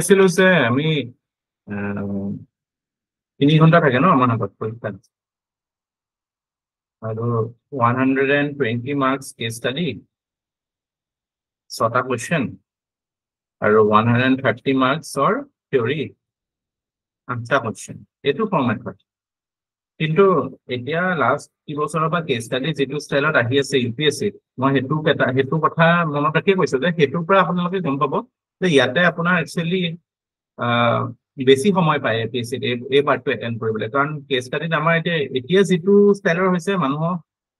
আছিলো যে আমি 3 ঘন্টা থাকে ন আমাৰ হাতত পৰীক্ষা আৰু 120 মাৰ্কস কেস স্টাডি 6টা কুৱেশ্যন আৰু 130 মাৰ্কসৰ থিয়ৰী 8টা কুৱেশ্যন এইটো ফৰ্মেট হয় কিন্তু এতিয়া লাষ্ট কি বছৰৰ পৰা কেছ ষ্টাডি যিটো ষ্টাইলত আহি আছে UPSC মই সেইটো কথা মনত ৰাখিয়ে কৈছো যে সেইটোৰ পৰা আপোনালোকে গম পাব যে ইয়াতে আপোনাৰ একচুৱেলি বেছি সময় পায় APSC এই পাৰ্টটো এটেণ্ড কৰিবলৈ কাৰণ কেছ ষ্টাডিত আমাৰ এতিয়া যিটো ষ্টাইলৰ হৈছে মানুহৰ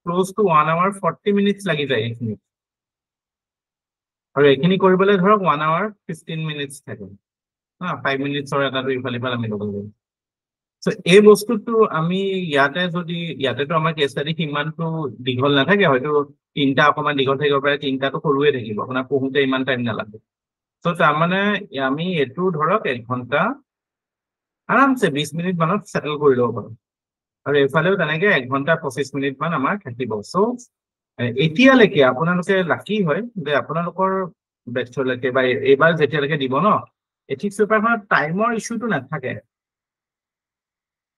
ক্ল'জ টু 1 hour 40 minutes লাগি যায় এইখিনি আৰু এইখিনি কৰিবলৈ ধৰক 1 hour 15 minutes থাকে 5 minutes এটাটো ইফাল সিফাল আমি ল'ব লাগিব এই বস্তুটো আমি ইয়াতেতো আমাৰ কেছ ষ্টাডি সিমানটো দীঘল নাথাকে হয়তো 3টা অকণমান দীঘল থাকিব পাৰে 3টাটো সৰুৱে থাকিব আপোনাৰ পঢ়োতে ইমান টাইম নালাগে তাৰমানে আমি এইটো ধৰক 1 ঘণ্টা আৰামছে 20 মিনিট মানত চেটেল কৰি ল'ব পাৰোঁ আৰু এইফালেও তেনেকে 1 ঘণ্টা 25 মিনিট মান আমাৰ থাকিব এতিয়ালৈকে আপোনালোকে লাকি হয় যে আপোনালোকৰ বেটছলৈকে বা এইবাৰ যেতিয়ালৈকে দিব ন এথিক্স পেপাৰখনত টাইমৰ ইছ্যুটো নাথাকে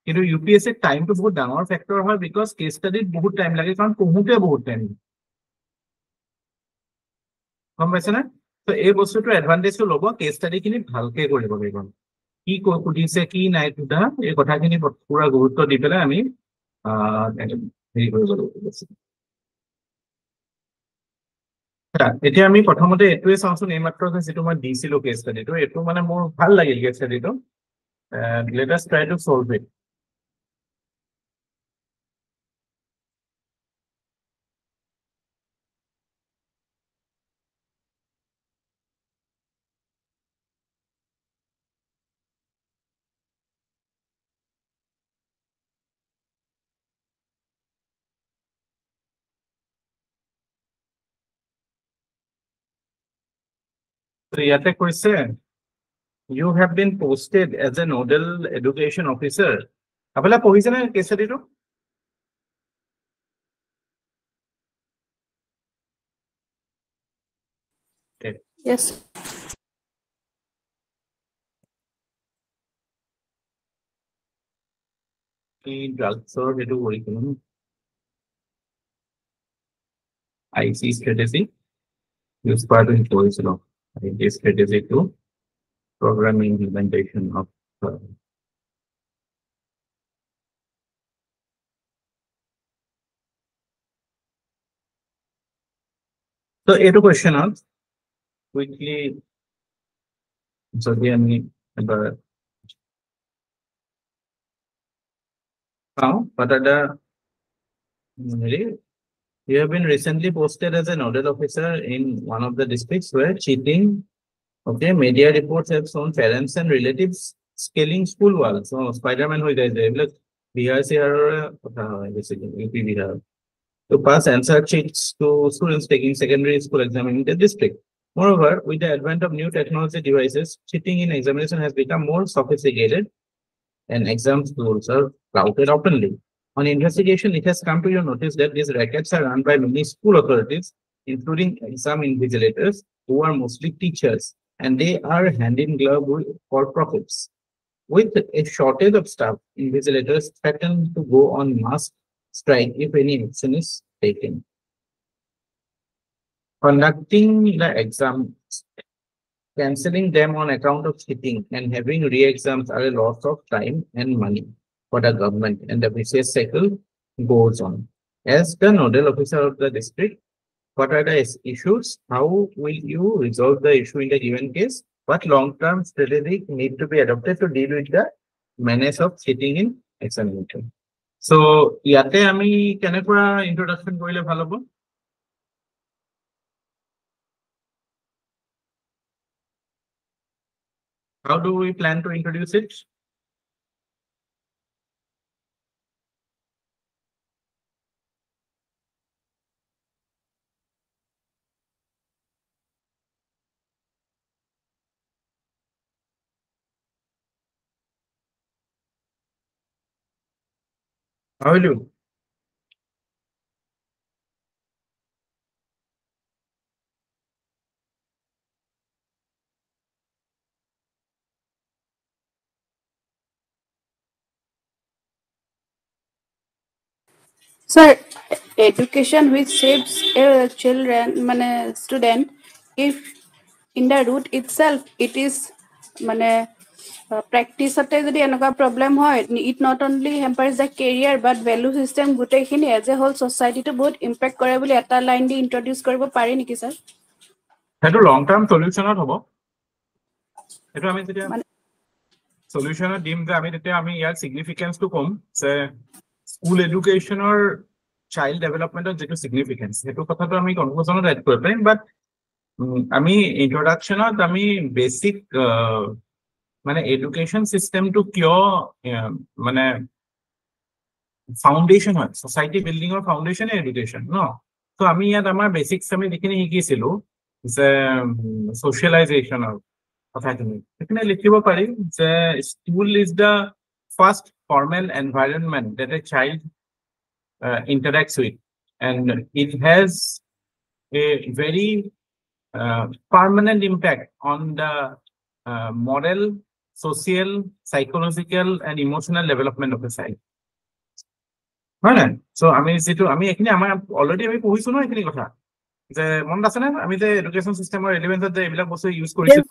কিন্তু UPSC টাইমটো বহুত ডাঙৰ ফেক্টৰ হয় বিকজ কেছ ষ্টাডিত বহুত টাইম লাগে কাৰণ পঢ়োতে বহুত টাইম গম পাইছেনে এই বস্তুটো এডভান্টেজটো ল'ব কেছ ষ্টাডিখিনি ভালকে কৰিব লাগিব কি সুধিছে কি নাই সোধা এই কথাখিনি পুৰা গুৰুত্ব দি পেলাই আমি হেৰি কৰিব লাগিব এতিয়া আমি প্ৰথমতে এইটোৱে চাওঁচোন এইমাত্ৰ যিটো মই দিছিলো কেছ ষ্টাডিটো এইটো মানে মোৰ ভাল লাগিল কেছ ষ্টাডিটো let us try to solve it ইয়াতে কৈছে you have been posted as a nodal education officer আপোনালোকে পঢ়িছেনে কেছ ষ্টাডিটো Yes. ড্ৰাগছৰ সেইটো কৰিছিলো IC strategy use কৰাটো কৰিছিলো IT strategy to program implementation of so এইটো কুৱেশ্যনত কুইকলি যদি আমি এবাৰ চাওঁ what are the you have been recently posted as a nodal officer in one of the districts where cheating okay media reports have shown parents and relatives scaling school walls so Spider-Man হৈ যায় যে এইবিলাক বিহাৰ চিহাৰৰ কথা হয় basically UP Bihar to pass answer sheets to students taking secondary school exam in the district. Moreover, with the advent of new technology devices, cheating in examination has become more sophisticated and exam tools are flouted openly. On investigation, it has come to your notice that these rackets are run by many school authorities, including exam invigilators, who are mostly teachers, and they are hand in glove for profits. With a shortage of staff, invigilators threaten to go on mass strike if any action is taken. Conducting the exams, cancelling them on account of cheating, and having re-exams are a loss of time and money for the government, and the vicious cycle goes on. As the nodal officer of the district, what are the issues? How will you resolve the issue in the given case? What long-term strategy need to be adopted to deal with the menace of cheating in examination? So, ইয়াতে আমি কেনেকুৱা ইন্ট্ৰোডাকশন কৰিলে ভাল হ'ব How do we plan to introduce it? How will you? Sir, education which shapes a children, student, if in the root itself it is practice ate jodi enuka problem hoy, it not only hampers the career but value system gutei khini as a whole society to both impact kore boli eta line di introduce koribo pari niki sir? Hetu long term solution hobo. Hetu ami jetia Mane solution dim je ami tetia ami yar significance to kom se school education or child development or jetu significance hetu kotha to ami conclusion add kore parim but ami introduction ami basic মানে education system to kyo মানে foundation হয় society building or foundation education no so ami yat amar basics ami dikhini hikisilu যে socialization or কথা তুমি এখানে লিখিব পারি যে school is the first formal environment that a child interacts with and it has a very permanent impact on the moral, social, psychological and emotional development of the child. Right? So I mean আমি এখানে আমাৰ already আমি পঢ়িছো ন এখিনি কথা যে মন আছে না আমি যে এডুকেশন সিস্টেমৰ ৰেলেভেন্স যে এইবিলাক বস্তু ইউজ কৰিছো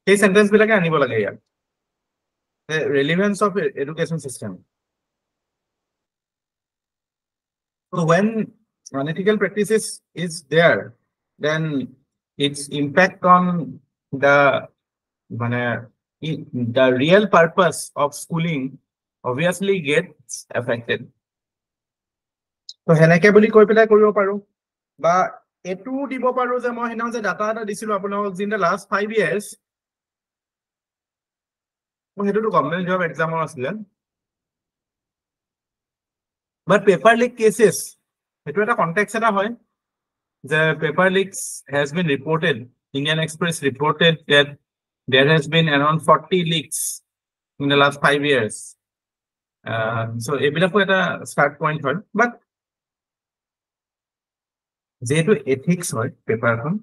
এই সেন্টেন্স বিলাকে আনিব লাগে ইয়াত the relevance of education system. So when unethical practices is there, then its impact on the real purpose of schooling obviously gets affected. So heneke boli koi pelai koribo paru ba etu dibo paru je moi hena je data eta disilu apunok in the last 5 years hetu to government job exam asile but paper leak cases hetu eta context eta hoy the paper leaks has been reported. Indian Express reported that there has been around 40 leaks in the last 5 years. So ebilako eta start point hoy but যেহেতু ethics hoy paper kon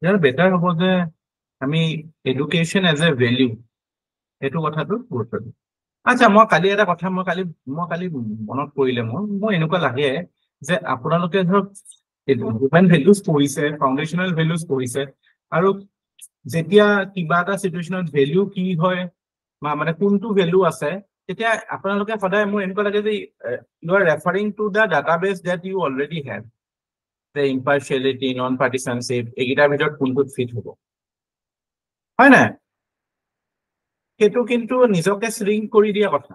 jar better hobo je ami education as a value etu kotha to gurutto di acha moi kali eta kotha moi kali monot korile moi enuka lage je আপোনালোকে ধৰক human values পঢ়িছে foundational values পঢ়িছে আৰু যেতিয়া কিবা এটা সিচুৱেচনত value কি হয় মানে কোনটো ভ্যালু আছে তেতিয়া আপোনালোকে সদায় মই এনেকুৱা লাগে যে you are referring to the database that you already have the impartiality non partisanship এগিটাৰ ভিতৰত কোনটো ফিট হ'ব হয় না কেটো কিন্তু নিজকে শ্ৰিঙ্ক কৰি দিয়া কথা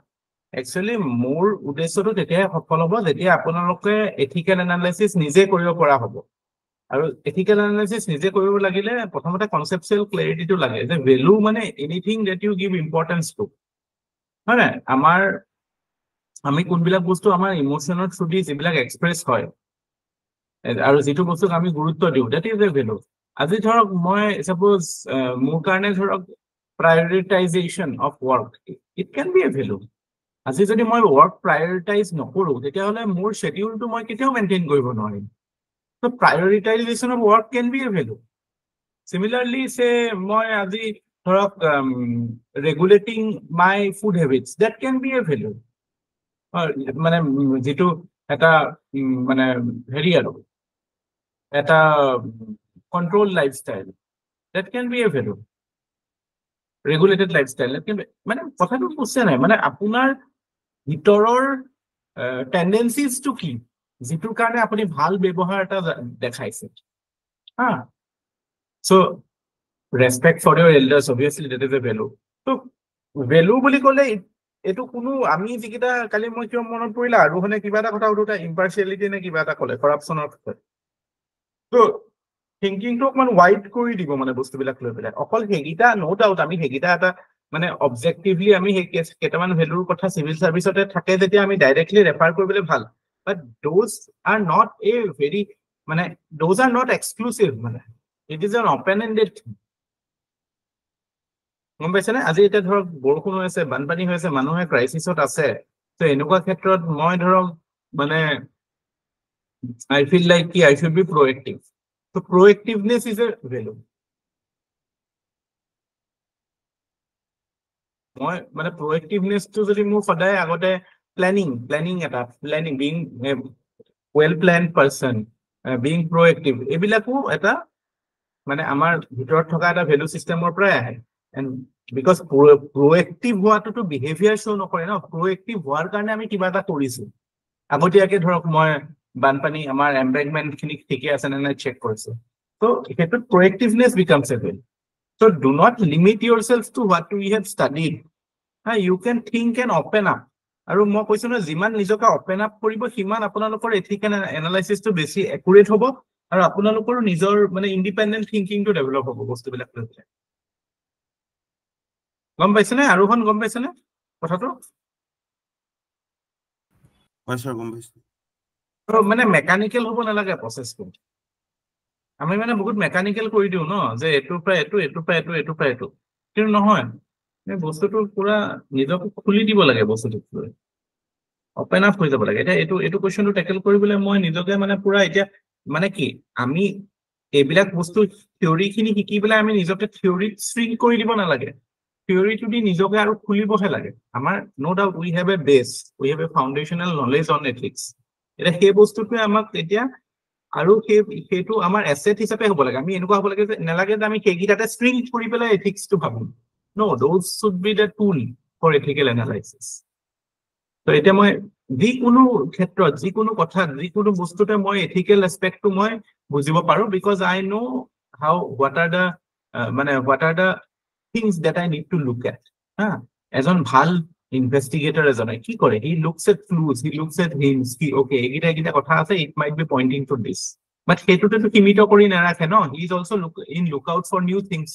Actually, মোৰ উদ্দেশ্যটো তেতিয়া সফল হ'ব যেতিয়া আপোনালোকে এথিক্যাল এনালাইসিস নিজে কৰিব পৰা হ'ব আৰু এথিক্যাল এনালাইসিস নিজে কৰিব লাগিলে প্ৰথমতে কনসেপচুৱেল ক্লাৰিটিটো লাগে যে ভ্যালু মানে anything that you give importance to হয় না আমি কোনবিলাক বস্তু আমাৰ ইমোশনৰ থ্ৰুদি যিবিলাক এক্সপ্ৰেছ হয় আৰু যেটো বস্তুক আমি গুৰুত্ব দিও দ্যাট ইজ এ ভ্যালু আজি ধৰক মই সাপোজ মোৰ কাৰণে ধৰক prioritization of work it can be a value আজি যদি মই work prioritize নকৰো তেতিয়া হলে মোৰ schedule টো মই কেতিয়াও মেইনটেইন কৰিব নোৱাৰিম so prioritization of work can be a value similarly say মই আজি ধৰক regulating my food habits that can be a value মানে যেটো এটা মানে হেৰি আৰু এটা control lifestyle that can be a value regulated lifestyle মানে কথাটো বুঝছে নাই মানে আপোনাৰ ভিতৰৰ টেন্ডেন্সিজ টু কি যেটোৰ কাৰণে আপুনি ভাল ব্যৱহাৰ এটা দেখাইছে হা so respect for your elders obviously that is a value তো ভ্যালু বুলি ক'লে এটো কোনো আমি যিকিটা কালি মই কিয় মনত পৰিলা আৰু হনে কিবা এটা কথা উঠা ইম্পাৰ্শিয়ালিটি নে কিবা এটা ক'লে কৰাপশনৰ কথা তো থিংকিং টো অকমান ওয়াইড কৰি দিব মানে বস্তুবিলাক লৈ পেলাই অকল হেগিটা নো ডাউট আমি হেগিটা এটা মানে অবজেক্টিভলি আমি হে কেটামান ভ্যালুৰ কথা সিভিল সাৰ্ভিসতে থাকে যেতিয়া আমি ডাইৰেক্টলি ৰেফাৰ কৰিবলৈ ভাল but those are not a very মানে দোজ আর নট এক্সক্লুসিভ মানে it is an open ended গম পাইছে না আজি এটা ধৰক বৰষুণ হৈ আছে বানপানী হৈ আছে মানুহে ক্ৰাইসিছত আছে তো এনেকুৱা ক্ষেত্ৰত মই ধৰক মানে I feel like I should be proactive. So proactiveness is a value. মই মানে proactiveness to যদি মোৰ সদায় আগতে planning being a well planned person, being proactive, এইবিলাকো এটা মানে আমাৰ ভিতৰত থকা এটা ভ্যালু সিস্টেমৰ পৰাই আহে। and because proactive হোৱাটো বিহেভিয়াৰ শো নকৰে ন, proactive হোৱাৰ কাৰণে আমি কিবা এটা কৰিছো, আগতীয়াকে ধৰক মই বানপানী আমাৰ এমবেংকমেন্ট খিনি ঠিকে আছে নে নাই চেক কৰিছো, তো সেইটো proactiveness becomes a will. So do not limit yourself to what we have studied. You can think and open up. আৰু মই কৈছো না যিমান নিজকে ওপেন আপ কৰিব সিমান আপোনালোকৰ এথিকেল এনালাইসিসটো বেছি একুৰেট হ'ব আৰু আপোনালোকৰ নিজৰ মানে ইন্ডিপেন্ডেন্ট থিংকিংটো ডেভেলপ হ'ব বস্তুবিলাক লৈ পেলাই। গম পাইছেনে আৰোহণ, গম পাইছেনে কথাটো? হয় স্যাৰ, গম পাইছো। মানে মেকানিক্যাল হ'ব নালাগে প্ৰসেসটো। আমি মানে বহুত মেকানিক্যাল কৰি দিও ন, যে এটোৰ পৰা এটো, এটোৰ পৰা এটো, এটোৰ পৰা এটো, কিন্তু নহয় এই বস্তুটো পুৰা নিজকে খুলি দিব লাগে, বস্তুটো ওপেন আপ হৈ যাব লাগে। এতিয়া এইটো কোৱেশ্চনটো টেকেল কৰিবলৈ মই নিজকে মানে পুৰা এতিয়া মানে কি আমি এইবিলাক বস্তু থিওৰিখিনি শিকি পেলাই আমি নিজকে থিওৰিত শ্ৰিংক কৰি দিব নালাগে, থিওৰিটো দি নিজকে আৰু খুলিবহে লাগে। আমাৰ নো doubt we have a base, we have a foundational knowledge on ethics. এতিয়া সেই বস্তুটোৱে আমাক এতিয়া আৰু সেইটো আমাৰ এছেট হিচাপে হ'ব লাগে। আমি এনেকুৱা হ'ব লাগে যে নালাগে যে আমি সেইকেইটাতে শ্ৰিংক কৰি পেলাই এথিক্সটো ভাবো। No, those should be the tool for ethical analysis. তো এতিয়া মই যিকোনো ক্ষেত্ৰত যিকোনো কথাত যিকোনো বস্তুতে মই এথিকেল এস্পেক্টটো মই বুজিব পাৰো, because I know how what are the things that I need to look at. এজন ভাল ইনভেষ্টিগেটৰ এজনে কি কৰে, he looks at clues, he looks at hints, কি ওকে এইকেইটা কথা আছে, it might be pointing to this, but সেইটোতেতো সীমিত কৰি নাৰাখে ন, he is also' look out for new things.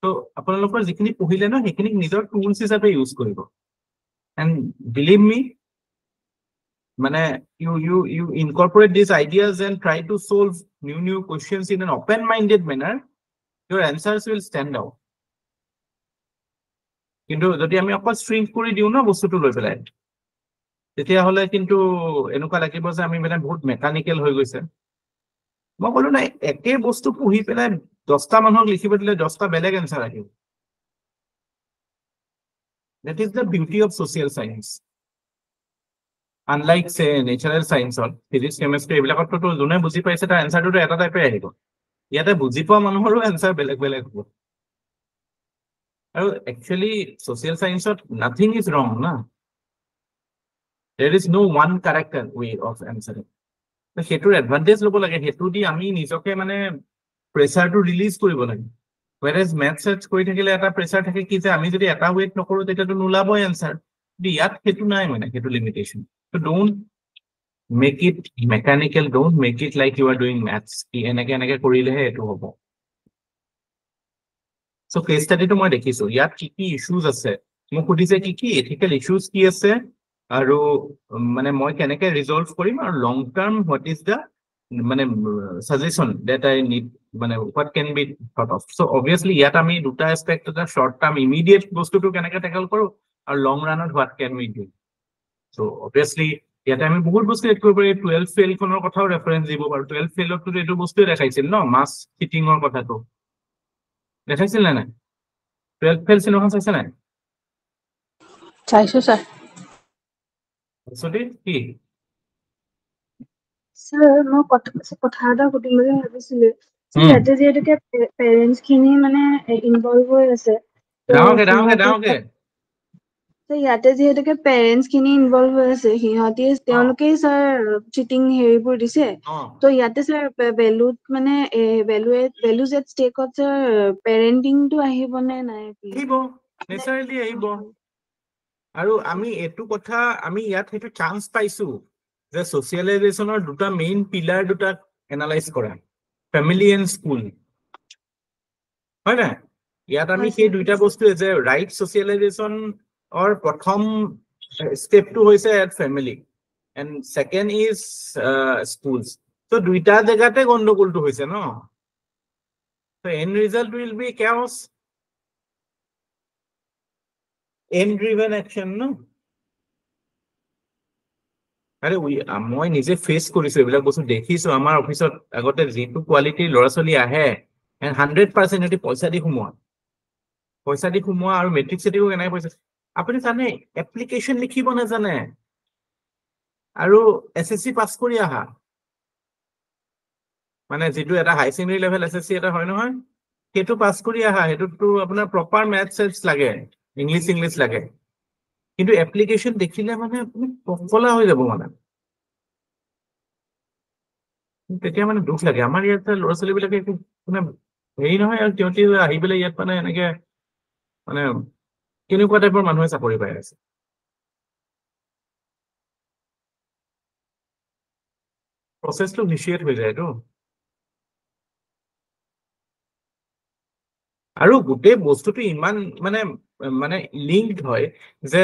তো আপোনালোকৰ যিখিনি পঢ়িলে ন সেইখিনিক নিজৰ টুলছ হিচাপে ইউজ কৰিব। And believe me, মানে you incorporate these ideas and try to solve new questions in an open-minded manner, your answers will stand out. কিন্তু যদি আমি অকল শ্ৰিংক কৰি দিও ন বস্তুটো লৈ পেলাই, তেতিয়াহ'লে কিন্তু এনেকুৱা লাগিব যে আমি মানে বহুত মেকানিকেল হৈ গৈছে। মই ক'লো নাই একে বস্তু পঢ়ি পেলাই 10টা মানুহক লিখিব দিলে 10টা বেলেগ এনসাৰ আহিব। That is the beauty of social science. Unlike say natural science or physics, chemistry, এইবিলাকতো যোনে বুজি পাইছে তাৰ এনসাৰটো এটা টাইপে আহিব। ইয়াতে বুজি পোৱা মানুহৰো এনসাৰ বেলেগ বেলেগ হ'ব। আৰু actually social science nothing is wrong না, there is no one correct way of answering. তো সেইটোৰ এডভান্টেজ ল'ব লাগে, সেইটো দি আমি নিজকে মানে প্ৰেছাৰটো ৰিলিজ কৰিব লাগে। whereas math search কৰি থাকিলে এটা প্ৰেছাৰ থাকে কি যে আমি যদি এটা ওয়েট নকৰো তেতিয়াতো নোলাবই এনসাৰ। ইয়াত সেইটো নাই, মানে সেইটো limitation. So don't make it mechanical, don't make it like you are doing maths, কি এনেকে কৰিলেহে এটো হ'ব। So case study তো মই দেখিছো, ইয়াত কি ইস্যুজ আছে, মোক সুধিছে কি এথিকেল ইস্যুজ কি আছে আৰু মানে মই কেনেকে ৰিজলভ কৰিম, আৰু লং টাৰ্ম হোৱাট ইজ দা মানে সাজেশন দ্যাট আই নিড, মানে what can be thought of. So obviously ইয়াত আমি দুটা এস্পেক্ট, এটা শৰ্ট টাৰ্ম ইমিডিয়েট বস্তুটো কেনেকে টেকল কৰো আৰু লং ৰানত what can we do. So obviously ইয়াতে আমি বহুত বস্তু এড কৰিব পাৰি, 12 ফেইল খনৰ কথাও ৰেফাৰেন্স দিব পাৰো। 12 ফেইলতো এইটো বস্তুৱে দেখাইছিল ন, মাছ চিটিংৰ কথাটো দেখাইছিল নে নাই? 12 ফেইল চিনেমাখন চাইছে নাই? চাইছো স্যার। সদি কি স্যার মই কথা এটা সুধিম বুলি ভাবিছিলো। ইয়াতে যিহেতুকে পেৰেণ্টছ খিনি মানে ইনভলভ হৈ আছে, ডাঙৰকে ইয়াতে যিহেতুকে পেৰেণ্টছ খিনি ইনভলভ হৈ আছে, তেওঁলোকেই স্যাৰ চিটিং হেৰিবোৰ দিছে। তো ইয়াতে স্যাৰ ভেলুত মানে ভেলুজ এট ষ্টেকত স্যাৰ পেৰেণ্টিংটো আহিবনে নাই? আহিব, নেচাৰেলি আহিব। আৰু আমি এইটো কথা আমি ইয়াত সেইটো চান্স পাইছো যে সোশিয়েলাইজেশনৰ দুটা মেইন পিলাৰ দুটা এনালাইজ কৰা, ফ্যামিলি এণ্ড স্কুল, হয় না? ইয়াত আমি সেই দুইটা বস্তু যে ৰাইট সোশিয়েলাইজেশন or প্ৰথম স্টেপটো হৈছে at family and second is schools. তো দুইটা জায়গাতে গণ্ডগোলটো হৈছে ন, so end result will be chaos, end driven action no. আরে মই নিজে ফেস কৰিছো এইবিলাক বস্তু দেখিছো আমাৰ অফিসত আগতে যিটো কোৱালিটিৰ ল'ৰা ছোৱালী আহে, 100% এটি পইচা দি সোমোৱা আৰু মেট্ৰিক চেটিকো কেনেকৈ পইচা আপুনি জানে এপ্লিকেশন লিখিব নাজানে আৰু এসএসসি পাস কৰি আহা মানে যেটো এটা হাই সেকেন্ডাৰী লেভেল এসএসসি এটা হয় নহয় সেইটো পাস কৰি আহা হেতুটো আপোনাৰ প্ৰপাৰ ম্যাথছ লাগে ইংলিশ লাগে কিন্তু এপ্লিকেশন দেখিলে মানে আপুনি পকলা হৈ যাব মানে তেতিয়া মানে দুখ লাগে আমাৰ ইয়াত ল'ৰা ছোৱালী বিলাকে মানে হেৰি নহয় আৰু কিয়তি আহি পেলাই ইয়াত মানে এনেকে মানে কেনেকুৱা টাইপৰ মানুহে চাকৰি পাই আছে প্ৰসেসটো ইনিশিয়েট হৈ যায় তো আৰু গোটেই বস্তুটো ইমান মানে মানে লিংকড হয় যে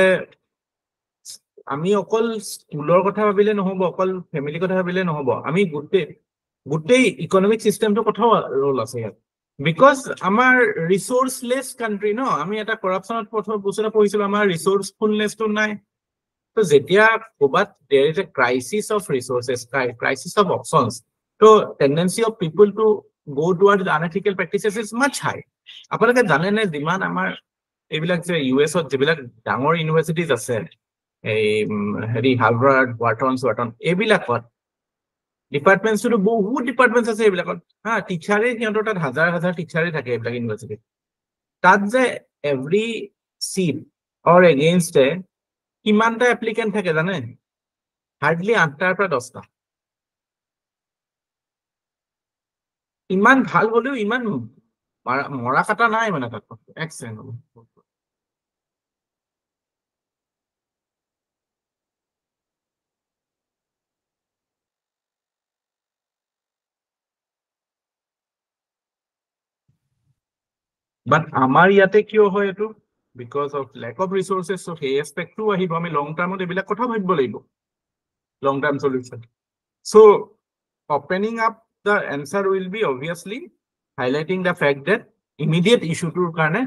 আমি অকল স্কুলৰ কথা ভাবিলে নহব অকল ফ্যামিলি কথা ভাবিলে নহব আমি গোটেই ইকোনমিক সিস্টেমটো কথাও ৰোল আছে ইয়াত বিকজ আমাৰ ৰিসোৰ্সলেস কান্ট্ৰি ন আমি এটা কৰাপশনত প্ৰথম বস্তুটা পঢ়িছিলো আমাৰ ৰিসোৰ্সফুলনেসটো নাই তো যেতিয়া ক'বাত there is a crisis of resources crisis of options so tendency of people to go towards unethical practices is much high আপোনালোকে জানে নে যিমান আমাৰ এইবিলাক যে ইউএছত যিবিলাক ডাঙৰ ইউনিভাৰ্সিটিজ আছে এই হেৰি হাৰ্ভাৰ্ড ৱাটন এইবিলাকত ডিপাৰ্টমেন্টছটো বহুত ডিপাৰ্টমেন্টছ আছে এইবিলাকত হা টিচাৰে সিহঁতৰ তাত হাজাৰ টিচাৰে থাকে এইবিলাক ইউনিভাৰ্সিটি তাত যে এভৰি সিট অৰ এগেইনষ্ট কিমানটা এপ্লিকেন্ট থাকে জানে হাৰ্ডলি 8টাৰ পৰা 10টা ইমান ভাল হলেও ইমান মৰা কাটা নাই মানে তাত এক্সেন্ট বাট আমাৰ ইয়াতে কিয় হয় এটো because of lack of resources so সেই এসপেক্টটো আহিব আমি লং টাৰ্মত এইবিলাক কথা ভাবিব লাগিব long term solution so opening up the answer will be obviously highlighting the fact that immediate issue tour karone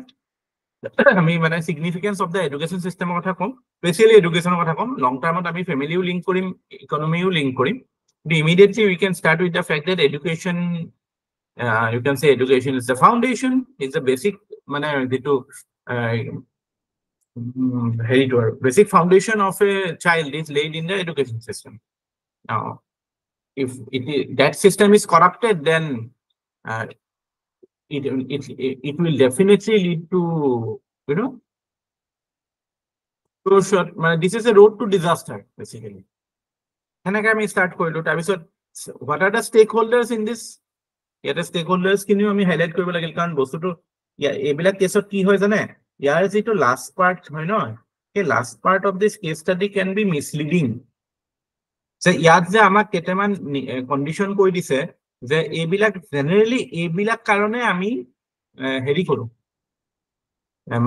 আমি মানে significance of the education system কথা কম specially education কথা কম long termত আমি family ও link কৰিম economy ও link কৰিম but immediately we can start with the fact that education you can say education is the foundation is the basic মানে যেটো basic foundation of a child is laid in the education system now if that system is corrupted then it will definitely lead to you know this is a road to disaster basically henaka ami start korilu tar bisot what are the stakeholders in this yata stakeholders kiniu ami highlight koribo lagil karon bostuto ebilak case ki hoy jane yar jeto last part hoy no the last part of this case study can be misleading so yat je amak keteman condition koi dise যে এইবিলাক generally এইবিলাক কাৰণে আমি হেৰি কৰো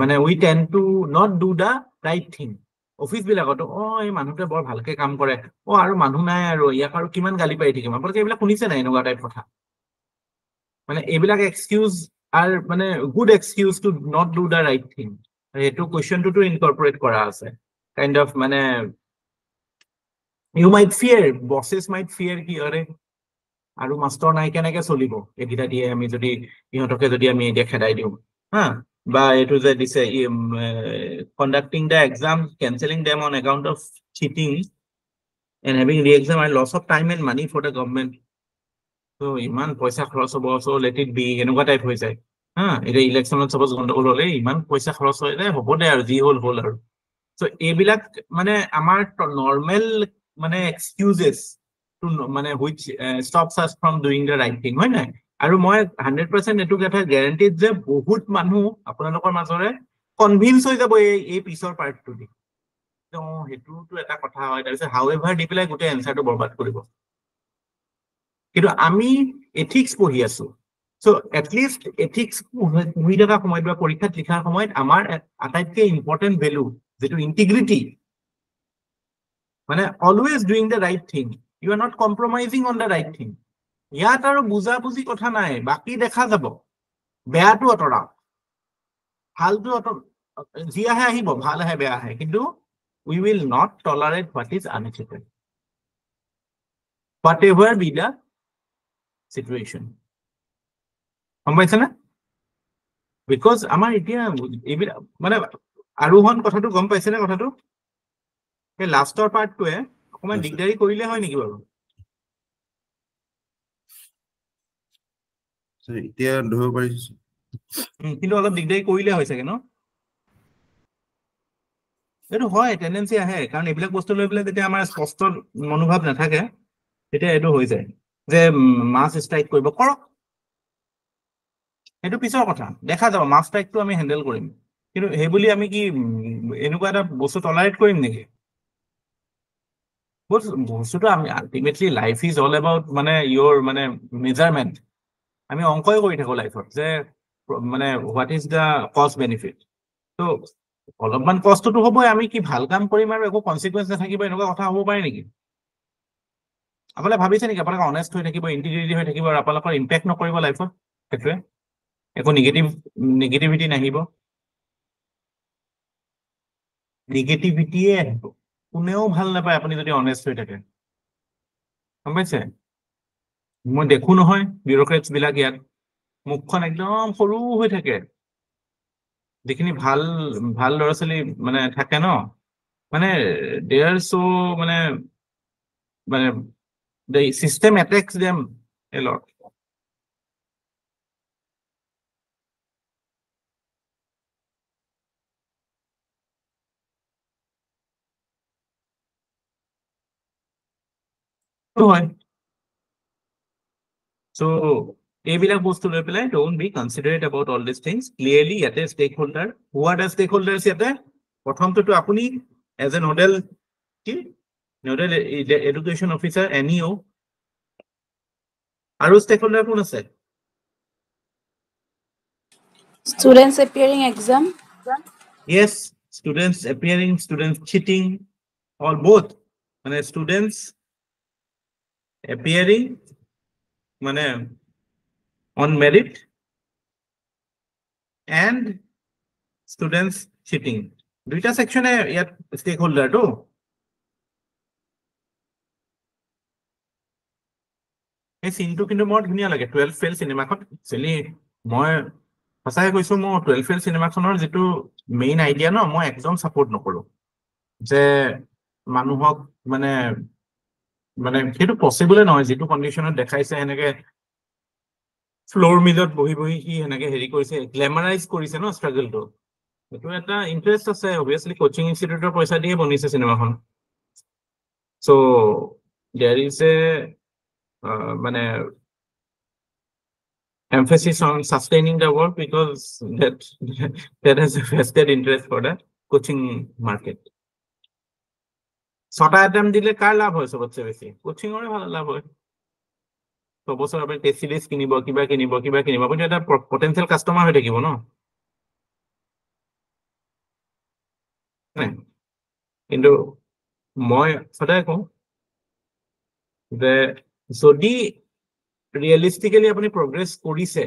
মানে we tend to not do the right thing office বিলাকত এই মানুহতে বৰ ভালকে কাম কৰে আৰু মানুহ নাই আৰু ইয়াক আৰু কিমান গালি পাই থাকিম আপোনালোকে এইবিলাক শুনিছে নাই এনেকুৱা টাইপ কথা মানে এইবিলাক এক্সকিউজ আর মানে good excuse to not do the right thing এটো কোৱেশ্চনটো ইনকৰ্পোৰেট কৰা আছে কাইন্ড অফ মানে you might fear bosses might fear কি আরে আৰু মাস্টাৰ নাই কেনেকে চলিব একিটা দিয়ে আমি যদি ইহঁতকে যদি আমি এতিয়া খেদাই দিও হা বা এটো যে দিছে conducting the exam cancelling them on account of cheating and having re-exam and loss of time and money for the government so ইমান পইচা খৰচ হ'ব so let it be এনেকুৱা টাইপ হৈ যায় হা এটা ইলেকশনত সাপোজ গণ্ডগোল হলে ইমান পইচা খৰচ হৈ যায় হ'ব দে আৰু যি হল আৰু so এইবিলাক মানে আমাৰ নরমাল মানে এক্সকিউজেস মানে which stops us from doing the right thing হয় নাই আৰু মই 100% এটো কথা গ্যাৰান্টিড যে বহুত মানুহ আপোনালোকৰ মাজৰে কনভিন্স হৈ যাব এই পিছৰ পাৰ্টটো দি তো হেতুটো এটা কথা হয় তাৰপিছত হাউএভাৰ দি পেলাই গোটেই এনসাৰটো বৰবাদ কৰিব কিন্তু আমি এথিক্স পঢ়ি আছো সো এট লিস্ট এথিক্স পঢ়ি থকা সময়ত বা পৰীক্ষাত লিখাৰ সময়ত আমাৰ আটাইতকৈ ইম্পৰ্টেন্ট ভ্যালু যেটো ইন্টিগ্ৰিটি মানে always doing the right thing you are not compromising on the right thing ইয়াত আৰু বুজা বুজি কথা নাই বাকি দেখা যাব বেয়াটো অতৰা ভালটো যি আহে আহিব ভাল আহে বেয়া আহে কিন্তু we will not tolerate what is unethical whatever be the situation গম পাইছে না because আমাৰ এতিয়া মানে আৰোহণ কথাটো গম পাইছেনে কথাটো এই লাষ্টৰ পাৰ্টটোৱে অকমান Yes, sir. দিগদাৰি কৰিলে হয় নেকি বাৰু Sir, এতিয়া ধৰিব পাৰিছো কিন্তু অলপ দিগদাৰি কৰিলে হয় চাগে ন এইটো হয় টেন্ডেন্সি আহে কাৰণ এইবিলাক বস্তু লৈ পেলাই যেতিয়া আমাৰ স্পষ্ট মনোভাৱ নাথাকে তেতিয়া এইটো হৈ যায় যে মাছ ষ্ট্ৰাইক কৰিব কৰক সেইটো পিছৰ কথা দেখা যাব মাছ ষ্ট্ৰাইকটো আমি হেণ্ডেল কৰিম কিন্তু সেই বুলি আমি কি এনেকুৱা এটা বস্তু টলাৰেট কৰিম নেকি বস্তুটো আমি ultimately life is all about মানে ইয়ৰ মানে মেজাৰমেণ্ট আমি অংকই কৰি থাকো লাইফত যে মানে হোৱাট ইজ দ্য কষ্ট বেনিফিট ত' অলপমান কষ্টটো হ'বই আমি কি ভাল কাম কৰিম আৰু একো কনচিকুৱেঞ্চ নাথাকিব এনেকুৱা কথা হ'ব পাৰে নেকি আপোনালোকে ভাবিছে নেকি আপোনালোকে অনেষ্ট হৈ থাকিব ইণ্টিগ্ৰিটি হৈ থাকিব আৰু আপোনালোকৰ ইম্পেক্ট নকৰিব লাইফত সেইটোৱে একো নিগেটিভিটি নাহিব নিগেটিভিটিয়ে আহিব কোনেও ভাল নাপায় আপুনি যদি অনেষ্ট হৈ থাকে গম পাইছে মই দেখো নহয় বিউৰ'ক্ৰেটছ বিলাক ইয়াত মুখখন একদম সৰু হৈ থাকে যিখিনি ভাল ভাল ল'ৰা ছোৱালী মানে থাকে ন মানে দে আৰ চ' মানে মানে the system attacks them a lot হয় so এইবিলাক বস্তু লৈ পেলাই don't be considerate about all these things clearly ইয়াতে stakeholder who are the stakeholders ইয়াতে প্ৰথমটো আপুনি as a nodal education officer NEO আৰু stakeholder কোন আছে Students appearing exam. yes students appearing students cheating or both মানে students appearing মানে on merit and students cheating দুইটা সেকশনে ইয়াত স্টেক হোল্ডাৰ তো এই সিনটো কিন্তু মোৰ ধুনীয়া লাগে 12 ফেল সিনেমাখন একচুয়ালি মই সঁচাই কৈছো মই 12 ফেল সিনেমাখনৰ যেটো মেইন আইডিয়া ন মই একদম সাপোৰ্ট নকৰো যে মানুহক মানে মানে সেইটো পসিবল নহয় যেটো কন্ডিশনত দেখাইছে এনেকে ফ্লোৰ মিলত বহি বহি কি এনেকে হেৰি কৰিছে গ্ল্যামাৰাইজ কৰিছে ন ষ্ট্ৰাগলটো এটো এটা ইন্টাৰেস্ট আছে obviously কোচিং ইনস্টিটিউটৰ পইচা দিয়ে বনিছে সিনেমাখন so there is a মানে emphasis on sustaining the work because that has a vested interest for the coaching market ছটা আইটেম দিলে কাৰ লাভ হয় সবতছে বেছি কোচিংৰে ভাল লাভ হয় বছৰ আপুনি টেষ্ট সিৰিজ কিনিব কিবা কিনিব আপুনি এটা পটেনশিয়াল কাস্টমাৰ হৈ থাকিব ন কিন্তু মই সদায় কওঁ যে যদি ৰিয়েলিষ্টিকেলি আপুনি প্ৰগ্ৰেছ কৰিছে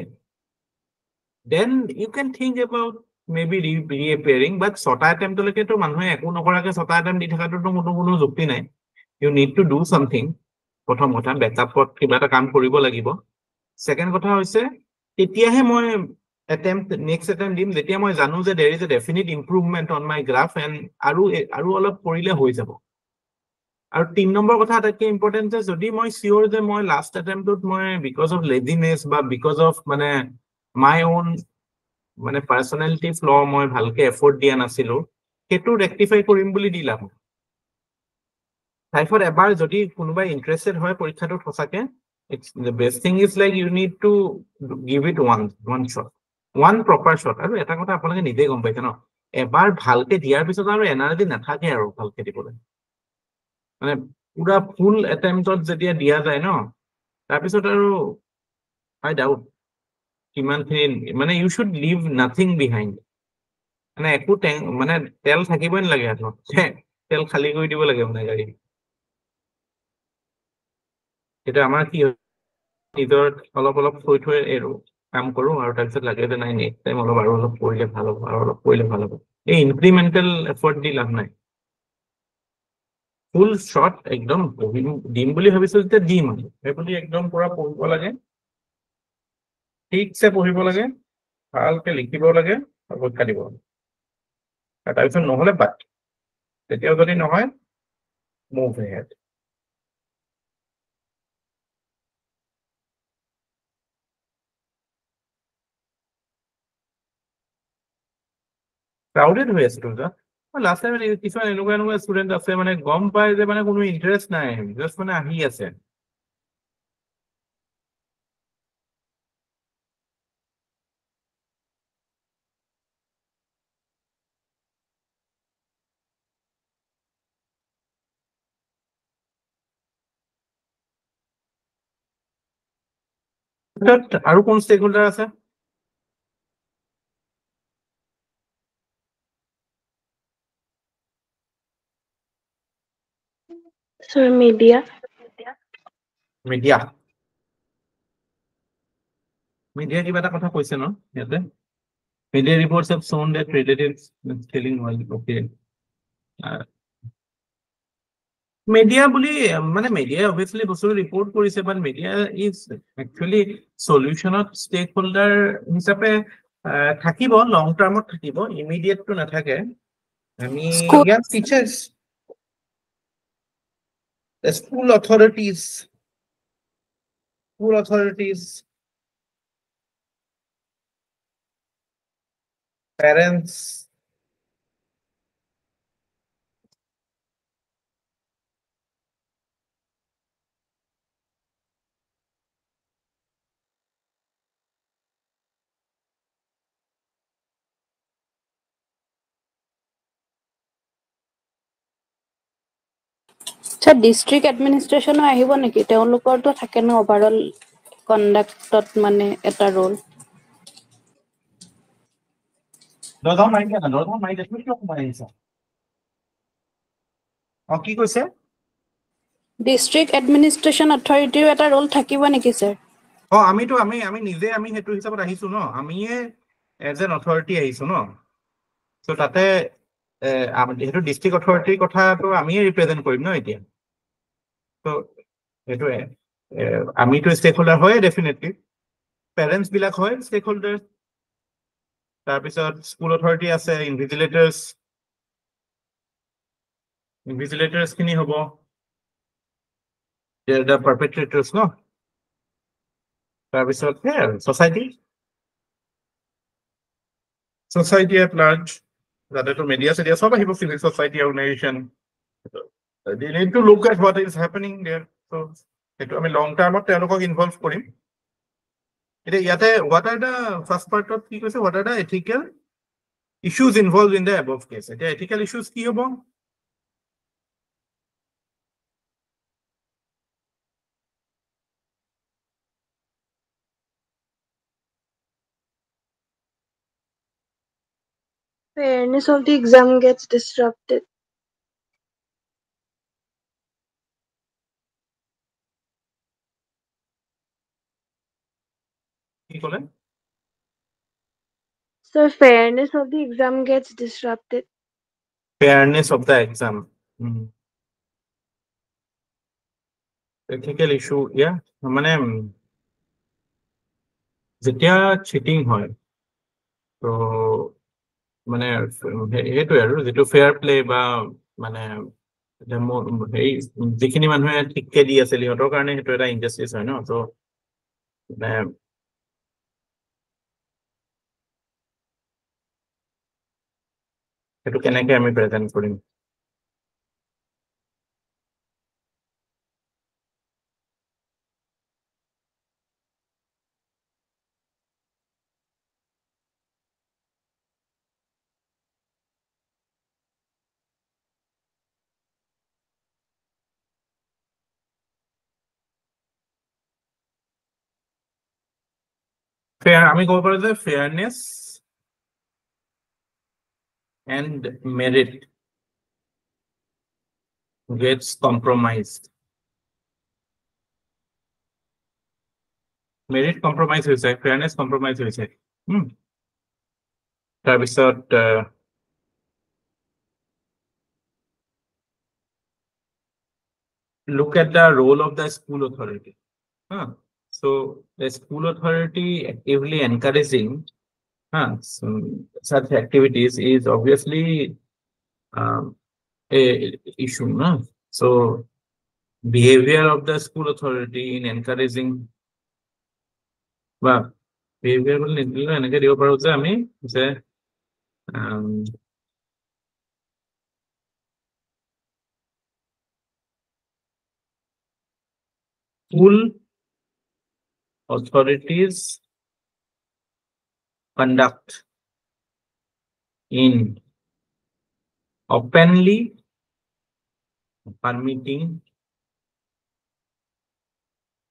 then you can think about maybe reappearing but ছটা আইটেমলৈকে তো মানুহে একো নকৰাকে ছটা আইটেম দি থকাটো মোটো কোনো যুক্তি নাই you need to do something প্ৰথম কথা ব্যাকআপত কিবা এটা কাম কৰিব লাগিব সেকেন্ড কথা হৈছে তেতিয়াহে মই attempt next attempt দিম যেতিয়া মই জানো যে there is a definite improvement on my graph and আৰু অলপ কৰিলে হৈ যাব আৰু 3 নম্বৰ কথা আটাইতকৈ ইম্পৰ্টেন্ট যে যদি মই সিওৰ যে মই লাষ্ট এটেম্পটত মই বিকজ অফ লেজিনেছ বা বিকজ অফ মানে মাই ওন মানে পাৰ্সোনালিটি ফ্ল মই ভালকে এফৰ্ট দিয়া নাছিলো সেইটো ৰেক্টিফাই কৰিম বুলি দিলাম লাইফত এবাৰ যদি কোনোবাই ইন্টাৰেস্টেড হয় পৰীক্ষাটোত সঁচাকে the best thing is like you need to give it one shot one proper shot আৰু এটা কথা আপোনালোকে নিজে গম পাইছে ন এবাৰ ভালকে দিয়াৰ পিছত আৰু এনাৰ্জি নাথাকে আৰু ভালকে দিবলৈ মানে পুৰা ফুল এটেম্পটত যেতিয়া দিয়া যায় ন তাৰপিছত আৰু আই ডাউট কিমানখিনি মানে you should leave nothing behind মানে একো মানে তেল থাকিবই নালাগে হাতত তেল খালী কৰি দিব লাগে মানে গাড়ী এটা আমাৰ কি নিজৰ অলপ অলপ থৈ এৰো কাম কৰো আৰু তাৰপিছত লাগে যে নাই নেক্সট টাইম অলপ আৰু অলপ কৰিলে ভাল হ'ব আৰু অলপ কৰিলে ভাল হ'ব এই ইনক্ৰিমেন্টেল এফৰ্ট দি লাভ নাই ফুল শট একদম দিম বুলি ভাবিছো যেতিয়া দিম সেই বুলি একদম পুৰা পঢ়িব লাগে ঠিকছে পঢ়িব লাগে ভালকে লিখিব লাগে আৰু পৰীক্ষা দিব তাৰপিছত নহ'লে বাট তেতিয়াও যদি নহয় মুভ হেড ক্ৰাউডেড হৈ আছে তোৰ লাষ্ট টাইম কিছুমান এনেকুৱা ষ্টুডেণ্ট আছে মানে গম পায় যে মানে কোনো ইণ্টাৰেষ্ট নাই জাষ্ট মানে আহি আছে আৰু কোন ষ্টেক হোল্ডাৰ আছে Sir, media. মিডিয়া মিডিয়া কিবা এটা কথা কৈছে ন ইয়াতে media reports have shown that relatives killing was okay media বুলি মানে মিডিয়া অবভিয়াছলি বস্তুটো ৰিপৰ্ট কৰিছে বাট মিডিয়া ইজ একচুৱেলি সলিউশ্যনত ষ্টেক হোল্ডাৰ হিচাপে থাকিব লং টাৰ্মত থাকিব ইমিডিয়েটটো নাথাকে আমি School- ইয়াত টিচাৰ্ছ school authorities parents আচ্ছা ডিষ্ট্ৰিক্ট এডমিনিষ্ট্ৰেশ্যনো আহিব নেকি তেওঁলোকৰতো থাকে ন অভাৰঅল কণ্ডাক্টত মানে এটা ৰোল দৰদাম মাৰি দিয়া না দৰদাম মাৰি দিয়া তুমি কিয় সোমাই আহিছা কি কৈছে ডিষ্ট্ৰিক্ট এডমিনিষ্ট্ৰেশ্যন অথৰিটিৰ এটা ৰোল থাকিব নেকি ছাৰ আমিতো আমি নিজে আমি সেইটো হিচাপত আহিছো ন আমিয়ে এজ এন অথৰিটি আহিছো ন চ' তাতে সেইটো ডিষ্ট্ৰিক্ট অথৰিটিৰ কথাটো আমিয়ে ৰিপ্ৰেজেণ্ট কৰিম ন এতিয়া ত' সেইটোৱে আমিতো ষ্টেক হোল্ডাৰ হয় ডেফিনেটলি পেৰেণ্টছ বিলাক হয় ষ্টেক হোল্ডাৰ তাৰপিছত স্কুল অথৰিটি আছে ইনভিজিলেটৰ্ছ খিনি হ'ব দ্য পাৰপেট্ৰেটৰ্ছ ন তাৰপিছত ছ'চাইটি এট লাৰ্জ যাতেতো মিডিয়া চিডিয়া চব আহিব civil society organisation they need to look at what is happening there so সেইটো আমি লং টাৰ্মত তেওঁলোকক ইনভলভ কৰিম এতিয়া ইয়াতে what are the first partত কি কৈছে what are the ethical issues involved in the above case এতিয়া ethical issues কি হ'ব Fairness of the exam gets disrupted. কি ক'লে Sir, fairness of the exam gets disrupted. fairness of the exam ethical issue মানে যেতিয়া cheating হয় তো মানে সেইটোৱে আৰু যিটো ফেয়াৰ প্লে বা মানে হেৰি যিখিনি মানুহে ঠিককে দি আছিল সিহঁতৰ কাৰণে সেইটো এটা ইনজাষ্টিচ হয় ন তো মানে সেইটো কেনেকে আমি প্ৰেজেণ্ট কৰিম আমি ক'ব পাৰো যে fairness and merit gets compromised. Merit compromise হৈছে, fairness compromise হৈছে. তাৰপিছত look at the role of the school authority. So the school authority actively encouraging Such activities is obviously a issue, no? So behavior of the school authority in encouraging behavior school authorities conduct in openly permitting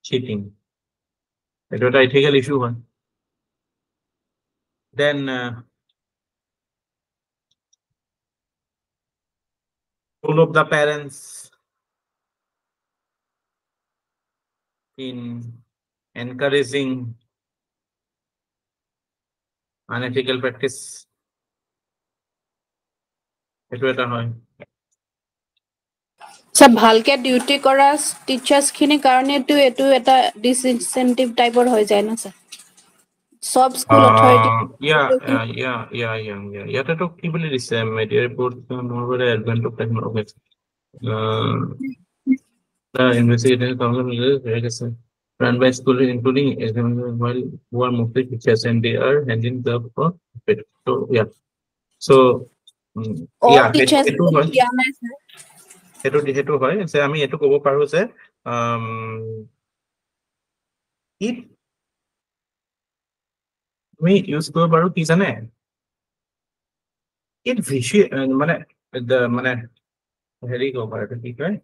cheating. It was an ethical issue one. Then role of the parents in encouraging unethical practice. It was a Sir, bhalke duty kora teachers khini karone etu eta disincentive type or hoy jay na sir. Sub school authority. Yeah. Yata to ki boli dise media report more advent of technology. The investigation council run by school including while who are mostly teachers and they are handling the bit. So yeah. So All teachers হেতু হয় যে আমি এটো কব পাৰো যে তুমি use কৰিব পাৰো কি জানে মানে হেৰি কব পাৰো কি কয়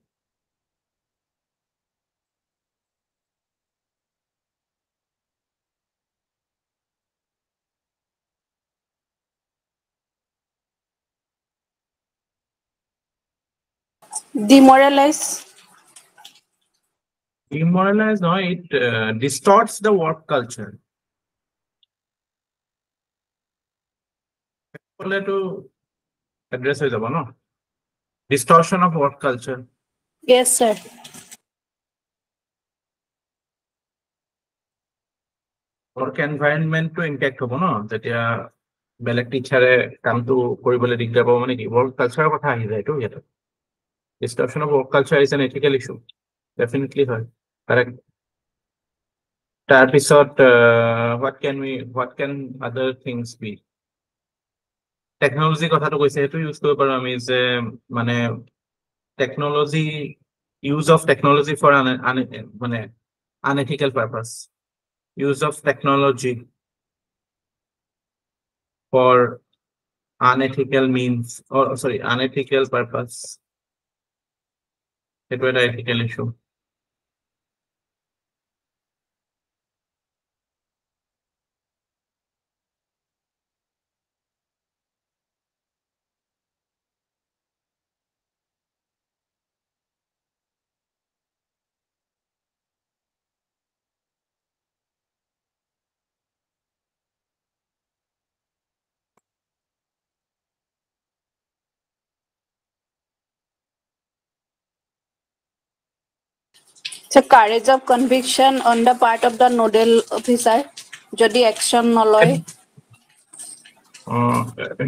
demoralize no, it distorts the work culture. To address হৈ যাব ন distortion of work culture. Yes sir. Work environment to impact হ'ব ন যেতিয়া বেলেগ টিচাৰে কামটো কৰিবলৈ দিগদাৰ পাব মানে কি work culture কথা আহি যায় তো ইয়াত distortion of work culture is an ethical issue. Definitely হয় correct. তাৰপিছত what can other things be? Technology কথাটো কৈছে সেইটো ইউজ কৰিব পাৰো আমি যে মানে technology use of technology for মানে unethical purpose. Use of technology for unethical means or sorry unethical purpose. It was an ethical issue. So courage of conviction on the part of the nodal officer jodi action noloy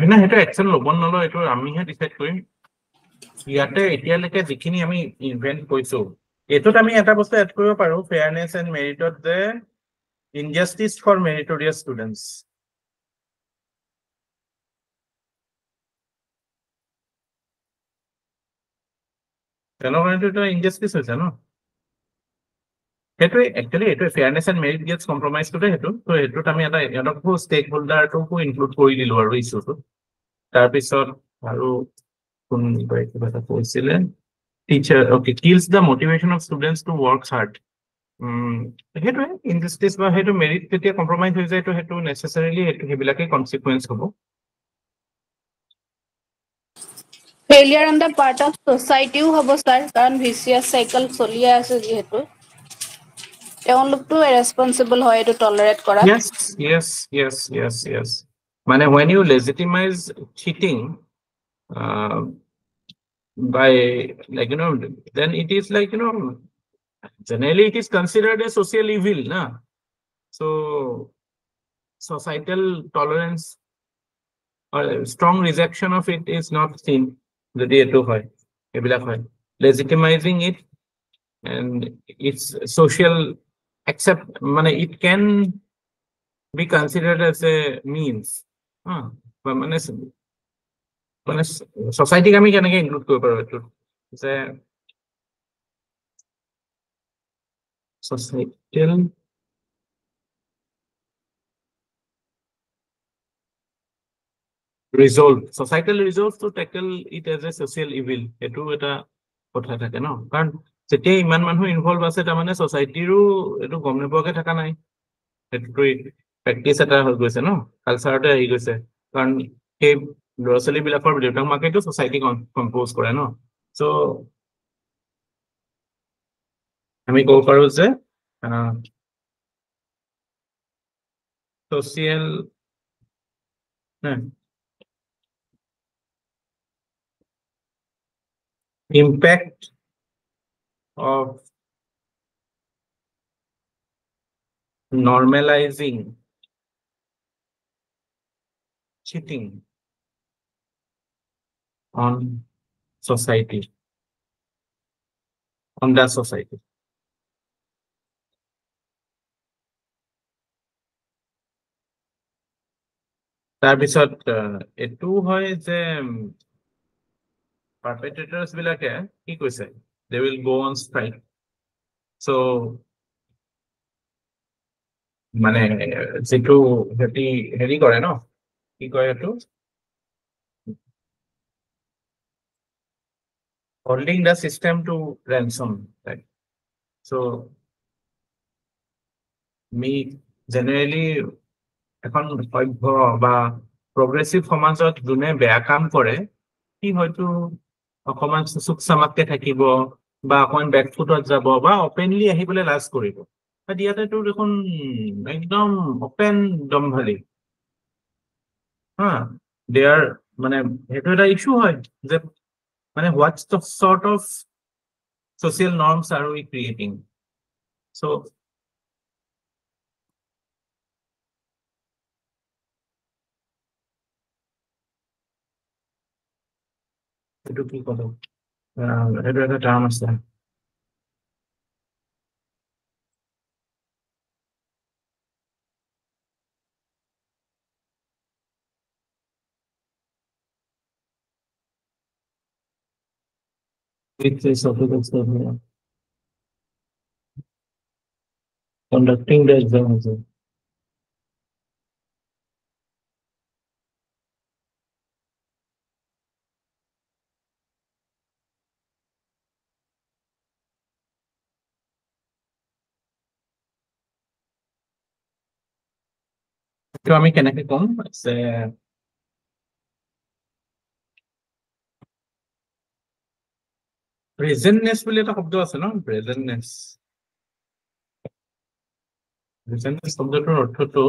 না হেতু action লব নলয় এটো আমিহে decide কৰিম ইয়াতে এতিয়ালৈকে যিখিনি আমি ইনভেন্ট কৰিছো এটোত আমি এটা বস্তু এড কৰিব পাৰো ফেয়াৰনেস এন্ড মেৰিটত যে ইনজাস্টিস ফৰ মেৰিটৰিয়াস ষ্টুডেন্টস তেনেকুৱা ইনজাস্টিস হৈছে ন actually fairness and merit gets compromised to the so আমি এটা ইয়াত স্টেক হোল্ডাৰ টো ইনক্লুড কৰি দিলো আৰু ইস্যুটো তাৰ পিছত আৰু কোন কিবা এটা কৈছিলে teacher okay kills the motivation of students to work hard হেতু ইনজাস্টিস বা হেতু মেৰিট যেতিয়া কম্প্ৰমাইজ হৈ যায় তো হেতু নেসেসাৰিলি হেতু হেবিলাকে কনসিকুৱেন্স হ'ব failure on the part of society hobo sir karon vicious cycle চলিয়ে আছে যেহেতু তেওঁলোকটো ৰেসপন্সিবল হয় এটো টলাৰেট কৰা yes মানে when you legitimize cheating by like then it is like generally it is considered a social evil na so societal tolerance or strong rejection of it is not seen. Jodi etu hoy, ebilak hoy, legitimizing it and its social accept, mane it can be considered as a means. Mane society kami kenake include koribo paro etu je societal resolve, societal resolve to tackle it as a social evil. Etu eta kotha thake no, karon jetia iman manhu involve ase ta mane society ru etu gom nepoke thaka nai, etu practice eta hoi goise no, culture ta hi goise, karon he grocery bilakor deutang market to society compose kore no. So আমি কব পাৰো যে social impact of normalizing cheating on society, on the society. তাৰপিছত এটু হয় যে perpetrators বিলাকে কি কৈছে, they will go on strike. So মানে যেটো হেৰি কৰে ন, কি কয় এটু, holding the system to ransom, right? So me generally এখন সভ্য বা progressive সমাজত যোনে বেয়া কাম কৰে কি হয়তো অকমান সুখ সামাকতে থাকিব বা অকমান ব্যাকফুটত যাব বা ওপেনলি আহিবলে লাজ কৰিব, বাট ইয়াতে তো দেখোন একদম ওপেন দমভালি দেয়াৰ মানে সেইটো এটা ইস্যু হয় যে মানে what's the sort of social norms are we creating? So এটু কি কলো, এটু একটা টার্ম আছে, conducting the exam. তো আমি কেনেকে কম যে প্রেজেন্টনেস বুলি এটা শব্দ আছে ন, প্রেজেন্টনেস, প্রেজেন্টনেস শব্দটোৰ অৰ্থটো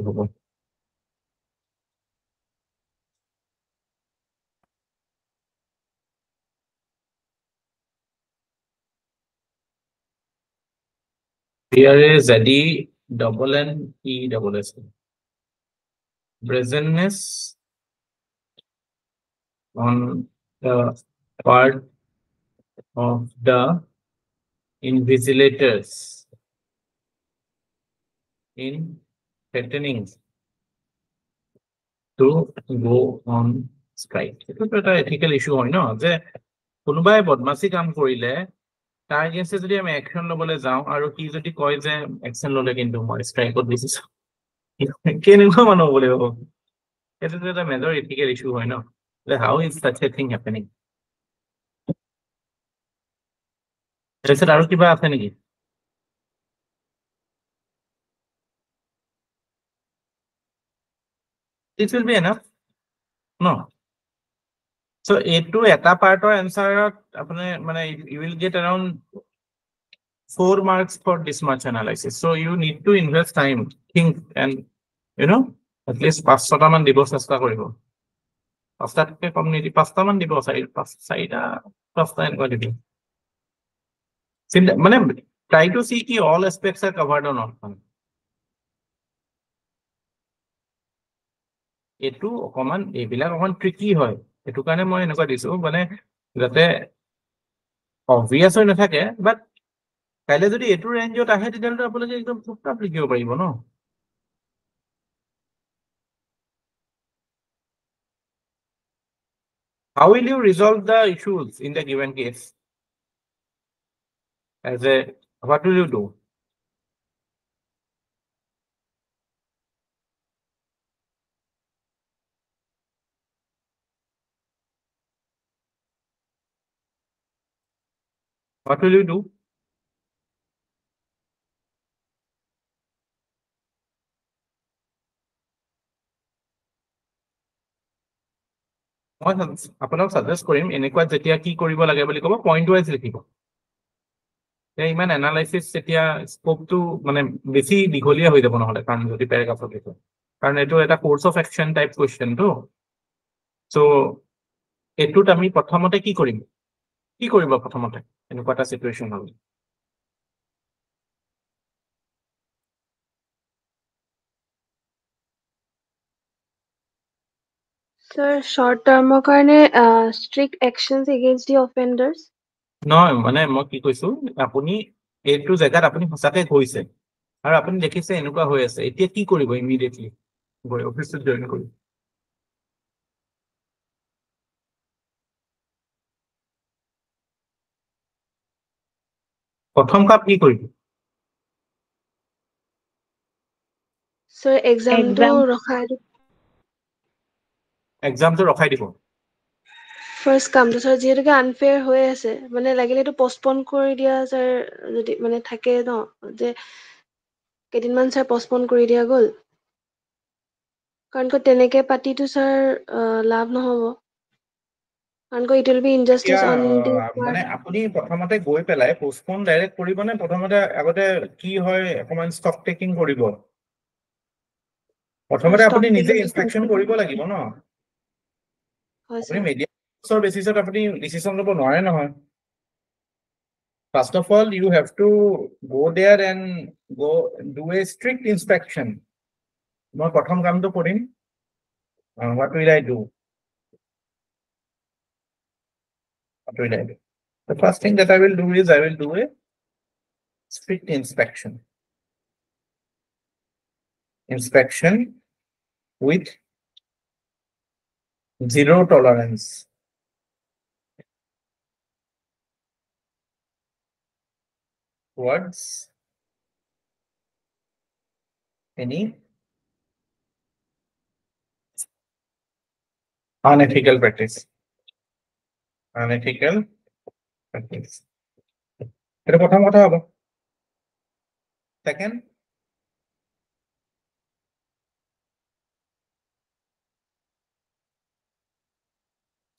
হ'ব here is ZD double N E double S. Presentness on the part of the invigilators in threatening to go on strike. It's an ethical issue, হয় ন, যে কোনোবাই বদমাসি কাম কৰিলে তাৰ এগেইনষ্টে যদি আমি একশন লবলৈ যাওঁ আৰু কি যদি কয় যে একশন ললে কিন্তু মই ষ্ট্ৰাইকত দিছিছো, কেনেকুৱা মানুহ বুলি ভাবো, এইটো এটা মেজৰ এথিকেল ইস্যু হয় ন, যে হাউ is such a thing happening? তাৰপিছত আৰু কিবা আছে নেকি? This will be enough, no? So এইটো এটা পাৰ্টৰ এনসাৰত আপুনি মানে you will get around 4 marks for this much analysis. So you need to invest time, think, and you know, at least 5-6টা মান দিব চেষ্টা কৰিব, 5টাতকৈ কম নিদি 5টা মান দিব, 5টা এনেকুৱা দিব, মানে try to see ki all aspects are covered or not. এইটো অকমান এইবিলাক অকমান ট্ৰিকি হয়, সেইটো কাৰণে মই এনেকুৱা দিছো মানে যাতে অবভিয়াছ হৈ নাথাকে, বাট কাইলৈ যদি এইটো ৰেঞ্জত আহে তেতিয়াহ'লে আপোনালোকে একদম টুপটাপ লিখিব পাৰিব ন। How will you resolve the issues in the given case? What will you do? What will you do? মই আপোনাক সাজেষ্ট কৰিম এনেকুৱা যেতিয়া কি কৰিব লাগে বুলি ক'ব পইণ্ট ৱাইজ লিখিব। ইমান এনালাইচিছ তেতিয়া স্কোপটো মানে বেছি দীঘলীয়া হৈ যাব নহ'লে, কাৰণ যদি পেৰাগ্ৰাফত লিখো, কাৰণ এইটো এটা কোৰ্চ অফ একশ্যন টাইপ কুৱেশ্যনটো। চ' এইটোত আমি প্ৰথমতে কি কৰিম, কি কৰিব প্ৰথমতে এনেকুৱা এটা চিটুৱেশ্যন হ'ল? Sir, short term কাৰণে strict actions against the offenders. নহয় মানে মই কি কৈছো, আপুনি এইটো জেগাত আপুনি সঁচাকে গৈছে আৰু আপুনি দেখিছে এনেকুৱা হৈ আছে, এতিয়া কি কৰিব ইমিডিয়েটলি গৈ অফিচত জইন কৰি? প্ৰথম কাম কি কৰিব? Sir, examটো ৰখাই দিব। এক্সামটো ৰখাই দিব। ফাৰ্ষ্ট কামটো ছাৰ যিহেতুকে আনফেয়াৰ হৈ আছে, মানে লাগিলে এইটো পষ্টপন কৰি দিয়া ছাৰ, যদি মানে থাকে ন যে কেইদিনমান ছাৰ পষ্টপন কৰি দিয়া গ'ল, কাৰণ তেনেকে পাতিটো ছাৰ লাভ নহ'ব, কাৰণ it will be injustice on the মানে আপুনি প্ৰথমতে গৈ পেলাই পষ্টপন ডাইৰেক্ট কৰিব নে প্ৰথমতে আগতে কি হয় অকমান ষ্টক টেকিং কৰিব? প্ৰথমতে আপুনি নিজে ইনস্পেকশ্যন কৰিব লাগিব ন। হয় আপুনি ছাৰ। মেডিয়াৰ বেচিছত আপুনি ডিচিশ্যন ল'ব নোৱাৰে নহয়। First of all, you have to go there and go do a strict inspection. মই প্ৰথম কামটো কৰিম। What will I do? What will I do? The first thing that I will do is I will do a strict inspection. Inspection with zero tolerance. Towards any unethical practice. Unethical practice. এটা প্রথম কথা হবো। Second,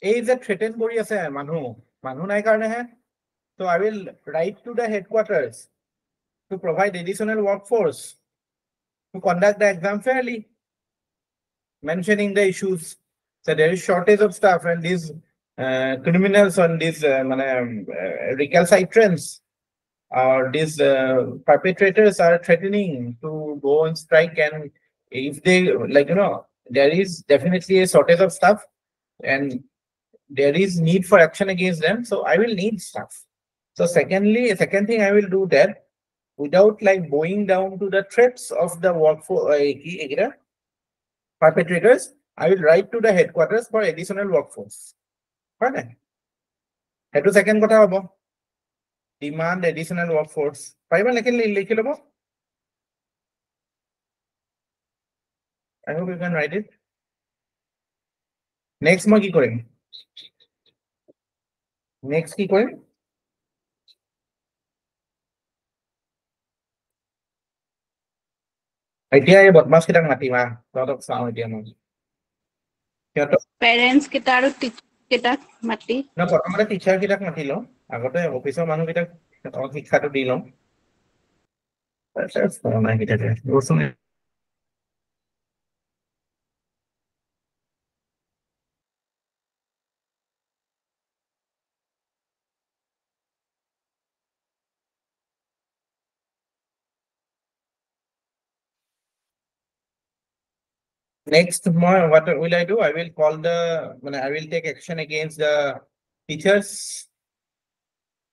এই যে থ্ৰেটেন কৰি আছে মানুহ নাই কাৰণেহে। So I will write to the headquarters to provide additional workforce to conduct the exam fairly, mentioning the issues. So there is shortage of staff and these criminals on these recalcitrants or these perpetrators are threatening to go on strike, and if they there is definitely a shortage of staff and there is need for action against them, so I will need staff. So second thing I will do that without bowing down to the threats of the workforce perpetrators, I will write to the headquarters for additional workforce. Right? That second kotha hobo. Demand additional workforce. Pariba likhi lobo. I hope you can write it. Next মই কি কৰিম? Next কি কৰিম? এতিয়া এই বদমাছ কেইটাক মাতিমা, তহঁতক চাওঁ এতিয়া মই। পেৰেণ্টছ কেইটা আৰু টিচাৰ কেইটাক মাতি প্ৰথমতে টিচাৰ কেইটাক মাতি লওঁ, আগতে অফিচৰ মানুহকেইটাক শিক্ষাটো দি লওঁ। Next, what will I do? I will call I will take action against the teachers,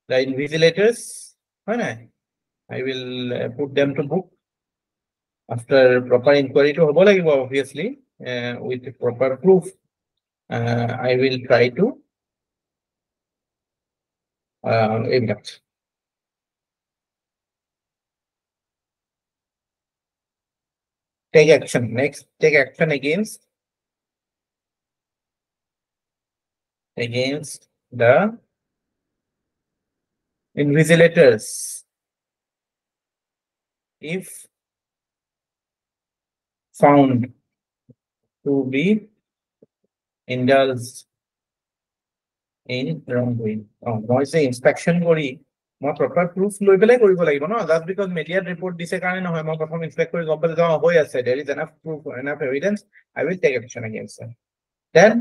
the invigilators. I will put them to book after proper inquiry to obviously with proper proof. I will try to impact. Take action. Next, take action against the invigilators if found to be indulged in wrongdoing. Moi say inspection kori মই proper proof লৈ পেলাই কৰিব লাগিব ন just because media report দিছে কাৰণে নহয় মই প্ৰথম inspect কৰি গম পালে যাও হৈ আছে there is enough proof enough evidence I will take action against them. Then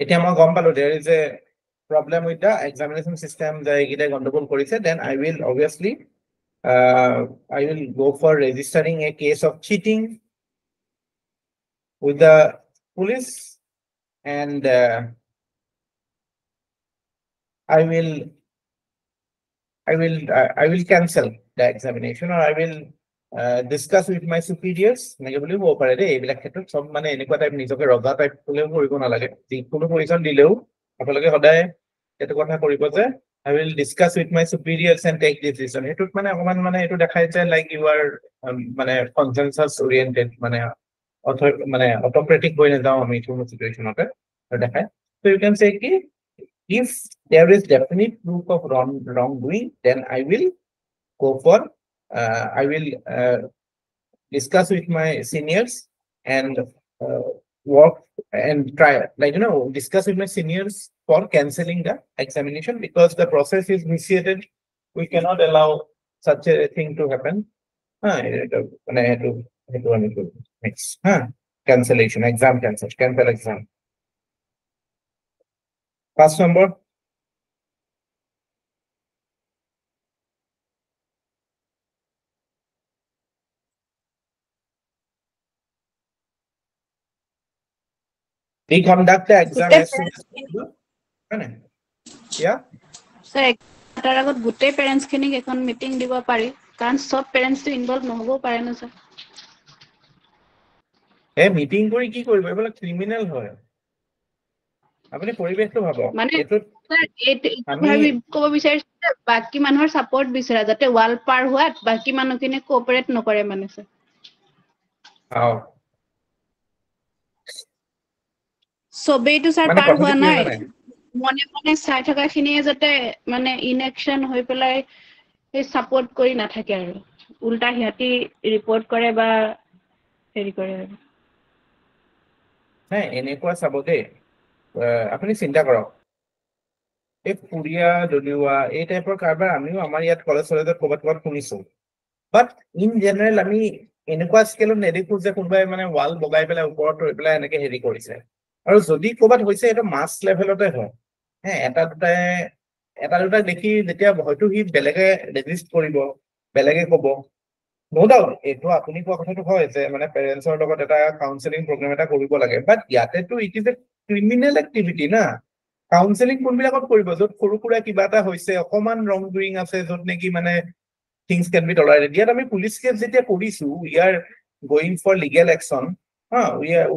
এতিয়া মই গম পালো there is a problem with the examination system যে এইগিটা গণ্ডগোল কৰিছে then I will obviously I will go for registering a case of cheating with the police and I will cancel the examination or I will discuss with my superiors. Negatively ho pare de ebilak khetrot sob mane enekwa type nijoke roga type kole koribo na lage jikono position dileu apolage hoday eto kotha koribo je I will discuss with my superiors and take this decision. Etut mane okoman mane etu dekhai je like you are mane consensus oriented mane autocratic hoi na jao ami kono situation ote dekhai. So you can say ki if there is definite proof of wrongdoing, then I will go for I will discuss with my seniors and work and try discuss with my seniors for cancelling the examination because the process is vitiated. We cannot allow such a thing to happen. Next, cancellation, exam cancel exam. Pass number. We conduct the exam as soon as possible. Yeah. Sir, তাৰ আগত গোটেই parents খিনিক এখন meeting দিব পাৰি কাৰণ সব parents involve নহব পাৰে না স্যাৰ মিটিং কৰি কি কৰিব এইবিলাক ক্ৰিমিনেল হয় আপুনি পৰিবেশটো ভাবক মানে স্যাৰ এইটো ভাবি ক'ব বিচাৰিছে বাকি মানুহৰ সাপোৰ্ট বিচাৰা যাতে ওয়াল পাৰ হোৱাত বাকি মানুহখিনি কোঅপাৰেট নকৰে মানে স্যাৰ সবেইটো স্যাৰ পাৰ হোৱা নাই মনে মনে চাই থকা খিনিয়ে যাতে মানে ইনএকশন হৈ পেলাই এই সাপোৰ্ট কৰি নাথাকে আৰু উল্টা হিয়াতি ৰিপৰ্ট কৰে বা হেৰি কৰে এনেকুৱা চাব দেই আপুনি চিন্তা কৰক এই পুৰিয়া দলিওৱা এই টাইপৰ কাৰবাৰ আমিও আমাৰ ইয়াত কলেজত ক'বাত শুনিছো বাট ইন জেনেৰেল আমি এনেকুৱা স্কেলত নেদেখো যে কোনোবাই মানে ৱাল বগাই পেলাই ওপৰত ৰৈ পেলাই এনেকে হেৰি কৰিছে আৰু যদি ক'বাত হৈছে এটা মাছ লেভেলতে হয় এটা দুটা দেখি যেতিয়া হয়তো সি বেলেগে ৰেজিষ্ট কৰিব বেলেগে ক'ব নো ডাউট এইটো আপুনি কোৱা কথাটো হয় যে মানে পেৰেণ্টছৰ লগত এটা কাউন্সেলিং প্ৰগ্ৰাম এটা কৰিব লাগে বাট ইয়াতেতো it is a criminal activity না কাউন্সেলিং কোনবিলাকত কৰিব য'ত সৰু সুৰা কিবা এটা হৈছে অকমান ৰং ডুইং আছে য'ত নেকি মানে things can be tolerated. Yet আমি পুলিশ কেস যেতিয়া কৰিছো we are going for legal action. We are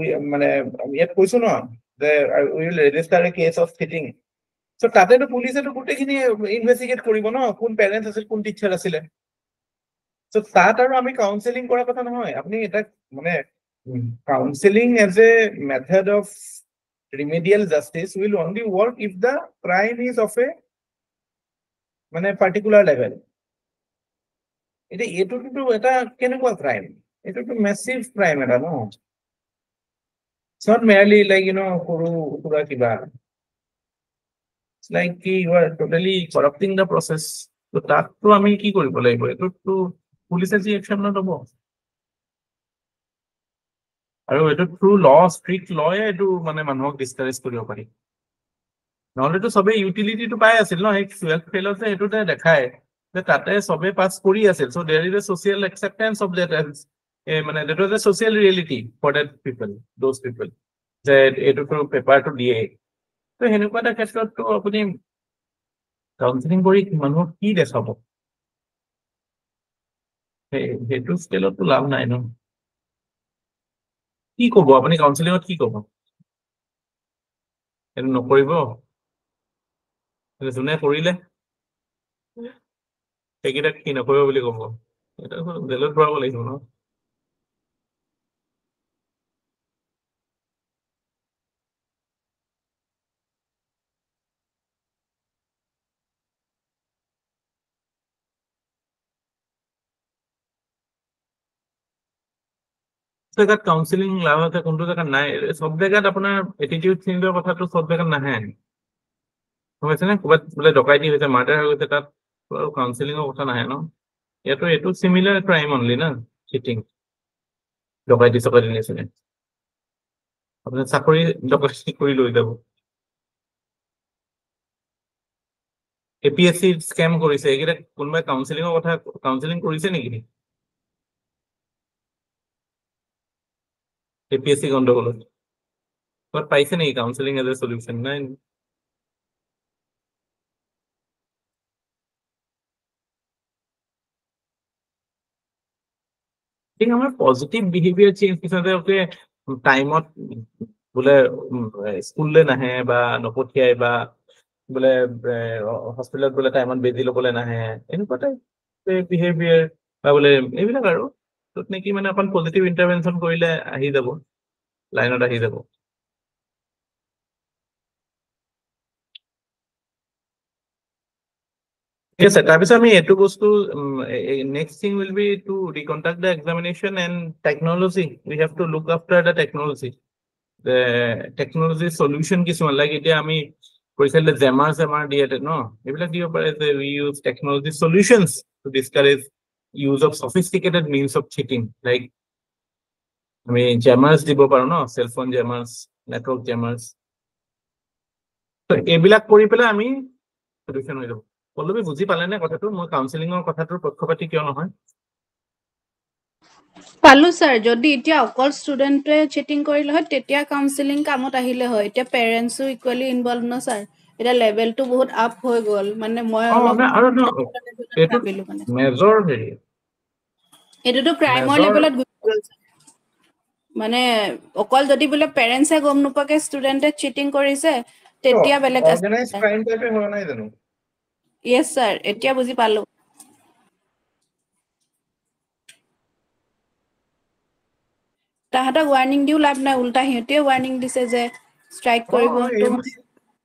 কৈছো ন যে we will register a case of cheating. So তাতেতো পুলিশেতো গোটেইখিনি ইনভেস্টিগেট কৰিব ন কোন পেৰেন্টছ আছিল কোন টিচাৰ আছিলে so তাত আৰু আমি কাউন্সেলিং কৰাৰ কথা নহয় আপুনি এটা মানে counseling as a method of remedial justice will only work if the crime is of a particular level. এইটোতো এটা কেনেকুৱা ক্ৰাইম এইটোতো মেসিভ ক্ৰাইম এটা ন it's not merely like সৰু সুৰা কিবা it's like you are totally corrupting the process so তাততো আমি কি কৰিব লাগিব এইটোতো পুলিচে যি একশন নলব আৰু এটো থ্ৰু ল ষ্ট্ৰিক্ট লয়ে এটো মানে মানুহক ডিসকাৰেজ কৰিব পাৰি নহলেতো সবে ইউটিলিটিটো পাই আছিল ন এই 12th ফেলতে এটোতে দেখায় যে তাতে সবে পাস কৰি আছিল so there is a social acceptance of that মানে that was a social reality for that people those people যে এটোটো পেপাৰটো দিয়ে তো হেনেকুৱা এটা ক্ষেত্ৰতো আপুনি কাউন্সেলিং কৰি মানুহক কি দেখাব হেতু স্কেলতো লাভ নাই ন কি ক'ব আপুনি কাউন্সেলিংত কি ক'ব এটো নকৰিব যোনে কৰিলে সেইকেইটা কি নকৰিব বুলি ক'ব এটা জেলত ভৰাব লাগিব ন জায়গাত কাউন্সেলিং লাভ আছে কোনটো জায়গাত নাই সব জায়গাত আপোনাৰ এটিটিউড চেঞ্জৰ কথাটো সব জায়গাত নাহে হৈছে নে ক'বাত বোলে ডকাইতি হৈছে মাৰ্ডাৰ হৈ গৈছে তাত কাউন্সেলিংৰ কথা নাহে ন ইয়াতো এইটো সিমিলাৰ ক্ৰাইম অনলি না চিটিং ডকাইতি চকাইতি নিচিনা আপুনি চাকৰি ডকাইতি কৰি লৈ যাব এপিএসসি স্ক্যাম কৰিছে এইকেইটা কোনোবাই কাউন্সেলিংৰ কথা কাউন্সেলিং কৰিছে নেকি এপিএসসি গণ্ডগোলত ক'ত পাইছে নেকি কাউন্সেলিং এজ এ সলিউশন নাই ঠিক আমাৰ পজিটিভ বিহেভিয়াৰ চেঞ্জ পিছতে ওকে টাইমত বোলে স্কুললে নাহে বা নপঠিয়াই বা বোলে হস্পিটেলত বোলে টাইমত বেজি ল'বলৈ নাহে এনেকুৱা টাইপ বিহেভিয়াৰ বা বোলে এইবিলাক আৰু তত নেকি মানে অকণ পজিটিভ ইণ্টাৰভেনশ্যন কৰিলে আহি যাব লাইনত আহি যাব Yes, sir. তাৰপিছত আমি এইটো বস্তু next thing will be to reconduct the examination and technology. We have to look after the technology. The technology solution কিছুমান like এতিয়া আমি কৈছিলে জেমাৰ দিয়ে ন এইবিলাক দিব পাৰে যে we use technology solutions to discourage use of sophisticated means of cheating like আমি জেমাৰ্স দিব পাৰো ন সেল ফোন জেমাৰ্স নেটৱৰ্ক জেমাৰ্স তো এইবিলাক কৰি পেলাই আমি সলিউশন হৈ যাব পল্লৱী বুজি পালে নে কথাটো মই কাউন্সেলিংৰ কথাটোৰ পক্ষপাতি কিয় নহয় পালো স্যাৰ যদি এতিয়া অকল স্টুডেন্টে চিটিং কৰিলে হয় তেতিয়া কাউন্সেলিং কামত আহিলে হয় এতিয়া পেৰেন্টসও ইকুয়ালি ইনভলভ ন স্যাৰ এটা লেভেলটো বহুত আপ হৈ গল মানে মই অলপ আৰু এইটো ভাবিলো মানে মেজৰ হেৰি এটোটো ক্ৰাইমৰ মেজৰ লেভেলত গুচি গল মানে অকল যদি বোলে পেৰেন্টসে গম নোপাকে স্টুডেন্টে চিটিং কৰিছে তেতিয়া বেলেগ আছে অৰ্গানাইজ ক্ৰাইম টাইপে হোৱা নাই জানো ইয়েস স্যাৰ এতিয়া বুজি পালো তাহাঁতক ওয়াৰ্নিং দিও লাভ নাই উল্টা সিহঁতেও ওয়াৰ্নিং দিছে যে স্ট্ৰাইক কৰিব তো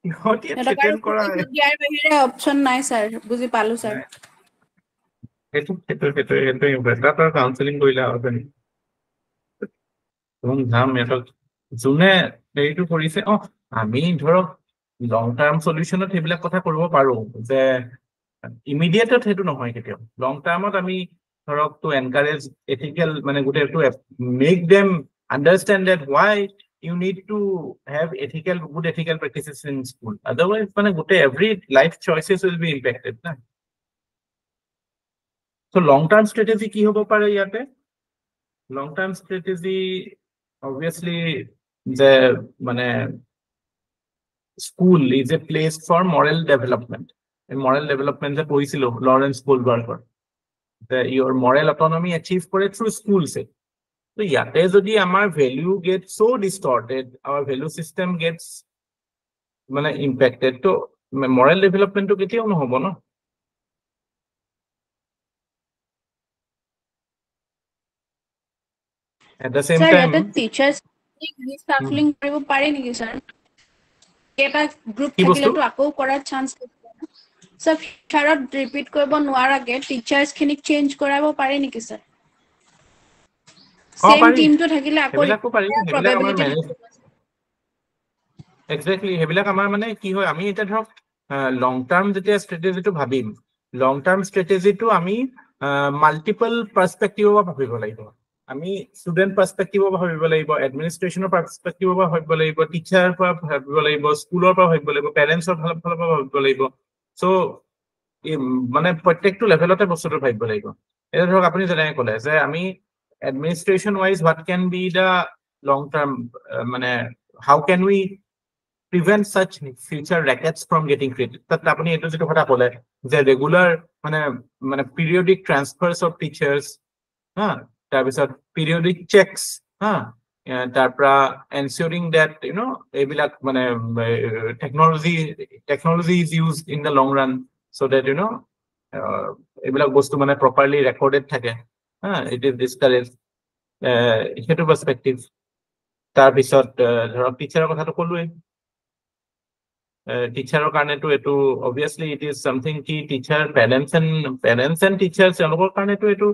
ইহঁতি থ্ৰেটেন কৰা ইয়াৰ বাহিৰে অপচন নাই স্যাৰ বুজি পালো স্যাৰ সেইটো বেটাৰ কাউন্সেলিং কৰিলে আৰু ধাম সিহঁতক যোনে হেৰিটো কৰিছে আমি ধৰক লং টাৰ্ম সলিউশনত সেইবিলাক কথা কৰিব পাৰো যে ইমিডিয়েটত সেইটো নহয় কেতিয়াও লং টাৰ্মত আমি ধৰক টু এনকাৰেজ এথিকেল মানে গোটেইটো make them understand that Y you need to have good ethical practices in school otherwise মানে গোটেই every life choices will be impacted না so long term strategy কি হ'ব পাৰে ইয়াতে long term strategy obviously the মানে school is a place for moral development and moral development যে পঢ়িছিল Lawrence গোল্ডবাৰ্গৰ your moral autonomy achieve কৰে through schools so ইয়াতে যদি আমাৰ value gets so distorted our value system gets মানে impacted তো moral development তো কেতিয়াও নহব ন at the same time teachers রিসাফলিং কৰিব পাৰি নেকি স্যাৰ এটা গ্ৰুপ থাকিলেতো আকৌ কৰাৰ চান্স স্যাৰ ফিউচাৰত ৰিপিট কৰিব নোৱাৰাকে টিচাৰ্স খিনিক চেঞ্জ কৰাব পাৰি নেকি স্যাৰ সেম টিমটো থাকিলে আকৌ এক্স্যাক্টলি হেবিলাক আমাৰ মানে কি হয় আমি এটা ধৰক লং টাৰ্ম যেতিয়া ষ্ট্ৰেটেজিটো ভাবিম লং টাৰ্ম ষ্ট্ৰেটেজিটো আমি মাল্টিপল পাৰ্সপেক্টিভৰ পৰা ভাবিব লাগিব আমি ষ্টুডেন্ট পাৰ্সপেক্টিভৰ পৰা ভাবিব লাগিব, এডমিনিষ্ট্ৰেশ্যনৰ পাৰ্সপেক্টিভৰ পৰা ভাবিব লাগিব, টিচাৰৰ পৰা ভাবিব লাগিব, স্কুলৰ পৰা ভাবিব লাগিব, পেৰেণ্টছৰ ফালৰ পৰা ভাবিব লাগিব। সো মানে প্ৰত্যেকটো লেভেলতে বস্তুটো ভাবিব লাগিব। এটা ধৰক আপুনি যেনেকৈ ক'লে যে আমি administration wise what can be the long term, মানে how can we prevent such future rackets from getting created. তাত আপুনি এইটো যেটো কথা ক'লে যে ৰেগুলাৰ মানে periodic transfers of teachers, হা, তাৰপিছত periodic checks, হা, তাৰপৰা ensuring that এইবিলাক মানে technology is used in the long run so that এইবিলাক বস্তু মানে properly recorded থাকে, হা, it is discouraged, সেইটো perspective। তাৰপিছত ধৰক টিচাৰৰ কথাটো ক'লোৱে, টিচাৰৰ কাৰণেতো এইটো obviously it is something কি টিচাৰ parents and teachers তেওঁলোকৰ কাৰণেতো এইটো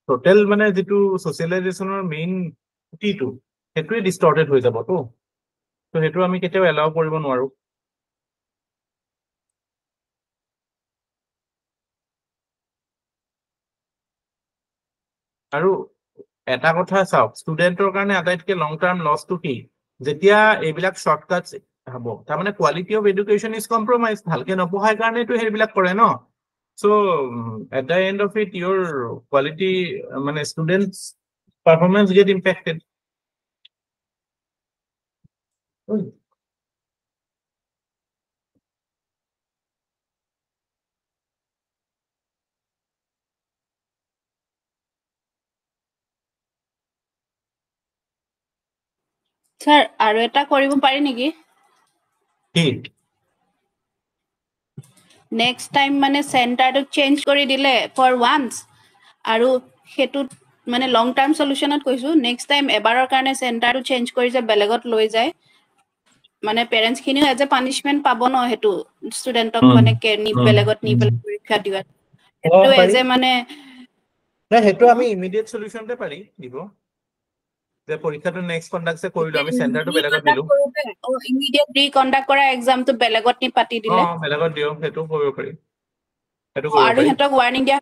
টোটেল মানে যেটো সোশ্যালাইজেশনৰ মেইন খুঁটিটো সেইটোৱে ডিস্টৰ্টেড হৈ যাব তো সেইটো আমি কেতিয়াও এলাও কৰিব নোৱাৰো। আৰু এটা কথা চাওক, ষ্টুডেন্টৰ কাৰণে আটাইতকৈ লং টাৰ্ম লছটো কি, যেতিয়া এইবিলাক শৰ্টকাটস হ'ব, তাৰমানে quality of education is compromise, ভালকে নপঢ়াৰ কাৰণেতো সেইবিলাক কৰে ন। So at the end of it, your quality, students' performance get impacted. Sir, আৰু এটা কৰিব পাৰি নেকি? Next time মানে চেণ্টাৰটো চেঞ্জ কৰি দিলে for once, আৰু হেতু মানে লং টাৰ্ম সলিউশনত কৈছো, নেক্সট টাইম এবাৰৰ কাৰণে চেণ্টাৰটো চেঞ্জ কৰি যে বেলেগত লৈ যায়, মানে পেৰেণ্টছ খিনিও এজ এ পানিশমেন্ট পাব ন, হেতু ষ্টুডেন্টক মানে বেলেগত নি পেলাই পৰীক্ষা দিয়াত, হেতু এজ এ মানে না হেতু আমি ইমিডিয়েট সলিউশনতে পাৰি দিব, যে পৰীক্ষাটো নেক্সট কন্ডাক্টে কৰিলো, আমি চেণ্টাৰটো বেলেগত দিলো, ইমিডিয়েট ৰিকন্ডাক্ট কৰা এক্সামটো বেলেগত নি পাতি দিলে, বেলেগত দিও, হেতু কৰিব পাৰি। আৰু হেতক ৱাৰ্নিং দিয়া,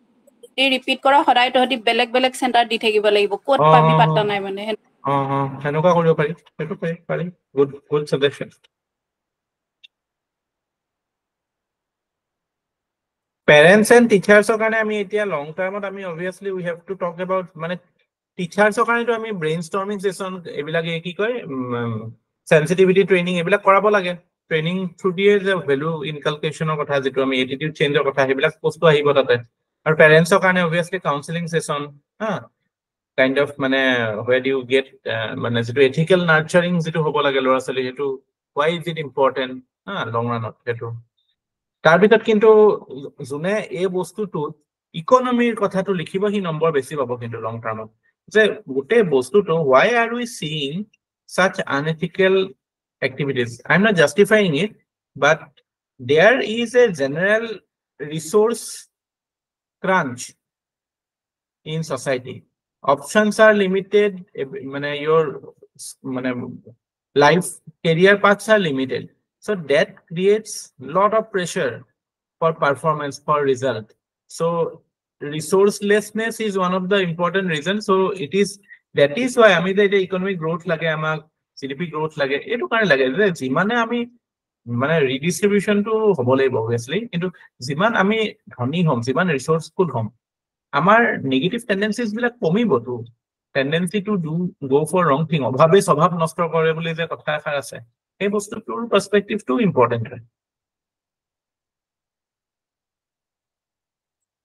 ৰিপিট কৰা সদায় তহতি বেলেগ বেলেগ চেণ্টাৰ দি থাকিব লাগিব, ক'ত পাবি পাত্তা নাই মানে। সেনেকুৱা কৰিব পাৰি, হেতু পাৰি, good suggestion. Parents and teachers কাৰণে আমি এতিয়া লং টাৰ্মত আমি obviously we have to talk about মানে টিচাৰ্ছৰ কাৰণেতো আমি ব্ৰেইনষ্টৰ্মিং সেশন এইবিলাক কি কয় সেনসিটিভিটি ট্ৰেইনিং এইবিলাক কৰাব লাগে, ট্ৰেইনিং থ্ৰু দিয়ে যে ভ্যালু ইনকালকেশনৰ কথা, যেটো আমি এটিটিউড চেঞ্জৰ কথা, সেইবিলাক বস্তু আহিব তাতে। আৰু পেৰেণ্টছৰ কাৰণে obviously কাউন্সেলিং সেশন, হা, কাইন্ড অফ মানে where do you get মানে যেটো এথিক্যাল নাৰ্চাৰিং যেটো হ'ব লাগে ল'ৰা ছোৱালী, হেতু why is it important, হা, লং ৰানত হেতু। তাৰ ভিতৰত কিন্তু যোনে এই বস্তুটো ইকনমিৰ কথাটো লিখিব সি নম্বৰ বেছি পাব কিন্তু লং টাৰ্মত, যে গোটেই বস্তুটো why are we seeing such unethical activities. I'm not justifying it, but there is a general resource crunch in society. Options are limited, your life career paths are limited, so that creates lot of pressure for performance, for result. So resourcelessness is one of the important reasons. So that is why আমি যে economic growth লাগে, আমাক GDP growth লাগে, এটো কাৰণে লাগে যে যিমানে আমি মানে রিডিস্ট্রিবিউশনটো হ'ব লাগিব obviously, কিন্তু যিমান আমি ধনী হম, যিমান ৰিসোৰ্সফুল হম, আমাৰ নেগেটিভ টেন্ডেন্সিজ বিলাক কমিবতো। টেন্ডেন্সি টু গো ফৰ ৰং থিং, অভাৱে স্বভাৱ নষ্ট কৰে বুলি যে কথা এষাৰ আছে, সেই বস্তুটোৰ পাৰ্সপেক্টিভটো ইম্পৰ্টেন্ট হয়।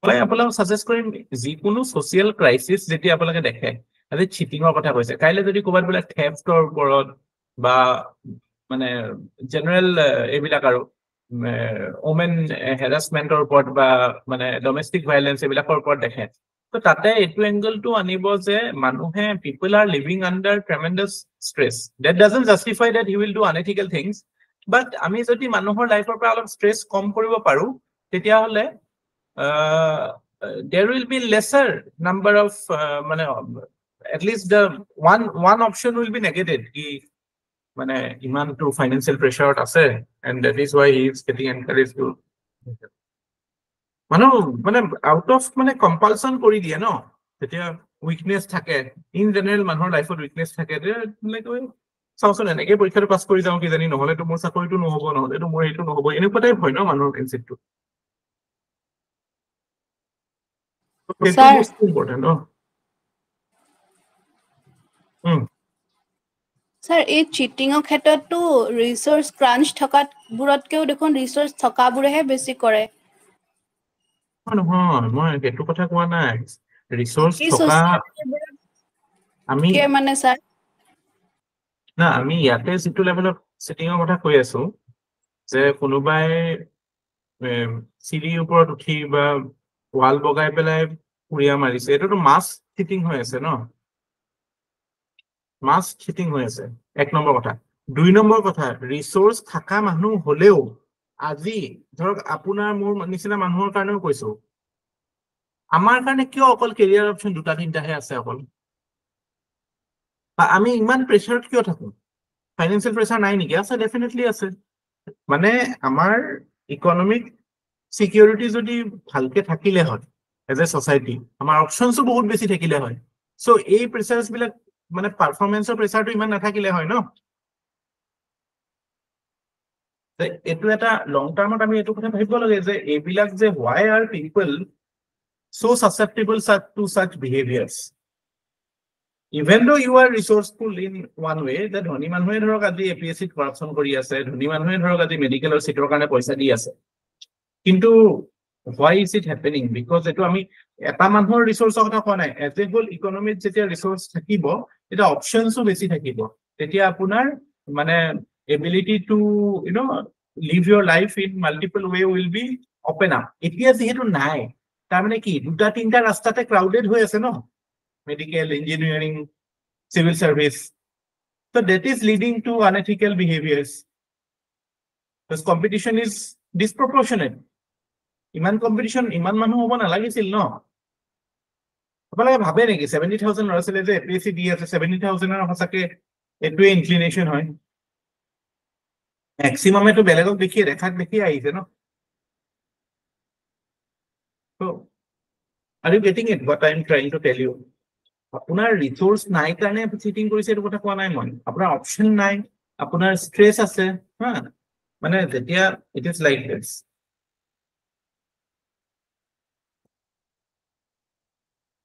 মই আপোনালোকক সাজেষ্ট কৰিম, যিকোনো সোশিয়াল ক্ৰাইসিস যেতিয়া আপোনালোকে দেখে, আজি চিটিংৰ কথা কৈছে, কাইলৈ যদি ক'ৰবাত বোলে থেফ্টৰ ওপৰত বা মানে জেনাৰেল এইবিলাক আৰু ওমেন হেৰাসমেন্টৰ ওপৰত বা মানে ডমেষ্টিক ভায়োলেন্স এইবিলাকৰ ওপৰত দেখে, তো তাতে এইটো এংগলটো আনিব যে মানুহে people are living under tremendous stress, that doesn't justify that he will do unethical things, but আমি যদি মানুহৰ লাইফৰ পৰা অলপ ষ্ট্ৰেছ কম কৰিব পাৰো, তেতিয়াহ'লে there will be lesser number of at least the one option will be negated, ki মানে ইমান to financial pressure আছে, and that is why he is getting encouraged to মানে out of মানে compulsion কৰি দিয়ে ন, তেতিয়া উইকনেছ থাকে in general মানুহৰ লাইফত উইকনেছ থাকে চাওচোন এনেকে পৰীক্ষাটো পাছ কৰি যাওঁ কিজানি নহ'লেতো মোৰ চাকৰিটো নহ'ব নহ'লেতো মোৰ এইটো নহ'ব এনেকুৱা টাইপ হয় ন মানুহৰ কনচেপ্টটো সেইটো Sir. বস্তু ইম্পৰ্টেণ্ট স্যাৰ এই চিটিঙৰ ক্ষেত্ৰতো ৰিসোৰ্স ক্ৰাঞ্চ থকাবোৰতকেও দেখোন ৰিসোৰ্স থকাবোৰেহে বেছি কৰে নহয় মই সেইটো কথা কোৱা নাই ৰিসোৰ্স কি থকা আমি কে মানে স্যাৰ না আমি ইয়াতে যিটো লেভেলত চিটিঙৰ কথা কৈ আছো যে কোনোবাই চিৰিৰ ওপৰত উঠি বা ৱাল বগাই পেলাই উৰিয়া মাৰিছে এইটোতো মাছ চিটিং হৈ আছে ন মাছ চিটিং হৈ আছে 1 নম্বৰ কথা 2 নম্বৰ কথা ৰিসোৰ্স থাকা মানুহ হলেও আজি ধৰক আপোনাৰ মোৰ নিচিনা মানুহৰ কাৰণেও কৈছো আমাৰ কাৰণে কিয় অকল কেৰিয়াৰ অপচন দুটা তিনটাহে আছে অকল আমি ইমান প্ৰেছাৰত কিয় থাকো ফাইনেন্সিয়েল প্ৰেছাৰ নাই নেকি আছে ডেফিনেটলি আছে মানে আমাৰ ইকনমিক সিকিউৰিটি যদি ভালকে থাকিলে হয় এজ এ সোসাইটি আমাৰ অপশনসও বহুত বেছি থাকিলে হয় সো এই প্ৰেছাৰস বিলাক মানে পাৰফৰম্যান্সৰ প্ৰেছাৰটো ইমান নাথাকিলে হয় ন এইটো এটা লং টার্মত আমি এইটো কথা ভাবিব লাগে যে এইবিলাক যে why are people so susceptible to such behaviors even though you are resourceful in one way that ধনী মানুহে ধৰক আজি এপিএসসি কৰাপশন কৰি আছে ধনী মানুহে ধৰক আজি মেডিকেলৰ সিটৰ কাৰণে পইচা দি আছে কিন্তু why is it happening because এটো আমি এটা মানুহৰ ৰিসোৰ্সৰ কথা কোৱা নাই এজ এ হোল ইকনমিত যেতিয়া ৰিসোৰ্স থাকিব এটা অপশনসও বেছি থাকিব তেতিয়া আপোনাৰ মানে ability to live your life in multiple way will be open up এতিয়া যেহেতু নাই তাৰ মানে কি দুটা তিনটা ৰাস্তাতে ক্ৰাউডেড হৈ আছে ন medical engineering civil service so that is leading to unethical behaviors because competition is disproportionate ইমান কম্পিটিশন ইমান মানুহ হ'ব নালাগিছিল ন আপোনালোকে ভাবে নেকি 70000 ল'ৰা ছোৱালী যে এপিএসসি দি আছে 70000 ৰ সঁচাকে এটোৱে ইনক্লিনেশন হয় ম্যাক্সিমাম এটো বেলেগক দেখিয়ে দেখি আহিছে ন so are you getting it what I am trying to tell you আপোনাৰ ৰিসোৰ্স নাই কাৰণে চিটিং কৰিছে এটো কথা কোৱা নাই মই আপোনাৰ অপশন নাই আপোনাৰ স্ট্ৰেস আছে হা মানে যেতিয়া it is like this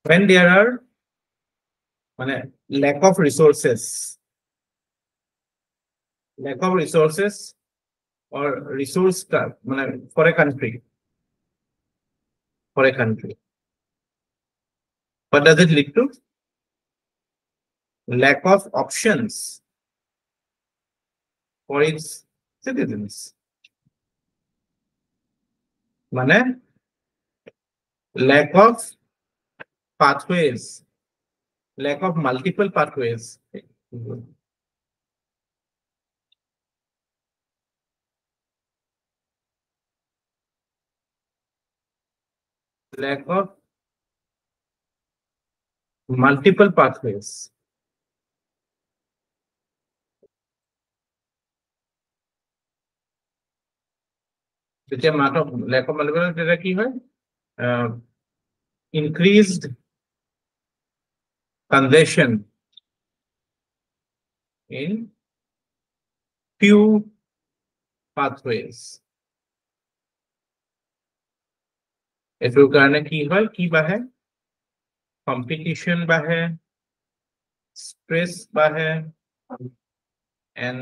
when there are lack of resources or resource for a country what does it lead to lack of options for its citizens lack of pathways lack of multiple pathways lack of multiple pathways যেতিয়া মাতক lack of multiple তেতিয়া কি হয় increased congestion in few pathways এটোৰ কাৰণে কি হয় কি বাহে competition বাহে stress বাহে and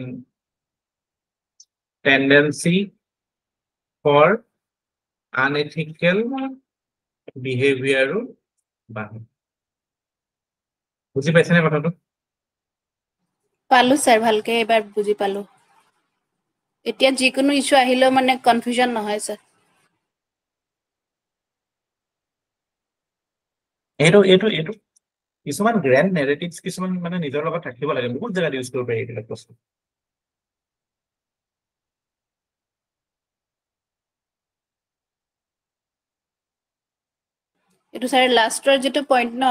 tendency for unethical behavior বাহে বুজি পাইছেনে কথাটো পালো স্যার ভালকে এবাৰ বুজি পালো এতিয়া যিকোনো ইস্যু আহিলেও মানে কনফিউজন নহয় স্যাৰ এইটো কিছুমান গ্ৰ্যান্ড নেৰেটিভস কিছুমান মানে নিজৰ লগত থাকিব লাগে বহুত জায়গা ইউজ কৰিব পাৰি এইবিলাক বস্তু এটো স্যাৰ লাষ্টৰ যেটো পইণ্ট ন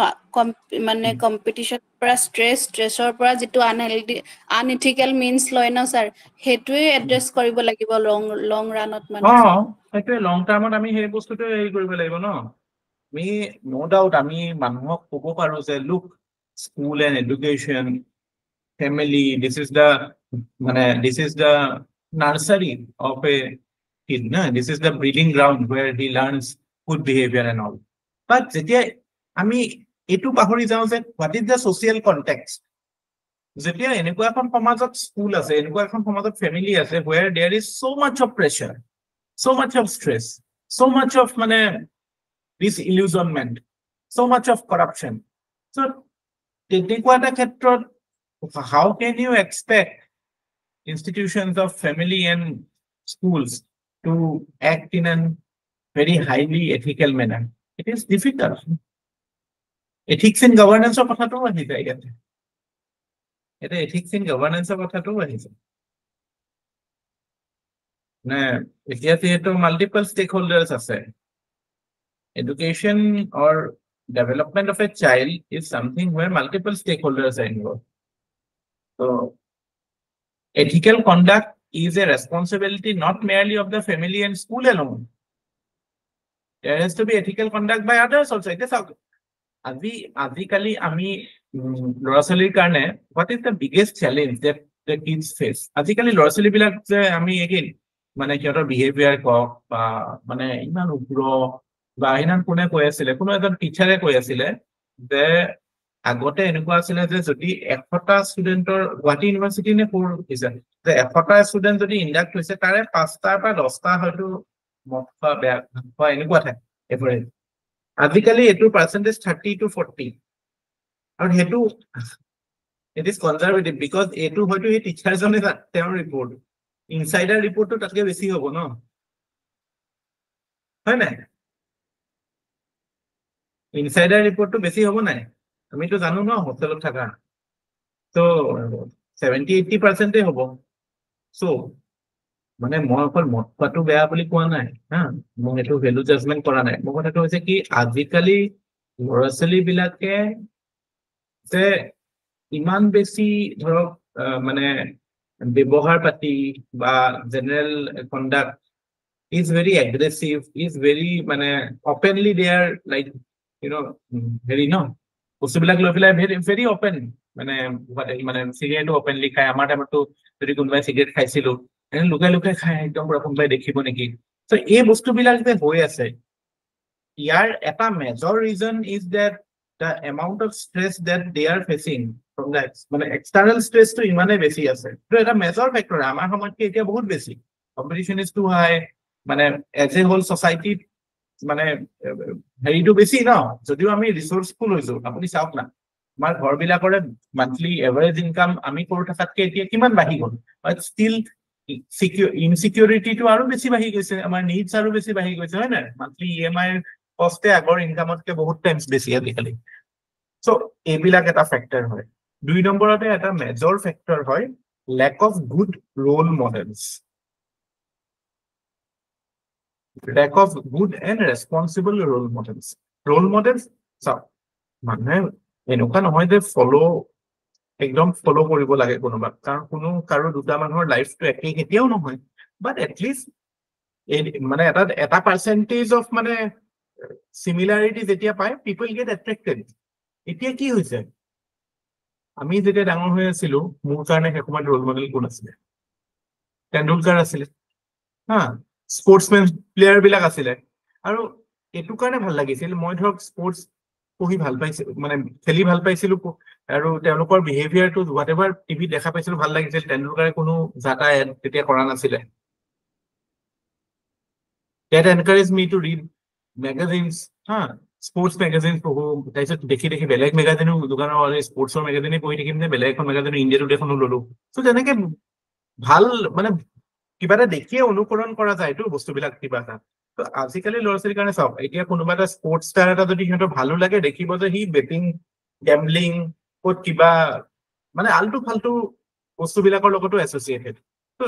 মানে কম্পিটিশন পৰা ষ্ট্ৰেছৰ পৰা যেটো আনএথিক্যাল মিন্স লয় ন স্যাৰ হেতুৱে এড্ৰেছ কৰিব লাগিব লং ৰানত মানে সেইটোৱে লং টাৰ্মত আমি সেই বস্তুটো হেৰি কৰিব লাগিব ন আমি নো ডাউট আমি মানুহক ক'ব পাৰো যে look school and education family, this is the nursery of a kid, no? This is the breeding ground where he learns good behavior and all. But যেতিয়া আমি এটু পাহৰি যাওঁ যে what is the social context? যেতিয়া এনেকুৱা এখন সমাজত স্কুল আছে, এনেকুৱা এখন সমাজত ফেমিলি আছে where there is so much of pressure, so much of stress, so much of মানে disillusionment, so much of corruption. So তেনেকুৱা এটা ক্ষেত্ৰত how can you expect institutions of family and schools to act in a very highly ethical manner? It is difficult. Ethics in governance of কথাটো আহি যায় ইয়াতে। এটা ethics in governance of কথাটো আহি যায়। না এতিয়া যেহেতু multiple stakeholders আছে। Education or development of a child is something where multiple stakeholders are involved. So ethical conduct is a responsibility not merely of the family and school alone. There has to be ethical conduct by others also. It is আজিকালি আমি ল'ৰা-ছোৱালীৰ কাৰণে what is the biggest challenge that the kids face? আজিকালি ল'ৰা-ছোৱালীবিলাক যে আমি again মানে সিহঁতৰ behaviour কওক বা মানে ইমান উগ্ৰ বা ইমান কোনে কৈ আছিলে, কোনো এজন টিচাৰে কৈ আছিলে যে আগতে এনেকুৱা আছিলে যে যদি 100টা ষ্টুডেণ্টৰ গুৱাহাটী ইউনিভাৰ্চিটি নে ক'ৰ হৈছে যে 100টা ষ্টুডেণ্ট যদি ইণ্ডাক্ট হৈছে তাৰে 5টা বা 10টা হয়তো মদ খোৱা বেয়া খোৱা এনেকুৱা থাকে এভাৰেজ। আজিকালি এইটো পাৰ্চেণ্টেজ 30 to 40 আৰু সেইটো ইট ইজ কনজাৰভেটিভ বিকজ এইটো হয়তো এই টিচাৰজনে তেওঁৰ ৰিপৰ্ট ইনচাইডাৰ ৰিপৰ্টটো তাতকে বেছি হ'ব ন, হয় নাই? ইনচাইডাৰ ৰিপৰ্টটো বেছি হ'ব নাই? আমিতো জানো ন হোষ্টেলত থাকা, তো 70-80% হ'ব। চ' মানে মই অকল মদ খোৱাটো বেয়া বুলি কোৱা নাই হা, মই সেইটো ভেলু জাজমেণ্ট কৰা নাই। মোৰ কথাটো হৈছে কি আজিকালি ল'ৰা-ছোৱালী বিলাকে যে ইমান বেছি ধৰক মানে ব্যৱহাৰ পাতি বা general conduct is very aggressive, is very মানে openly they are like you know very no বস্তুবিলাক লৈ পেলাই very open মানে চিগাৰেটো openly খায়। আমাৰ টাইমতো যদি কোনোবাই চিগাৰেট খাইছিলো এনে লুকাই লুকাই খায় একদম পুৰা কোনোবাই দেখিব নেকি। চ' এই বস্তুবিলাক যে হৈ আছে ইয়াৰ এটা major reason is that the amount of stress that they are facing from the মানে external stress টো ইমানে বেছি আছে। তো এটা মেজৰ ফেক্টৰ আমাৰ সময়তকে এতিয়া বহুত বেছি competition is too high মানে এজ এ হোল সোসাইটি মানে হেৰিটো বেছি ন, যদিও আমি ৰিসোৰ্সফুল হৈছো। আপুনি চাওক না আমাৰ ঘৰবিলাকৰে মান্থলি এভাৰেজ ইনকাম আমি কৰি থকাতকে এতিয়া কিমান বাঢ়ি গ'ল, বাট ষ্টিল ইনচিকিউৰিটিটো আৰু বেছি বাঢ়ি গৈছে, আমাৰ নিডছ আৰু বেছি বাঢ়ি গৈছে, হয় নাই? মান্থলি EMI কষ্টে আগৰ ইনকামতকে বহুত টাইমছ বেছি আজিকালি। চ' এইবিলাক এটা ফেক্টৰ হয়। 2 নম্বৰতে এটা মেজৰ ফেক্টৰ হয় lack of good role models, lack of good and responsible role models. Role models, so মানুহে এনেকুৱা নহয় যে একদম ফলো কৰিব লাগে কোনোবাক, কাৰণ কোনো কাৰো দুটা মানুহৰ লাইফটো একেই কেতিয়াও নহয়, বাট এটলিষ্ট মানে এটা পাৰ্চেন্টেজ অফ মানে সিমিলাৰিটি যেতিয়া পায় পিপল গেট এট্ৰেক্টেড। এতিয়া কি হৈছে আমি যেতিয়া ডাঙৰ হৈ আছিলো মোৰ কাৰণে সেই সময়ত ৰোল মডেল কোন আছিলে? তেণ্ডুলকাৰ আছিলে হা, স্পৰ্টছমেন প্লেয়াৰ বিলাক আছিলে। আৰু এইটো কাৰণে ভাল লাগিছিল মই ধৰক স্পৰ্টছ পঢ়ি ভাল পাইছিলো মানে খেলি ভাল পাইছিলো আৰু তেওঁলোকৰ বিহেভিয়াৰটো হোৱাট এভাৰ টিভিত দেখা পাইছিলো ভাল লাগিছিল। তেণ্ডুলকাৰে কোনো যাতায়াত তেতিয়া কৰা নাছিলে। That encouraged me to read magazines, sports magazine পঢ়ো। তাৰপিছত দেখি দেখি বেলেগ মেগাজিনো দোকানৰ স্পৰ্টছৰ মেগাজিনে পঢ়ি থাকিম নে বেলেগ এখন মেগাজিনো ইণ্ডিয়া টুডেখনো ললো। চ' তেনেকে ভাল মানে কিবা এটা দেখিয়ে অনুকৰণ কৰা যায় এইটো বস্তুবিলাক কিবা এটা। তো আজিকালি ল'ৰা-ছোৱালীৰ কাৰণে চাওক এতিয়া কোনোবা এটা স্পৰ্টছ ষ্টাৰ এটা যদি সিহঁতৰ ভালো লাগে দেখিব যে সি বেটিং গেম্বলিং ক'ত কিবা মানে আল্টু ফাল্টু বস্তুবিলাকৰ লগতো এছ'চিয়েটেড। তো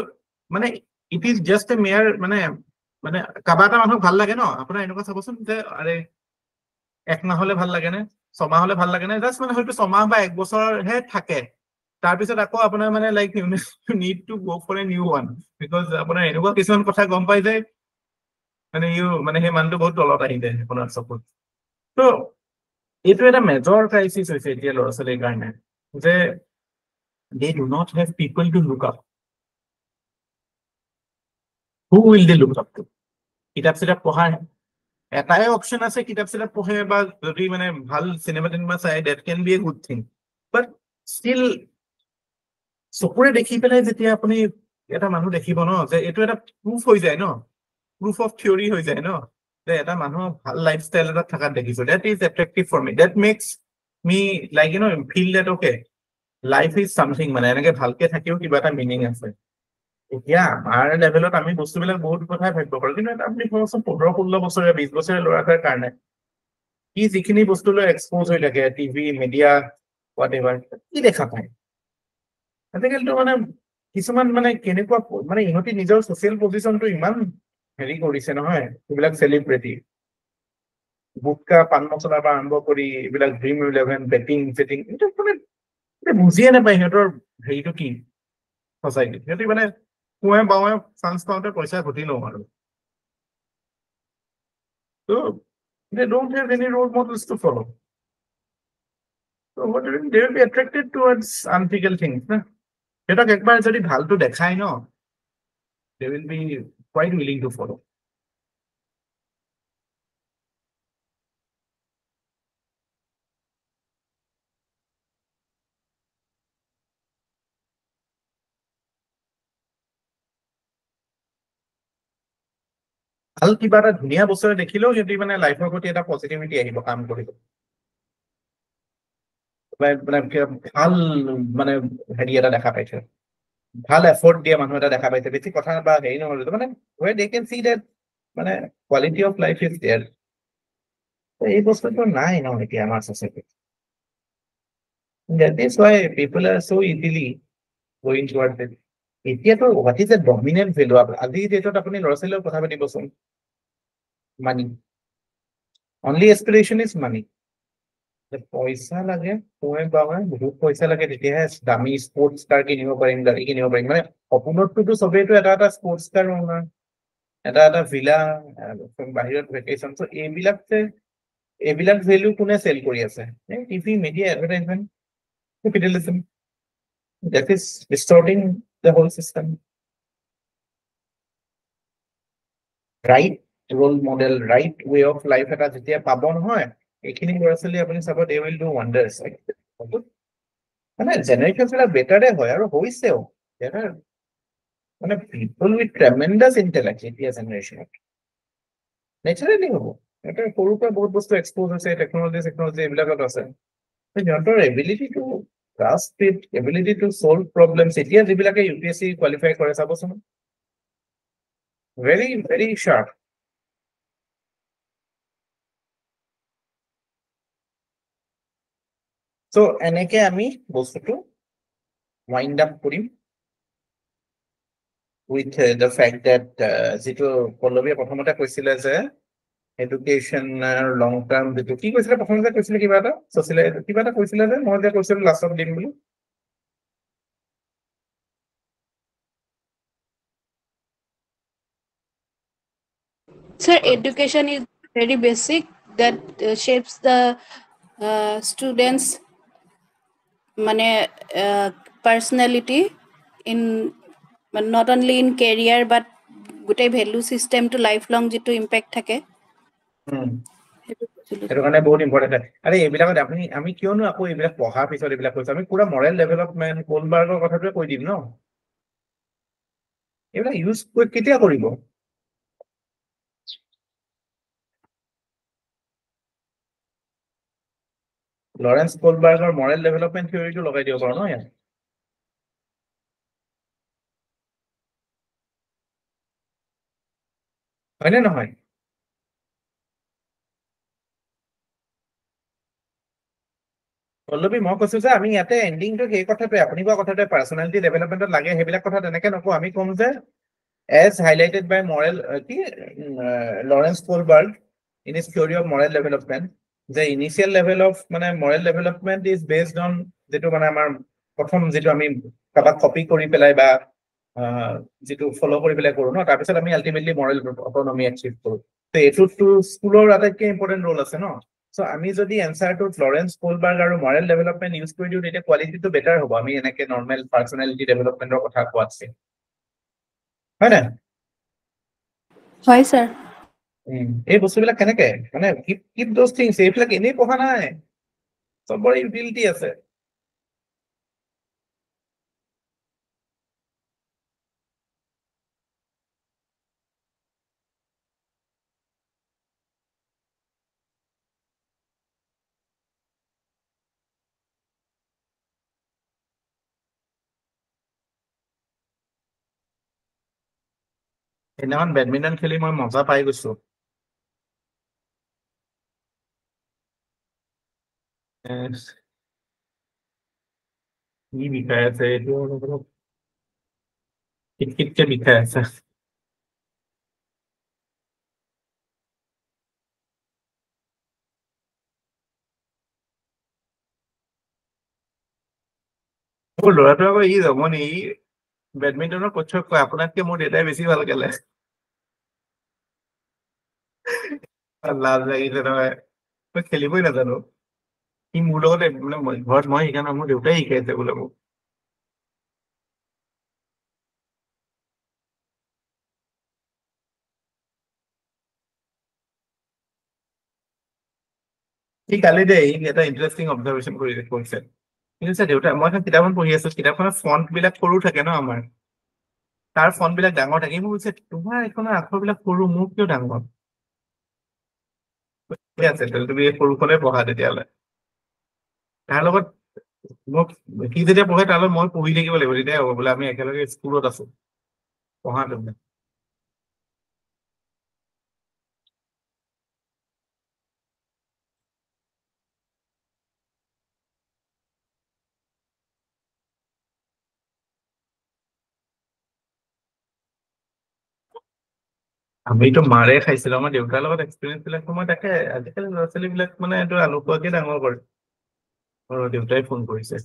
মানে it is just A mare মানে মানে কাবা এটা মানুহক ভাল লাগে ন, আপোনাৰ এনেকুৱা চাবচোন যে আৰে 1 মাহ হলে ভাল লাগে নে 6 মাহ হলে ভাল লাগে নে, জাষ্ট মানে হয়তো 6 মাহ বা 1 বছৰহে থাকে। তাৰপিছত আকৌ আপোনাৰ মানে like you need to go for a new one because আপোনাৰ এনেকুৱা কিছুমান কথা গম পাই যায় মানে মানে সেই মানুহটো বহুত তলত আহি যায় আপোনাৰ চকুত। তো এইটো এটা মেজৰ ক্ৰাইচিছ হৈছে এতিয়া ল'ৰা ছোৱালীৰ কাৰণে যে they do not have people to look up. Who will they look up to? কিতাপ চিতাপ পঢ়াৰ এটাই অপশ্যন আছে, কিতাপ চিতাপ পঢ়ে বা যদি মানে ভাল চিনেমা টিনেমা চাই, that can be a good thing. But still চকুৰে দেখি পেলাই যেতিয়া আপুনি এটা মানুহ দেখিব ন যে এইটো এটা প্ৰুফ হৈ যায় ন, প্ৰুফ অফ থিয়ৰী হৈ যায় ন যে এটা মানুহ ভাল লাইফষ্টাইল এটা থকাত দেখিছো, that is attractive for me. That makes me like feel that okay, life is something, মানে এনেকে ভালকে থাকিও কিবা এটা মিনিং আছে। এতিয়া আমাৰ লেভেলত আমি বস্তুবিলাক বহুত কথাই ভাবিব পাৰো, কিন্তু এটা আপুনি ধৰকচোন 15-16 বছৰীয়া 20 বছৰীয়া ল'ৰা এটাৰ কাৰণে কি যিখিনি বস্তু লৈ এক্সপ'জ হৈ থাকে টিভি মিডিয়া হোৱাট এভাৰ, কি দেখা পায় আজিকালিতো মানে কিছুমান মানে কেনেকুৱা মানে ইহঁতি নিজৰ ছ'চিয়েল পজিশ্যনটো ইমান হেৰি কৰিছে নহয়, এইবিলাক চেলিব্ৰিটি গুটকা পান মছলাৰ পৰা আৰম্ভ কৰি এইবিলাক Dream11 বেটিং চেটিং, এইটো মানে বুজিয়ে নাপায় সিহঁতৰ হেৰিটো কি সঁচাইকে। সিহঁতি মানে কুৱে বাৱে চান্স পাওঁতে পইচা ঘটি লওঁ আৰু so they don't have any role models to follow, so what they will be attracted towards unethical things না। সিহঁতক একবাৰ যদি ভালটো দেখায় ন, they will be quite willing to follow. ভাল কিবা এটা ধুনীয়া বস্তু দেখিলেও সিহঁতি মানে লাইফৰ প্ৰতি এটা পজিটিভিটি আহিব কাম কৰিব, মানে ভাল মানে হেৰি এটা দেখা পাইছে, ভাল এফৰ্ট দিয়া মানুহ এটা দেখা পাইছে, বেছি কথা বা হেৰি নহ'লে মানে where they can see that মানে quality of life is there. এই বস্তুটো নাই ন এতিয়া আমাৰ ছ'চাইটিত। That is why people are so easily going towards it. এতিয়াতো what is the dominant value? আজি ডেটত আপুনি ল'ৰা ছোৱালীৰ কথা পাতিবচোন, মানি, only aspiration is money. পইচা লাগে, বহুত পইচা লাগে, তেতিয়াহে দামী স্পৰ্টছ কাৰ কিনিব পাৰিম, গাড়ী কিনিব পাৰিম। মানে সপোনততো চবেইতো এটা এটা স্পৰ্টছ কাৰ ওনাৰ, এটা এটা ভিলা, বাহিৰত ভেকেশ্যন, চ' এইবিলাক ভেলু কোনে চেল কৰি আছে? TV media advertisement, capitalism, that is distorting the whole system. Right role model, right way of life এটা যেতিয়া পাব নহয়, এইখিনি ল'ৰা ছোৱালী আপুনি চাব they will do wonders. মানে জেনেৰেশ্যন বিলাক বেটাৰে হয় আৰু হৈছেও, মানে people with tremendous intellect এতিয়া জেনেৰেশ্যনত নেচাৰেলি হ'ব। এটা সৰুৰ পৰা বহুত বস্তু এক্সপ'জ হৈছে, টেকনলজি এইবিলাকত আছে, সিহঁতৰ ability to grasp it, ability to solve problems, এতিয়া যিবিলাকে UPSC কোৱালিফাই কৰে চাবচোন, very very sharp. So এনেকে আমি বস্তুটো wind up কৰিম with the fact that যিটো পল্লৱীয়ে প্ৰথমতে কৈছিলে যে এডুকেশ্যন লং টাৰ্ম, যিটো কি কৈছিলে প্ৰথমতে কৈছিলে কিবা এটা কৈছিলে যে মই যে কৈছিলো লাষ্টত দিম বুলি। Sir, education is very basic that shapes the students' personality in not only in career but গোটেই ভ্যালু সিস্টেম টু লাইফ লং যেটো ইম্প্যাক্ট থাকে। সেইটো কাৰণে বহুত ইম্পৰ্টেণ্ট। আৰে এইবিলাকত আমি কিয়নো আকৌ এইবিলাক পঢ়াৰ পিছত এইবিলাক কৈছো, আমি পুৰা মৰেল ডেভেলপমেণ্ট কোলবাৰ্গৰ কথাটোৱে কৈ দিম ন। এইবিলাক ইউজ কেতিয়া কৰিব? লৰেন্স কোলবাৰ্গৰ মৰেল ডেভেলপমেণ্ট থিয়ৰিটো লগাই দিব পাৰো ন ইয়াত। হয়নে নহয়? পল্লৱী মই কৈছো যে আমি ইয়াতে এণ্ডিংটো সেই কথাটোৱে, আপুনি কোৱা কথাটোৱে পাৰ্চনেলিটি ডেভেলপমেণ্টত লাগে, সেইবিলাক কথা তেনেকে নকওঁ। আমি ক'ম যে as highlighted by Lawrence Kohlberg in his theory of moral development, the initial level of moral development is based on যেটো আমাৰ প্ৰথম যেটো আমি কাবাক কপি কৰি পেলাই বা যেটো ফলো কৰি পেলাই কৰো ন, তাৰ পিছত আমি আলটিমেটলি মৰেল অটনমি এচিভ কৰো। তো এটোতো স্কুলৰ আটাইতকৈ ইম্পৰ্টেণ্ট ৰোল আছে ন। So আমি যদি এনসাৰটো লৰেন্স কোলবাৰ্গ আৰু মৰেল ডেভেলপমেন্ট ইউজ কৰি দিও তেতিয়া কোৱালিটিটো বেটাৰ হ'ব আমি এনেকে নৰ্মেল পাৰ্সোনালিটি ডেভেলপমেন্টৰ কথা কোৱাতছে হয় না হয় স্যাৰ এই বস্তুবিলাক কেনেকে মানে কিপ দোজ থিংস এইবিলাক এনেই পঢ়া নাই চবৰে ইউটিলিটি আছে সেইদিনাখন বেডমিণ্টন খেলি মই মজা পাই গৈছো কি বিষয় আছে এইটো অলপ কিটকিটকে বিষয় আছে মোৰ ল'ৰাটো আকৌ ই জমনি ই বেডমিণ্টনৰ কোচক কয় আপোনাতকে মোৰ দেউতাই বেছি ভাল খেলে লাজ লাগিছে নহয় মই খেলিবই নাজানো সি মোৰ লগতে মানে ঘৰত মই শিকা নাই মোৰ দেউতাই শিকাইছে বোলে মোক সি কালি দেই ই এটা ইণ্টাৰেষ্টিং অবজাৰভেশ্যন কৰিছে কিন্তু দেউতা মই এখন কিতাপখন পঢ়ি আছো কিতাপখনৰ ফন্ট বিলাক সৰু থাকে ন আমাৰ তাৰ ফন্ট বিলাক ডাঙৰ থাকে মোক কৈছে তোমাৰ এইখনৰ আখৰবিলাক সৰু মোৰ কিয় ডাঙৰ ঠিক আছে তুমি সৰুখনে পঢ়া তেতিয়াহ'লে তাৰ লগত মোক সি যেতিয়া পঢ়ে তাৰ লগত মই পঢ়ি থাকিব লাগিব তেতিয়াই হ'ব বোলে আমি একেলগে স্কুলত আছো পঢ়া তুমি আমিতো মাৰে খাইছিলো আমাৰ দেউতাৰ লগত এক্সপিৰিয়েঞ্চ বিলাক মই তাকে আজিকালি ল'ৰা ছোৱালী বিলাক মানে এইটো আনুকোৱাকে ডাঙৰ কৰে দেউতাই ফোন কৰিছে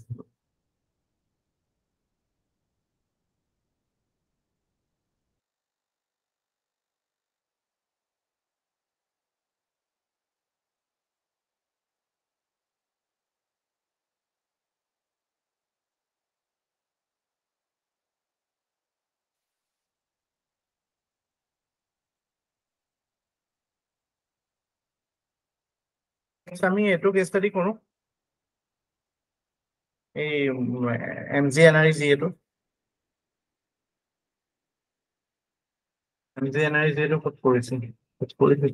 আমি এইটো কেছ ষ্টাডি কৰো এই MGNREG এইটো MGNREG এইটো ক'ত কৰিছে ক'ত কৰিছে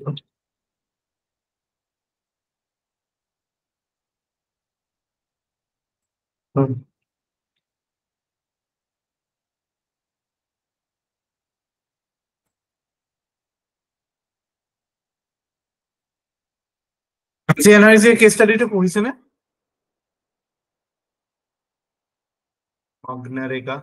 MGNREG কেছ ষ্টাডিটো পঢ়িছেনে অগ্নিৰেখা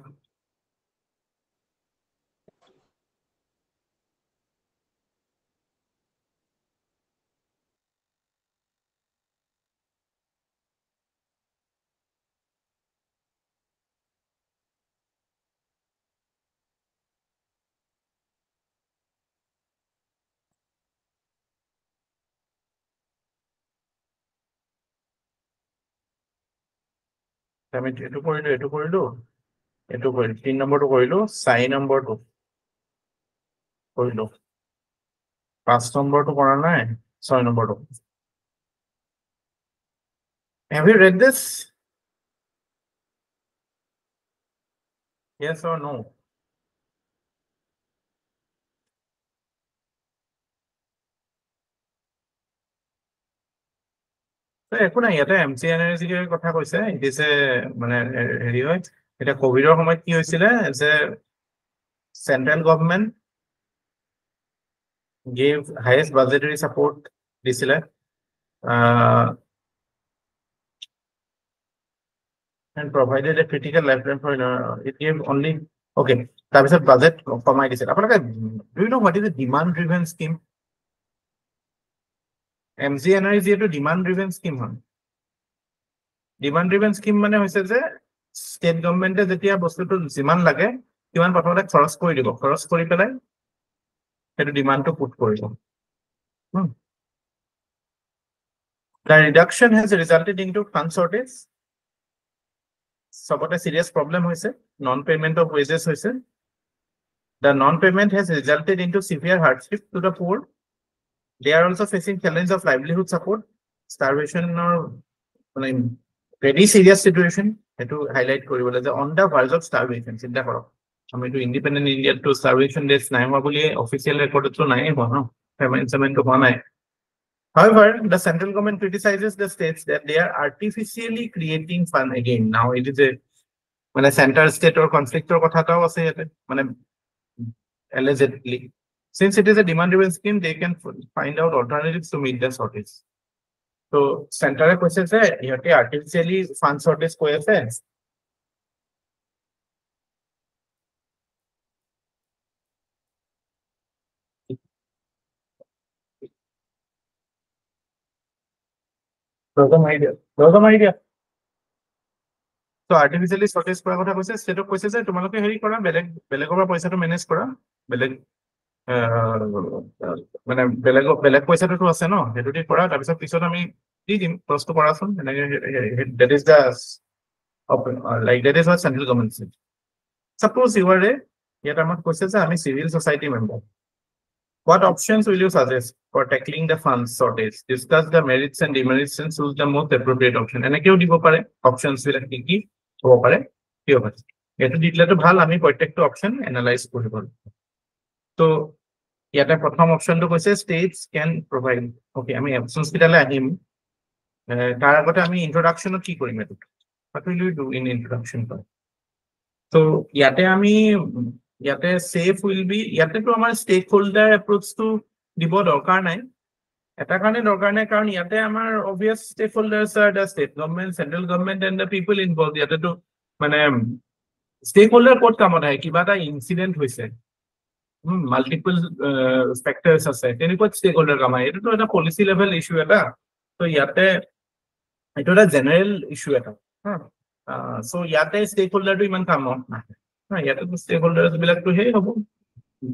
আমি এইটো কৰিলো এইটো 3 নম্বৰটো কৰিলো 4 নম্বৰটো কৰিলো 5 নম্বৰটো কৰা নাই 6 নম্বৰটো Have you read this? Yes or no? একো নাই ইয়াতে MGNREG কথা কৈছে ইটিছে মানে হেৰি হয় এটা কোভিডৰ সময়ত কি হৈছিলে যে central government gave highest budgetary support দিছিলে and provided a critical lifeline for it gave only okay তাৰপিছত বাজেট কমাই দিছিল আপোনালোকে do you know what is a demand driven scheme MGNREG এটো demand driven scheme হয় demand driven scheme মানে হৈছে যে স্টেট গভর্নমেন্টে যেতিয়া বস্তুটো যিমান লাগে কিমান প্ৰথমতে খৰচ কৰি দিব খৰচ কৰি পেলাই সেইটো ডিমান্ডটো পুট কৰিব The reduction has resulted into fund shortage. Sobota serious problem hoise, non-payment of wages hoise. The non-payment has resulted into severe hardship to the poor. They are also facing challenge of livelihood support, starvation or very serious situation. To highlight on the verge of starvation. Independent India to starvation days official record to however, the central government criticizes the states that they are artificially creating fund again. Now it is a center state or conflict or allegedly. Since it is a demand-driven scheme, they can find out alternatives to meet the shortage. So, center question is artificially fund shortage koi ase. Some idea. So, artificially shortage kora kotha koise, state of koise je tomaloke heri kora belegor paisa to manage kora beleg beleg paisa to ase no hetu ti kora tar pisot pisot ami di dim prosto korason that is the like that is what central government said. Suppose you are a yet amount questions ami civil society member. What options will you suggest for tackling the funds shortage? Discuss the merits and demerits and choose the most appropriate option. And I options will be option analyze. So, yet a prothom option to say states can provide. Okay, I mean, options him. Introduction of key. What will you do in introduction? So, yate safe will be yate to our stakeholder approach to the board or karnai. Atakane organe karn yate our obvious stakeholders are the state government, central government, and the people involved. Yate to stakeholder code kamon hai kibata incident hoise. Multiple factors are set. Any stakeholder kama. It is a policy level issue eta. So yate it is a general issue eta. So yate stakeholder to iman kamon. Yet the stakeholders will like to hey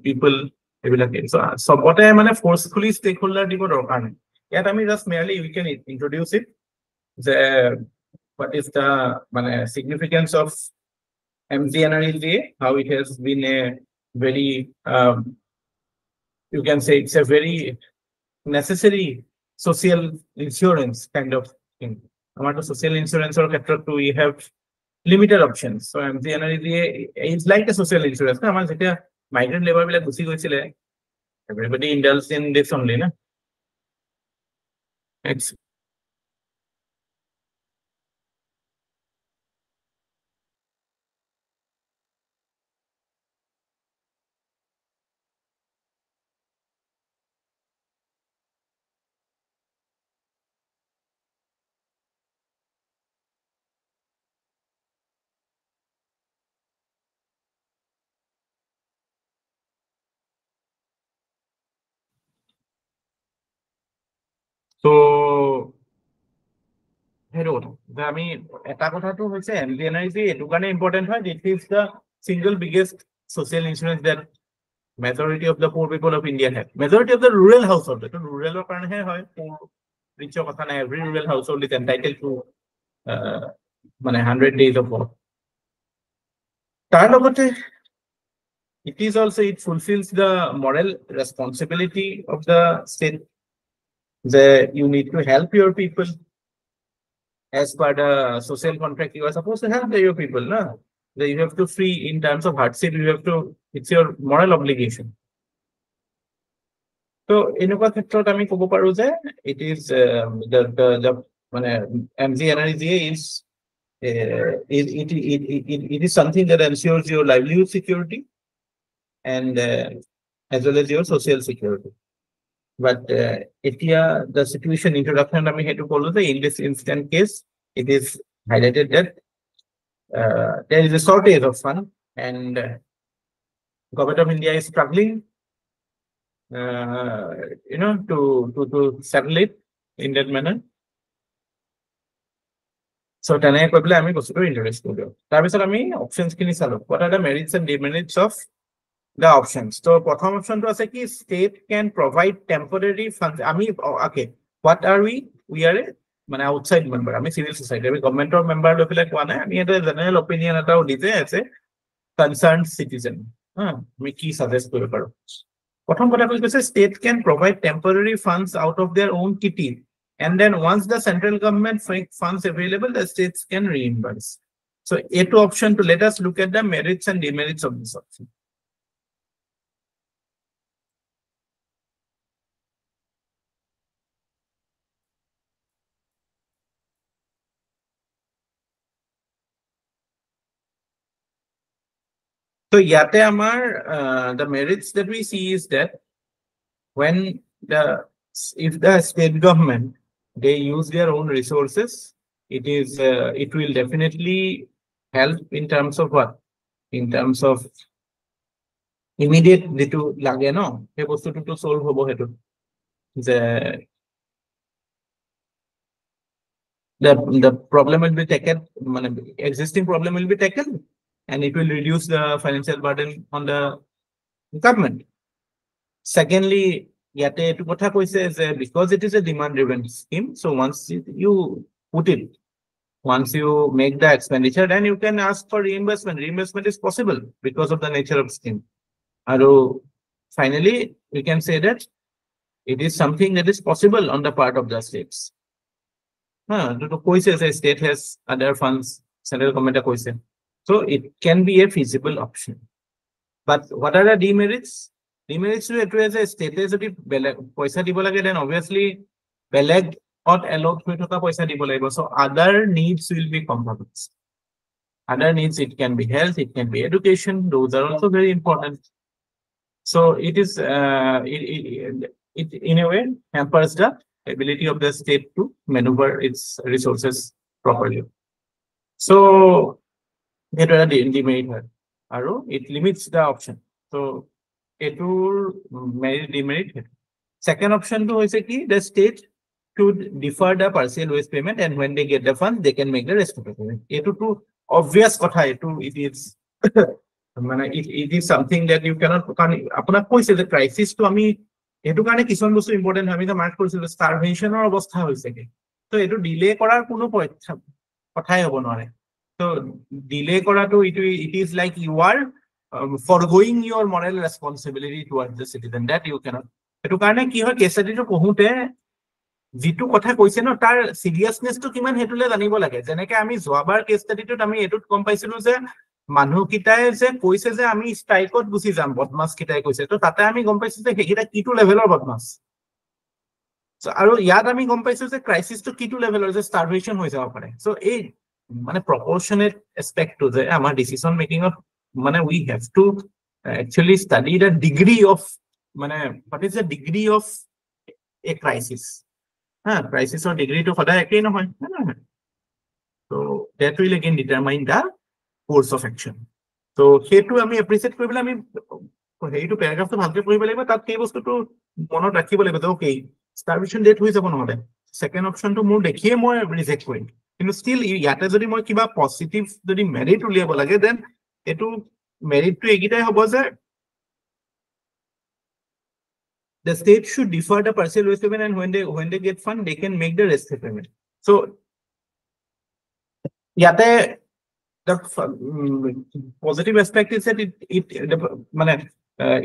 people so what I am forcefully stakeholder yet I mean just merely we can introduce it the what is the significance of MGNREGA, how it has been a very you can say it's a very necessary social insurance kind of thing. Amount of social insurance or we have limited options. So MGNREGA is like a social insurance. Migrant labor will everybody indulges in this only. Na? It's so hello. I mean, MGNREGA important. It is the single biggest social insurance that majority of the poor people of India have. Majority of the rural household, rural rich every rural household is entitled to 100 days of work. It is also it fulfills the moral responsibility of the state. That you need to help your people as per the social contract. You are supposed to help your people, no? That you have to free in terms of hardship. You have to. It's your moral obligation. So in it is the MGNREGA is it is something that ensures your livelihood security and as well as your social security. But the situation introduction I had to follow in this instant case, it is highlighted that there is a shortage of fund and Government of India is struggling, to settle it in that manner. So tane koibla ami bostu introduce kodo. Tar bisot ami options kini salo. What are the merits and demerits of the options? So prothom option to ase ki state can provide temporary funds. Okay, what are we we are a মানে outside member, আমি civil society, আমি government member লৈ পেলাই কোৱা নাই, আমি এটা general opinion এটাও দিতে আছে concerned citizen, আমি কি suggest কৰিব পাৰো। প্ৰথম কথা কৈছে state can provide temporary funds out of their own kitty, and then once the central government funds available, the states can reimburse. So A2 option, to let us look at the merits and demerits of this option. So yate amar the merits that we see is that when if the state government they use their own resources, it will definitely help in terms of what? In terms of immediate যেটো লাগে ন সেই বস্তুটো তো solve হ'ব হেতু যে the problem will be taken, existing problem will be taken, and it will reduce the financial burden on the government. Secondly, yate etu kotha koise je because it is a demand driven scheme, so once you put it, once you make the expenditure, then you can ask for reimbursement. Reimbursement is possible because of the nature of scheme. And finally, we can say that it is something that is possible on the part of the states. The state has other funds, central government koise. So it can be a feasible option. But what are the demerits? Demerits to it is a state is a paisa dibo lage, then obviously beleg not allowed to thoka paisa dibo lagibo. So other needs will be compromised. Other needs, it can be health, it can be education, those are also very important. So it is it in a way hampers the ability of the state to maneuver its resources properly. So it is a demerit, it limits the option. So it will demerit. Second option to is the state should defer the partial waste payment, and when they get the funds, they can make the rest of the payment. It obvious kotha, it is it is something that you cannot apna koise the crisis to ami etu kane kison bostu important ami ta mark korisil starvation or obostha hoise ke, so etu delay korar kono kothai hobo nore. So delay kora to it is like you are foregoing your moral responsibility towards the citizen, that you cannot. Etu kane ki hoy case study to pohute jitu kotha koise no tar seriousness to kiman hetule janibo lage. Jeneke ami joabar case study to ami etut kom paisilu je মানুহ কিটাই যে কৈছে যে আমি স্ট্রাইকত গুছি যাম, বদমাস কিটাই কৈছে, তো তাতে আমি গম পাইছো যে হেকিটা কিটো লেভেলৰ বদমাস। সো আৰু ইয়াত আমি গম পাইছো যে ক্ৰাইসিসটো কিটো লেভেলৰ, যে স্টাৰভেশন হৈ যাব পাৰে। সো এই প্ৰপৰশনেট এসপেক্টটো যে আমাৰ decision মেকিংত we have to actually study the degree of what is the degree of a crisis. Crisis or degree to সদায় একেই নহয়। So that will again determine the course of action. So hetu ami appreciate koribole ami heitu paragraph to bhalke poribo lagibo, tat kei bostu to monot rakhibo lagibo, okay starvation date hoi jabo নহলে second option to more dekhiye moi reject korim, কিন্তু still yate jodi moi kiba positive jodi merit uliabo lage, then etu merit to egitai hobo je the state should defer the partial waste payment, and when they get fund they can make the rest payment. So yate the positive aspect is that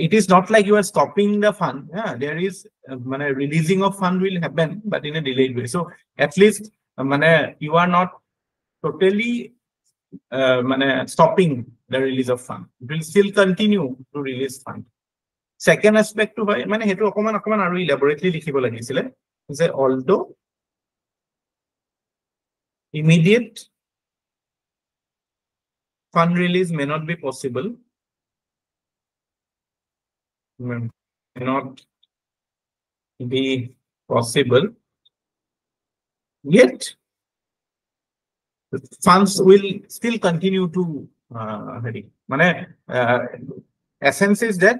it is not like you are stopping the fund. There is releasing of fund will happen, but in a delayed way. So at least you are not totally stopping the release of fund. It will still continue to release fund. Second aspect to hetu okoman aru elaborately likhibo lagisile je although immediate fund release may not be possible, yet funds will still continue to essence is that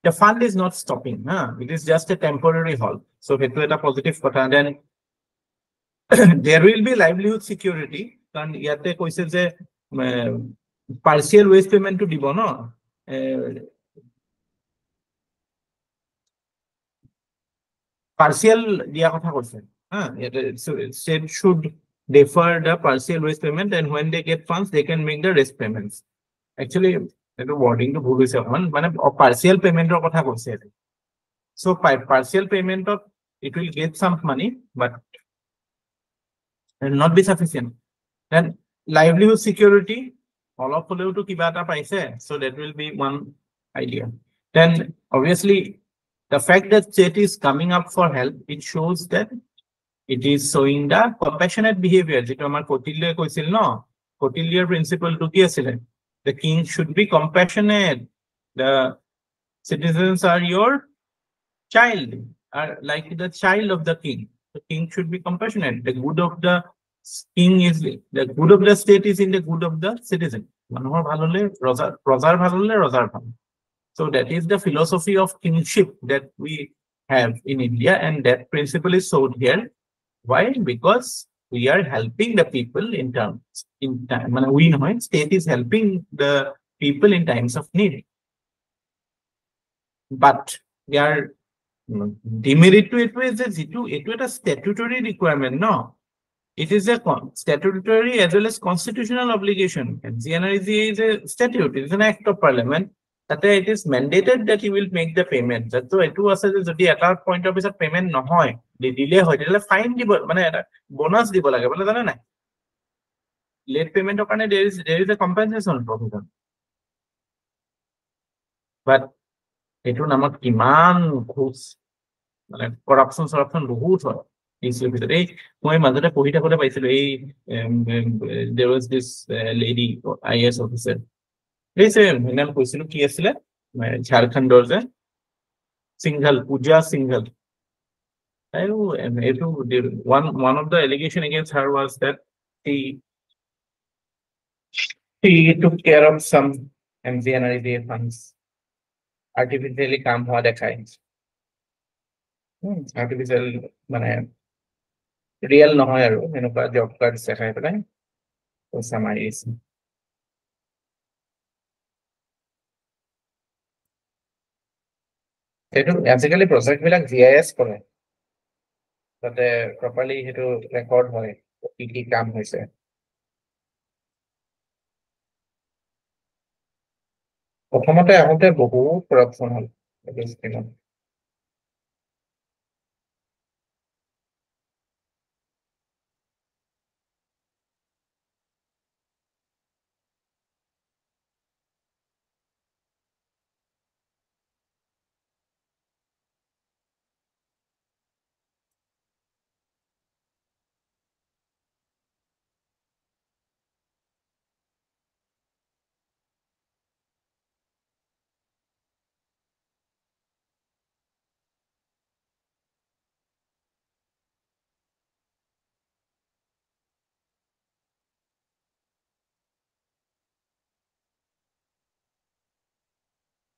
the fund is not stopping. It is just a temporary halt. So hetu eta positive kotha. Then there will be livelihood security, কাৰণ ইয়াতে কৈছে যে partial waste payment to দিব ন, partial dia কথা কৈছে state should defer the partial waste payment and when they get funds they can make the rest payments actually the wording to bhul hoise মানে partial payment ৰ কথা কৈছে so partial payment of it will get some money but not be sufficient then livelihood security all of follow to kiba ta paise so that will be one idea then obviously the fact that state is coming up for help it shows that it is showing the compassionate behavior যেটো আমাৰ কটিল্যে কৈছিল ন কটিল্যৰ principle two কি আছিল the king should be compassionate the citizens are your child are like the child of the king the king should be compassionate the good of the king is the good of the state is in the good of the citizen মানুহৰ ভাল হলে ৰজাৰ ভাল হলে ৰজাৰ ভাল so that is the philosophy of kingship that we have in India and that principle is showed here why because we are helping the people in time we know state is helping the people in times of need but they are demerit to it is a statutory requirement no it is a statutory as well as constitutional obligation and GNREG is a statute it is an act of parliament that it is mandated that you will make the payment so etu ase je jodi eta point of view payment nohoy delay hoy tele fine dibo mane eta bonus dibo lage bole jane nai late payment okane there is a compensation provision but etu namak kiman khus mane corruption bahut hoy issue bhitor ei moi majate pohi thakole paisilo ei there was this lady IAS officer This naam question ki asile Jharkhandor je Singhal Pooja Singhal one of the allegation against her was that she took care of some MGNREGA funds artificially কাম হোৱা দেখায় artificial মানে real নহয় আৰু এনেকুৱা job cards দেখাই পেলাই পইচা মাৰিছে সেইটো আজিকালি প্ৰজেক্ট বিলাক GIS কৰে তাতে প্ৰপাৰলি হেতু ৰেকৰ্ড হয় কি কাম হৈছে প্ৰথমতে আহোতে বহুত কৰাপচন হ'ল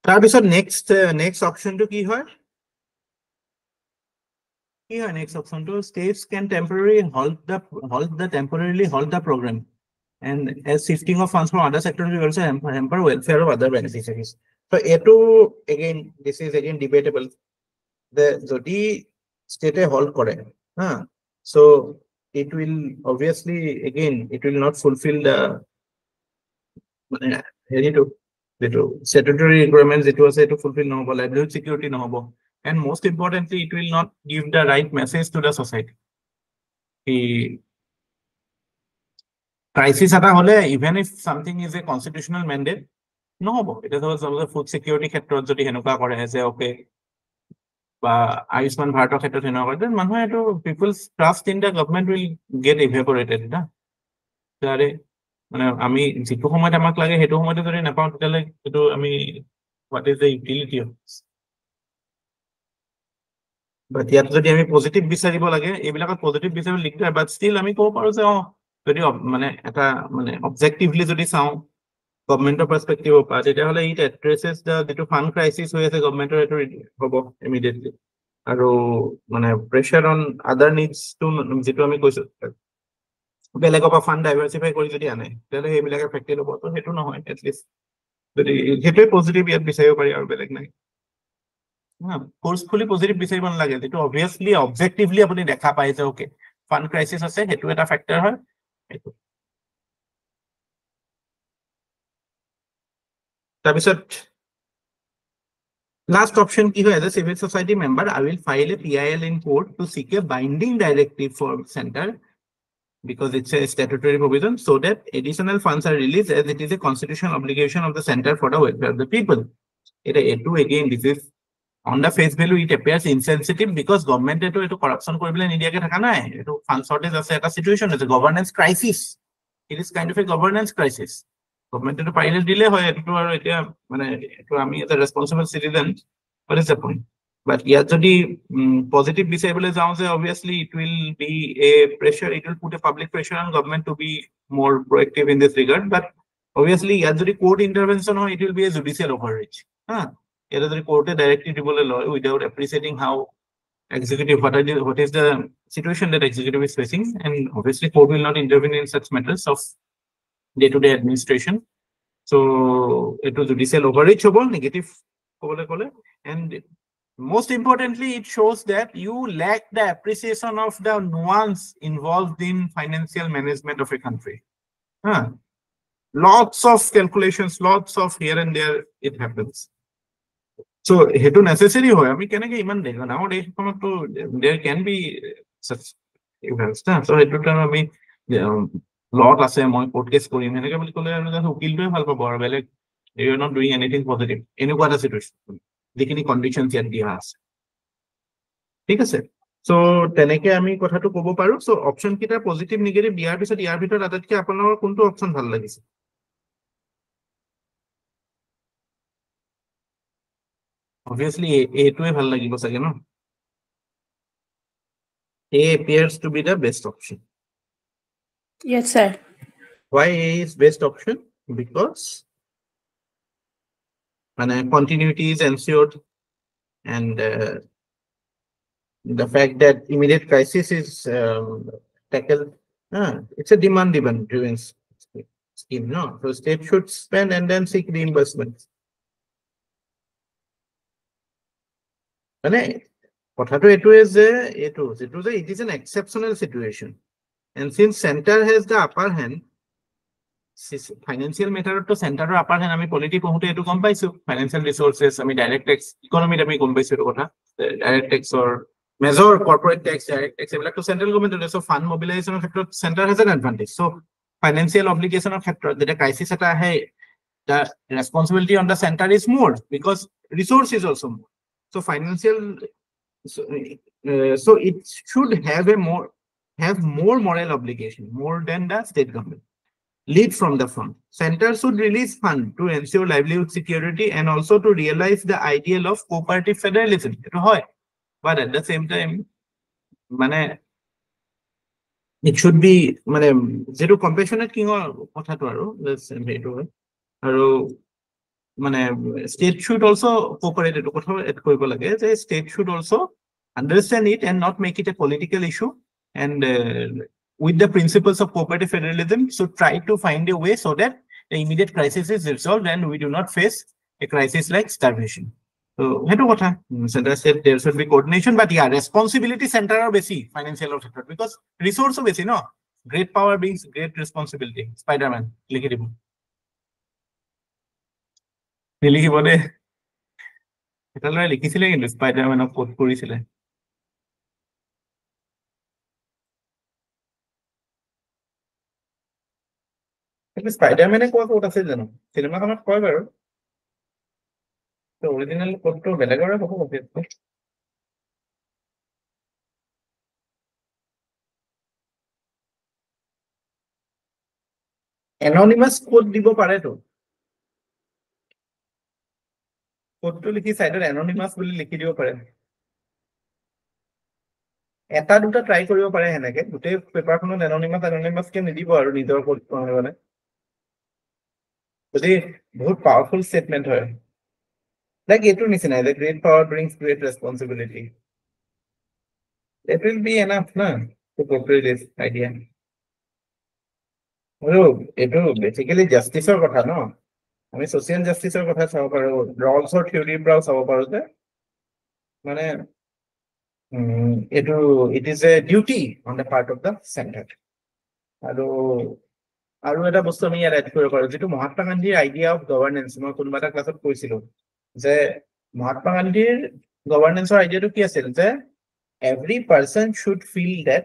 তাৰপিছত next option to কি হয় next option to states can temporarily temporarily halt the program and as shifting of funds from other sectors will also hamper welfare of other beneficiaries so eto again this is again debatable the jodi state halt kore so it will obviously again it will not fulfill the statutory requirements it was to fulfill no livelihood security no and most importantly it will not give the right message to the society crisis ata hole even if something is a constitutional mandate no it is also the food security khetrot jodi henuka kore je okay ba Ayushman Bharat khetrot henuka kore then manhu eto people's trust in the government will get evaporated na tare মানে আমি যেটো সময়ত আমাক লাগে হেতু সময়তে যদি নাপাও তেলে এটো আমি what is the utility of this but ইয়াত যদি আমি পজিটিভ বিচাৰিব লাগে এইবিলাকত পজিটিভ বিচাৰিব লিখতে but still আমি কো পাৰো যে যদি মানে এটা মানে অবজেক্টিভলি যদি চাও গভৰ্ণমেণ্টৰ পাৰ্সপেক্টিভৰ পৰা তেতিয়া হলে ইট এড্ৰেছেছ দা যেটো ফান্ড ক্ৰাইসিস হৈ আছে গভৰ্ণমেণ্টৰ এটো হ'ব ইমিডিয়েটলি আৰু মানে প্ৰেছাৰ অন আদাৰ নিডস টু যেটো আমি কৈছো বেলেগ অফ ফান্ড ডাইভাৰ্সিফাই কৰি যদি আনে তেলে হেবিলাক এফেক্টেড হ'ব তো হেতু নহয় এট লিষ্ট যদি হেতু পজিটিভ ইয়াত বিচাৰিব পাৰি আৰু বেলেগ নাই ফোৰ্সফুলি পজিটিভ বিচাৰিব নালাগে যেটো অবভিয়াসলি অবজেক্টিভলি আপুনি দেখা পায় যে ওকে ফান্ড ক্ৰাইসিস আছে হেতু এটা ফ্যাক্টৰ হয় এটো তাৰপিছত last option ki hoy as a civil society member I will file a PIL in court to seek a binding directive for center because it's a statutory provision so that additional funds are released as it is a constitutional obligation of the center for the welfare of the people. Again this is on the face value it appears insensitive because government eto corruption koribole nidiake thaka nai eto fund shortage ase eta situation is a governance crisis. It is kind of a governance crisis. Government eto paile dile hoy eto aru etia mane eto ami as a responsible citizen what is the point but here jodi positive বিচাৰিবলৈ যাও যে obviously it will be a pressure it will put a public pressure on government to be more proactive in this regard but obviously here jodi court intervention hoy it will be a judicial overreach here jodi court directly dibole loy without appreciating how executive what is the situation that executive is facing and obviously court will not intervene in such matters of day-to-day administration so it was judicial overreach hobo negative and most importantly it shows that you lack the appreciation of the nuance involved in financial management of a country lots of calculations lots of here and there it happens so hetu necessary hoy ami kenake iman dekha now there can be such events so hetu time ami lot ase moi court case korim heneke boli kole aru ukil toy bhal pabo aru belek you are not doing anything positive enuka eta situation dekini conditions yet dia ase ঠিক আছে so teneke ami kotha to kobo paru so option kita positive negative diar bisot yar bhitor atatke aponor kuntu option bhal lagise obviously a to bhal lagibo sage no a appears to be the best option Yes, sir. why a is best option because continuity is ensured and the fact that immediate crisis is tackled it's a demand driven scheme no so state should spend and then seek reimbursement কথাটো এটো is it is an exceptional situation and since center has the upper hand financial matter to center upper hand ami polity pohute etu kom paisu financial resources ami direct tax economy ami kom paisu etu kotha direct tax or major corporate tax direct tax ebilak to central government so fund mobilization of factor center has an advantage so financial obligation of factor the crisis eta hai the responsibility on the center is more because resource is also more so financial so it should have more moral obligation more than the state government lead from the fund center should release fund to ensure livelihood security and also to realize the ideal of cooperative federalism but at the same time it should be zero compassionate king or kotha to aru aru state should also cooperate etu kotha et koribo lage je state should also understand it and not make it a political issue and with the principles of cooperative federalism should try to find a way so that the immediate crisis is resolved and we do not face a crisis like starvation so hetu kotha center said there should be coordination but yeah responsibility center or basi financial sector because resource basi no great power brings great responsibility spider-man likhi dibo লিখিব দে এটা লয় লিখিছিলে কিন্তু স্পাইডাৰম্যানক coat কৰিছিলে কিন্তু স্পাইডাৰম্যানে কোৱা coat আছে জানো চিনেমাখনত কয় বাৰু তো অৰিজিনেল কোটটো বেলেগৰে হ'ব অবভিয়াসলি এননিমাস কোট দিব পাৰেতো কোটটো লিখি সাইডত এননিমাস বুলি লিখি দিব পাৰে এটা দুটা ট্ৰাই কৰিব পাৰে হেনেকে গুটে পেপাৰখনত এননিমাস কে নিদিব আৰু নিজৰ কোট মানে যদি বহুত পাওয়ারফুল স্টেটমেন্ট হয় লাইক এটো নিচিনা যে great power brings great responsibility it will be enough na to portray this idea এটো বেসিক্যালি জাস্টিসৰ কথা ন আমি সোশ্যাল জাস্টিসৰ কথা চাব পাৰো ৰলছৰ থিওৰি পৰা চাব পাৰো যে মানে it is a duty on the part of the center. আৰু এটা বস্তু আমি ইয়াত এড কৰিব পাৰো যেটো মহাত্মা গান্ধীৰ আইডিয়া অফ গভৰ্নেন্স মই কোনোবা এটা ক্লাছত কৈছিলো যে মহাত্মা গান্ধীৰ গভৰ্নেন্সৰ আইডিয়াটো কি আছিল যে every person should feel that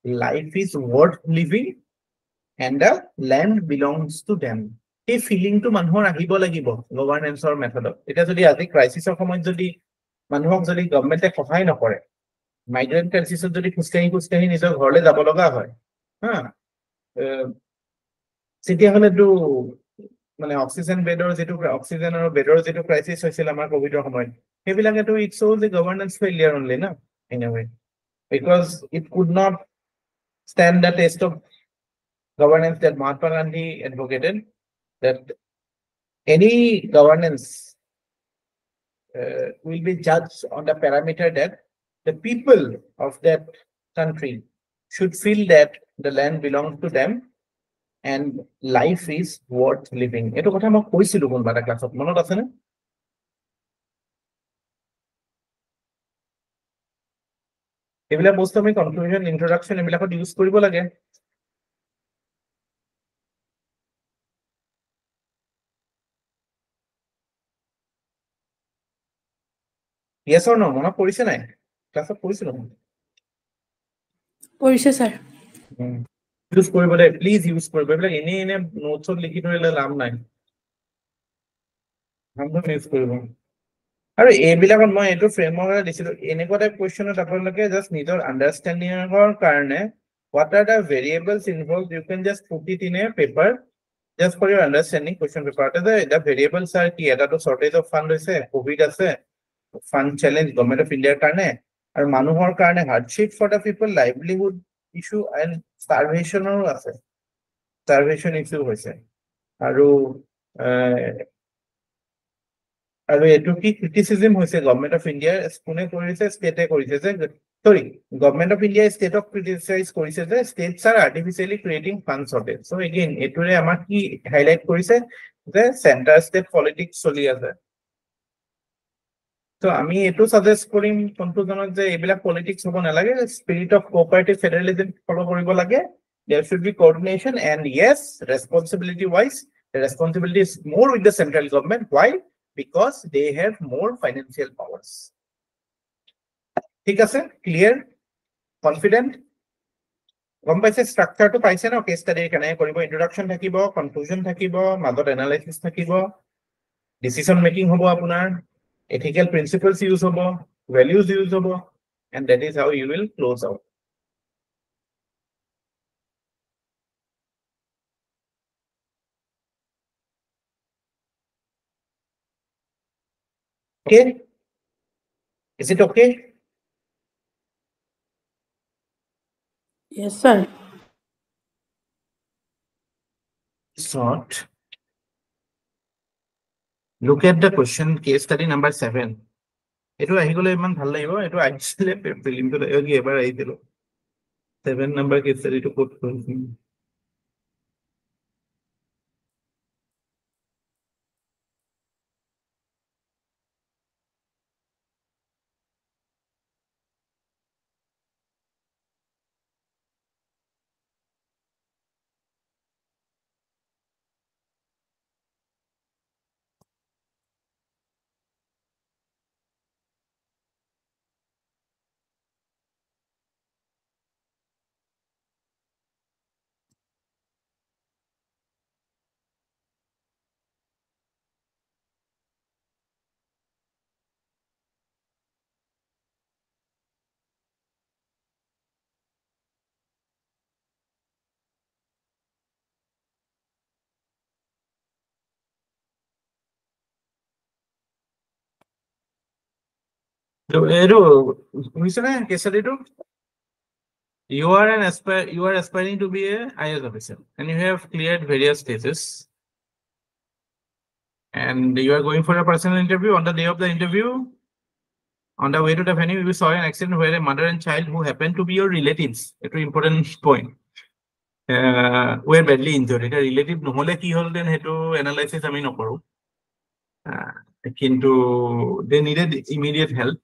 life is worth living and the land belongs to them. এই ফিলিংটো মানুহৰ আহিব লাগিব গভৰ্নেন্সৰ মেথডত এটা যদি আজি ক্ৰাইসিসৰ সময়ত যদি মানুহক যদি গভৰ্নমেন্টে সহায় নকৰে মাইগ্ৰেন্ট ক্ৰাইসিসত যদি খুস্কাহি নিজৰ ঘৰলৈ যাব লগা হয় হা তেতিয়াহলেতো মানে অক্সিজেন বেডৰ যেটো অক্সিজেন আৰু বেডৰ যেটো ক্ৰাইসিস হৈছিল আমাৰ কোভিডৰ সময়ত হেবিলাকেতো it shows the governance failure only na in a way because it could not stand the test of governance that Mahatma Gandhi advocated that any governance will be judged on the parameter that the people of that country should feel that the land belongs to them and life is worth living. Eto kotha moi koisilu kon bata class of monot ase na ebila bostu ami conclusion introduction ebila ko use koribo lage yes or no mona porise nai class of porisilu Porise, sir. use koribo de please use koribo ebila ene notes ot likhi thorile lam nai hamdo use koribo আৰু এইবিলাকত মই এটো framework এটা দিছিলো এনেকুৱা type কোৱেশ্চনত আপোনালোকে just নিজৰ আন্ডাৰষ্টেণ্ডিংৰ কাৰণে what are the variables involved you can just put it in a paper just for your understanding question paper the variables are কি এটা তো shortage of fund হৈছে covid আছে fund challenge government of india কাৰণে আৰু মানুহৰ কাৰণে hardship for the people livelihood issue and starvation আছে starvation issue হৈছে আৰু আৰু এটো কি ক্ৰিটিসিজম হৈছে গভৰ্নমেন্ট অফ ইন্ডিয়া কোনে কৰিছে ষ্টেটে কৰিছে যে সৰি গভৰ্নমেন্ট অফ ইন্ডিয়া ষ্টেটক ক্ৰিটিসাইজ কৰিছে যে states are artificially creating fund shortage so again এটোৰে আমাক কি হাইলাইট কৰিছে যে সেন্টাৰ ষ্টেট পলিটিক্স চলি আছে তো আমি এটো সাজেস্ট কৰিম কনক্লুজনত যে এইবিলাক পলিটিক্স হ'ব নালাগে স্পিৰিট অফ কোঅপাৰেটিভ ফেডাৰেলিজম ফলো কৰিব লাগে there should be coordination and yes responsibility wise the responsibility is more with the central government why because they have more financial powers. ঠিক আছে clear confident গম পাইছে স্ট্ৰাকচাৰ টো পাইছে না কেস স্টাডি কেনে কৰিব ইন্ট্ৰোডাকশন থাকিব কনক্লুজন থাকিব মাজত এনালাইসিস থাকিব ডিসিশন মেকিং হ'ব আপোনাৰ ethical principles use হ'ব values use হ'ব and that is how you will close out. Okay, is it okay? Yes, sir. Short. Look at the question case study number 7. Eto ahi gole iman bhal lagibo eto aisile prelim to agi ebar aidilo 7 number case study to quote korisim you are aspiring to be a IAS officer and you have cleared various stages and you are going for a personal interview. On the day of the interview, on the way to the venue, you saw an accident where a mother and child who happened to be your relatives, a very important point, were badly injured. It a relative no hole ki hol then heto analysis ami nokoru. Kintu they needed immediate help.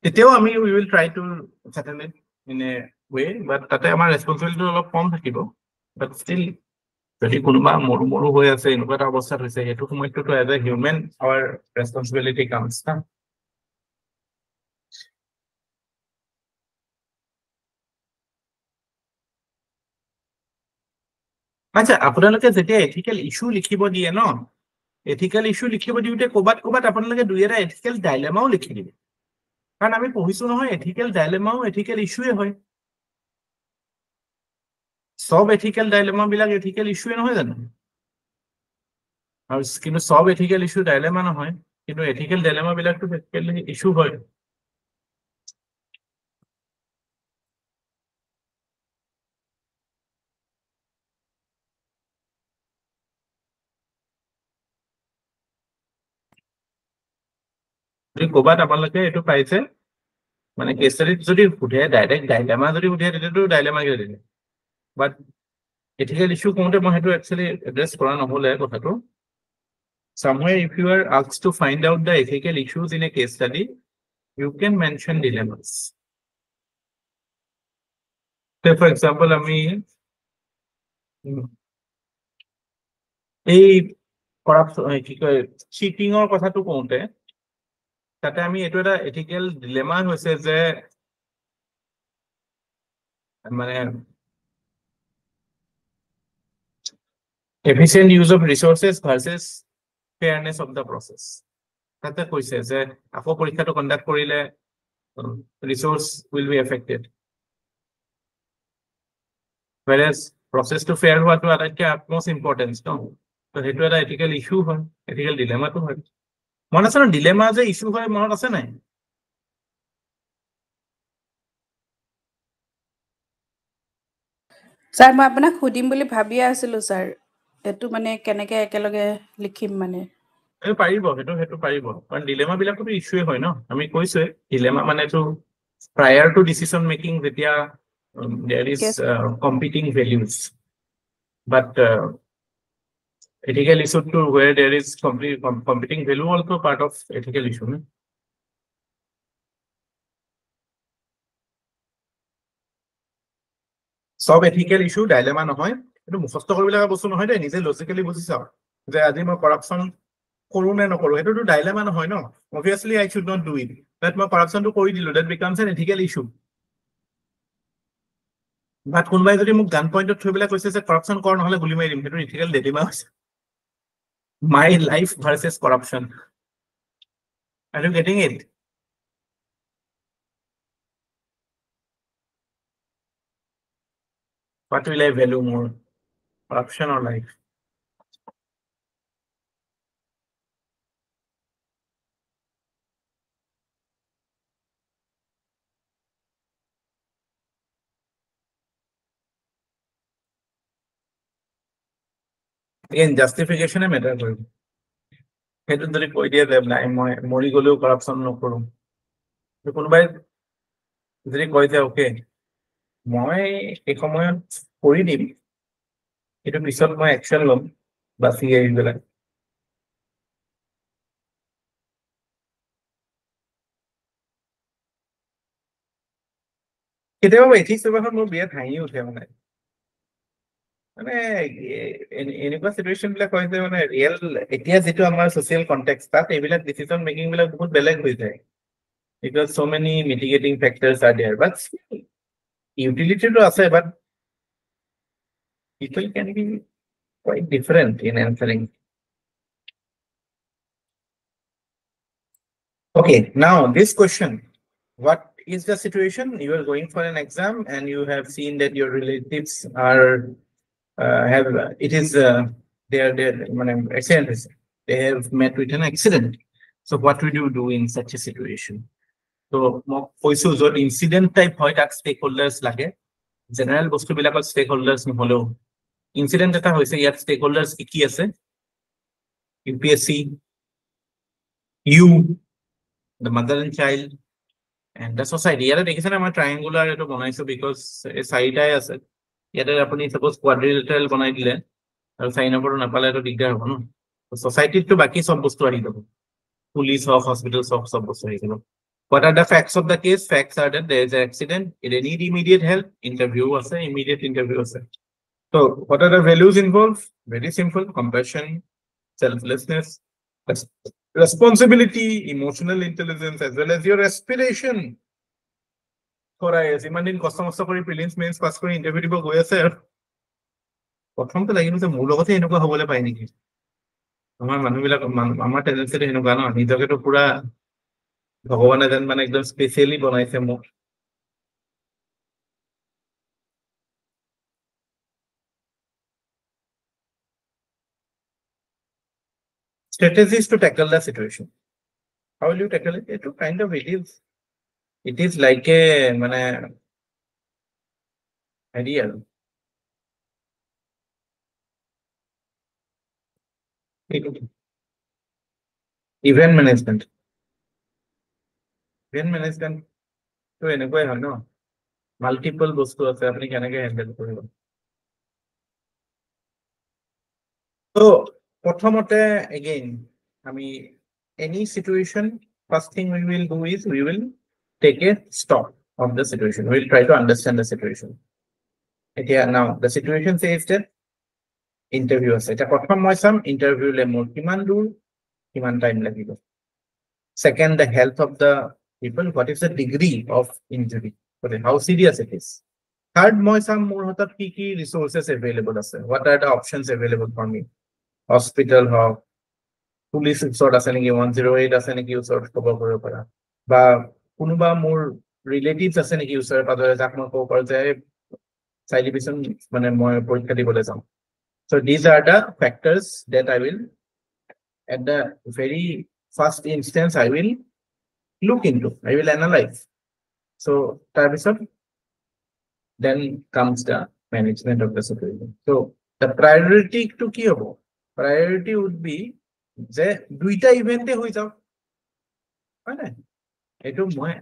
তেতিয়াও আমি we will try to settle it in a way, but তাতে আমাৰ responsibility অলপ কম থাকিব, but still যদি কোনোবা মৰু হৈ আছে এনেকুৱা এটা অৱস্থাত হৈছে সেইটো সময়ততো as a human our responsibility comes না। আচ্ছা আপোনালোকে যেতিয়া এথিকেল ইস্যু লিখিব দিয়ে ন, এথিকেল ইস্যু লিখিব দিওঁতে ক'বাত আপোনালোকে দুই এটা এথিকেল ডাইলেমাও লিখি দিব, কাৰণ আমি পঢ়িছো নহয় এথিকেল ডাইলেমাও এথিকেল ইস্যুৱে হয়। সব এথিকেল ডাইলেমা বিলাক এথিকেল ইস্যুৱে নহয় জানো? আৰু কিন্তু সব এথিকেল ইস্যু ডাইলেমা নহয়, কিন্তু এথিকেল ডাইলেমা বিলাকতো এথিকেল ইস্যু হয়। যদি ক'বাত আপোনালোকে এইটো পাইছে মানে কেছ ষ্টাডিত যদি সোধে ডাইৰেক্ট ডাইলেমা যদি সোধে তেতিয়াতো ডাইলেমা কিয় দিলে, বাট এথিকেল ইস্যু কওঁতে মই সেইটো একচুৱেলি এড্ৰেছ কৰা নহ'লে কথাটো। Somewhere if you are asked to find out the ethical issues in a case study, you can mention dilemmas. Say for example, আমি এই কৰাপশন কি কয় চিটিংৰ কথাটো কওঁতে তাতে আমি এইটো এটা এথিকেল ডিলেমা হৈছে যে মানে efficient use of resources versus fairness of the process. তাতে কৈছে যে আকৌ পৰীক্ষাটো কন্ডাক্ট কৰিলে resource will be affected, whereas process to fair হোৱাটো আটাইতকৈ utmost importance ন, তো সেইটো এটা ethical issue হয়, ethical dilemma তো হয়। মনত আছে ন ডিলেমা যে ইস্যু হয়, মনত আছে নাই? স্যাৰ মই আপোনাক সুধিম বুলি ভাবিয়ে আছিলো স্যাৰ, এইটো মানে কেনেকে একেলগে লিখিম মানে। সেইটো পাৰিব, সেইটো পাৰিব, কাৰণ ডিলেমা বিলাকতো ইস্যুৱে হয় ন। আমি কৈছোৱে ডিলেমা মানেতো prior to decision making যেতিয়া there is Yes. Competing values, but ethical issue to where there is competing value also part of ethical issue no? সব এথিকেল ইস্যু ডাইলেমা নহয়, এইটো মুখস্থ কৰিব লগা বস্তু নহয় দেই, নিজে লজিকেলি বুজি চাওক যে আজি মই কৰাপশন কৰো নে নকৰো, সেইটোতো ডাইলেমা নহয় ন। Obviously I should not do it, but মই কৰাপশনটো কৰি দিলো, that becomes an ethical issue. But কোনোবাই যদি মোক গান পইণ্টত থৈ পেলাই কৈছে যে কৰাপশন কৰ নহলে গুলি মাৰি দিম, সেইটো এথিকেল ডিলেমা হৈছে। My life versus corruption. Are you getting it? What will I value more, corruption or life? Again, justification matter কৰিব। সেইটো যদি কৈ দিয়ে যে নাই মই মৰি গলেও কৰাপশন নকৰো, কোনোবাই যদি কয় যে ওকে মই এই সময়ত কৰি দিম কিন্তু পিছত মই একশন ল'ম বাছি আহি পেলাই, কেতিয়াবা এথিক্স পেপাৰত মোৰ বিৰাট হাঁহি উঠে মানে এনেকুৱা চিটুৱেশ্যন বিলাক হয় যে মানে ৰিয়েল এতিয়া যিটো আমাৰ ছচিয়েল কনটেক্সট তাত এইবিলাক ডিচিজন মেকিং বিলাক বহুত বেলেগ হৈ যায়, because so many mitigating factors are there, but utility to আছে, but people can be quite different in answering. Okay, now this question, what is the situation? You are going for an exam and you have seen that your relatives are they are accident, they have met with an accident. So what would you do in such a situation? So মই কৈছো যত incident type হয় তাক স্টেকহোল্ডাৰ্স লাগে, general বস্তু বিলাকত স্টেকহোল্ডাৰ্স নহলেও incident এটা হৈছে ইয়াত স্টেকহোল্ডাৰ্স কি আছে, UPSC, you, the mother and child, and the society. ইয়াতে দেখিছেনে মই ট্ৰায়াঙ্গুলাৰ এটো বনাইছো বিকজ এই চাৰিটাই আছে। ইয়াতে আপুনি সাপোজ কোৱাড্ৰিলেটাৰেল বনাই দিলে আৰু চাৰি নম্বৰটো নাপালে তো দিগদাৰ হ'ব ন। সোসাইটিত তো বাকি সব বস্তু আহি যাব, পুলিচ হওক হস্পিটেল হওক সব বস্তু আহি যাব। What are the facts of the case? Facts are that there is an accident. They need immediate help. Interview was an immediate interview. So, what are the values involved? Very simple: compassion, selflessness, responsibility, emotional intelligence, as well as your aspiration. For IAS, imagine customer support prelims mains pass for interview দিব গৈ আছে আৰু প্ৰথম তো লাগিব যে মোৰ লগতে এনেকুৱা হ'বলৈ পায় নেকি আমাৰ মানুহবিলাক আমাৰ টেন্ডেন্সিটো এনেকুৱা ন নিজকেতো পুৰা ভগৱানে যেন মানে একদম স্পেচিয়ালি বনাইছে মোক strategies to tackle the situation. How will you tackle it? It kind of it is like a মানে ideal. Event management. Event management তো এনেকুৱাই হয় ন মাল্টিপল বস্তু আছে আপুনি কেনেকৈ হ্যান্ডেল কৰিব তো প্ৰথমতে again আমি any situation first thing we will do is we will take a stop of the situation. We will try to understand the situation. Now the situation says that interview আছে এটা প্ৰথম মই চাম interview le মোৰ কিমান দূৰ কিমান time লাগিব second the health of the people what is the degree of injury okay how serious it is third মই চাম মোৰ হাতত কি resources available আছে what are the options available for me hospital হওক পুলিচ ওচৰত আছে নেকি 108 আছে নেকি ওচৰত খবৰ কৰিব পাৰা বা কোনোবা মোৰ ৰিলেটিভছ আছে নেকি ওচৰে পাজৰে যাক মই ক'ব পাৰো যে চাই দিবিচোন মানে মই পৰীক্ষা দিবলৈ যাম so these are the factors that I will at the very first instance I will look into I will analyze so tarpisot then comes the management of the situation so the priority to ki hobo priority would be যে দুইটা ইভেন্টে হৈ যাওক হয় না এটো মই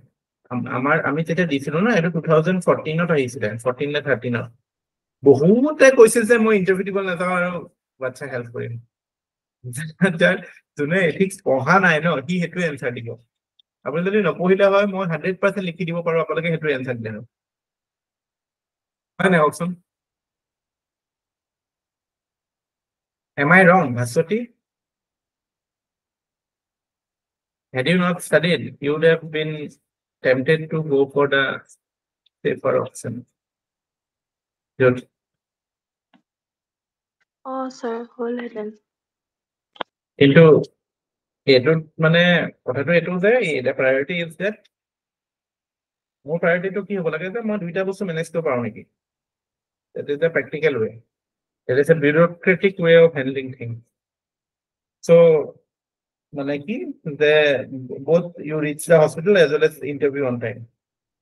আমাৰ আমি যেটা দিছিলো না এটো 2014 ত আহিছিল 14 নে 13 ত বহুতে কৈছে যে মই ইন্টাৰভিউ দিব নাযাওঁ আৰু বাচ্চা হেল্প কৰিম যোনে এথিক্স পঢ়া নাই ন কি হেতু এনসাৰ দিব আপুনি যদি নপঢ়িলে হয় মই 100% লিখি দিব পাৰো আপোনালোকে হেতু এনসাৰ দিলে হয় না option am I wrong Bhaswati had you not studied you would have been tempted to go for the safer option good oh sir holden into এটো মানে কথাটো এটো যে the priority is that মোৰ priority to কি হ'ব লাগে যে মই দুইটা বস্তু মেনেজ কৰিব পাৰো নেকি that is the practical way there is a bureaucratic way of handling things so মানে কি যে both you reach the hospital as well as interview on time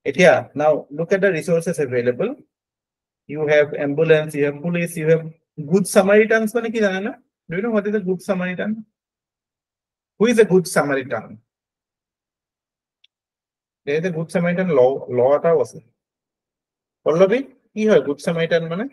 এতিয়া now look at the resources available you have ambulance you have police you have good Samaritans মানে কি জানেন না do you know what is a good Samaritan who is a good Samaritan there is a good Samaritan law এটাও আছে পল্লৱী কি হয় good Samaritan মানে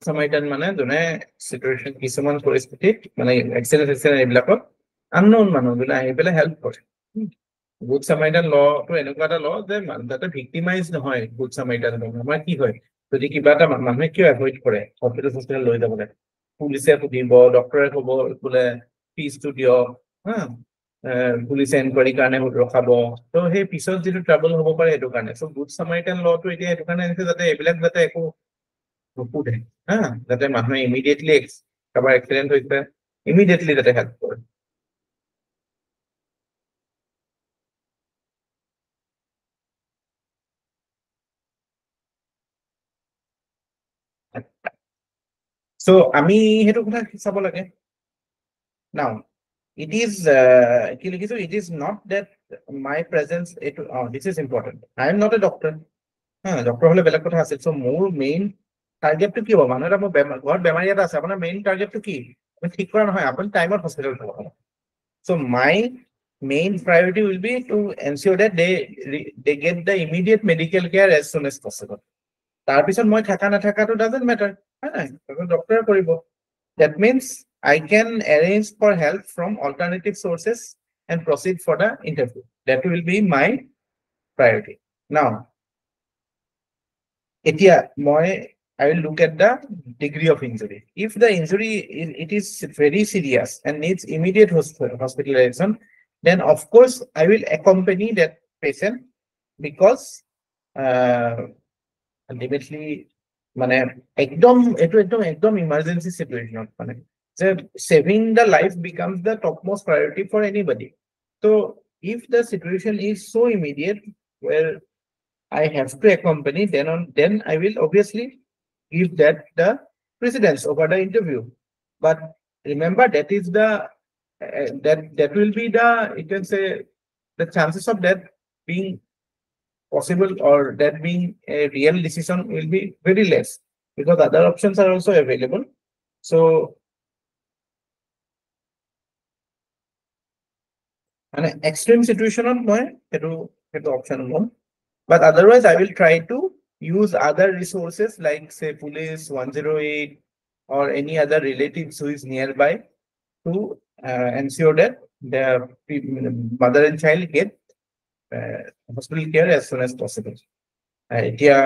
Samaritan মানে জনে সিচুৱেচন কিছুমান পৰিস্থিতিত মানে এক্সিডেন্ট এইবিলাকত আননোন মানুহবিলাক আহি পেলাই হেল্প কৰে গুড সামাৰিটান ল তো এনেকুৱা এটা ল যে যাতে ভিক্টিমাইজ নহয় গুড সামাৰিটান আমাৰ কি হয় যদি কিবা এটা মানুহে কিয় এভয়েড কৰে হস্পিটেল লৈ যাবলৈ পুলিচে সুধিব ডক্টৰে ক'ব বোলে ফিজটো দিয়ক হা পুলিচে এনকুৱাৰী কাৰণে ৰখাব তো সেই পিছত যিটো ট্ৰাবল হ'ব পাৰে এইটো কাৰণে চ' গুড সামাৰিটান লটো এতিয়া এইটো কাৰণে এনেকে যাতে এইবিলাক যাতে একো নুপুধে হা যাতে মানুহে ইমিডিয়েটলি কাৰোবাৰ এক্সিডেন্ট হৈছে ইমিডিয়েটলি যাতে হেল্প কৰে so আমি হেতু কথা চাব লাগে now it is কি লিখিছো it is not that my presence this is important I am not a doctor doctor হলে বেলেগ কথা আছিল। চ' মোৰ মেইন টাৰ্গেটটো কি হ'ব? মানুহ এটা মোৰ ঘৰত বেমাৰী এটা আছে, আপোনাৰ মেইন টাৰ্গেটটো কি? আপুনি ঠিক কৰা নহয়, আপুনি টাইমত হস্পিটেল যাব। চ' মাই main priority will be to ensure that they get the immediate medical care as soon as possible. তাৰপিছত মই থাকা নাথাকাটো doesn't matter, হয় নাই? ডক্টৰে কৰিব। That means I can arrange for help from alternative sources and proceed for the interview. That will be my priority. Now, এতিয়া I will look at the degree of injury. If the injury it is very serious and needs immediate hospitalization, then of course I will accompany that patient, because ultimately মানে একদম emergency situation মানে যে saving the life becomes the topmost priority for anybody. So if the situation is so immediate where I have to accompany, then I will obviously give that the precedence over the interview. But remember, that is the that will be the, you can say, the chances of that being possible or that being a real decision will be very less, because other options are also available. So an extreme situation on my option one. But otherwise, I will try to use other resources like, say, police, 108, or any other relatives who is nearby to ensure that the mother and child get hospital care as soon as possible. এতিয়া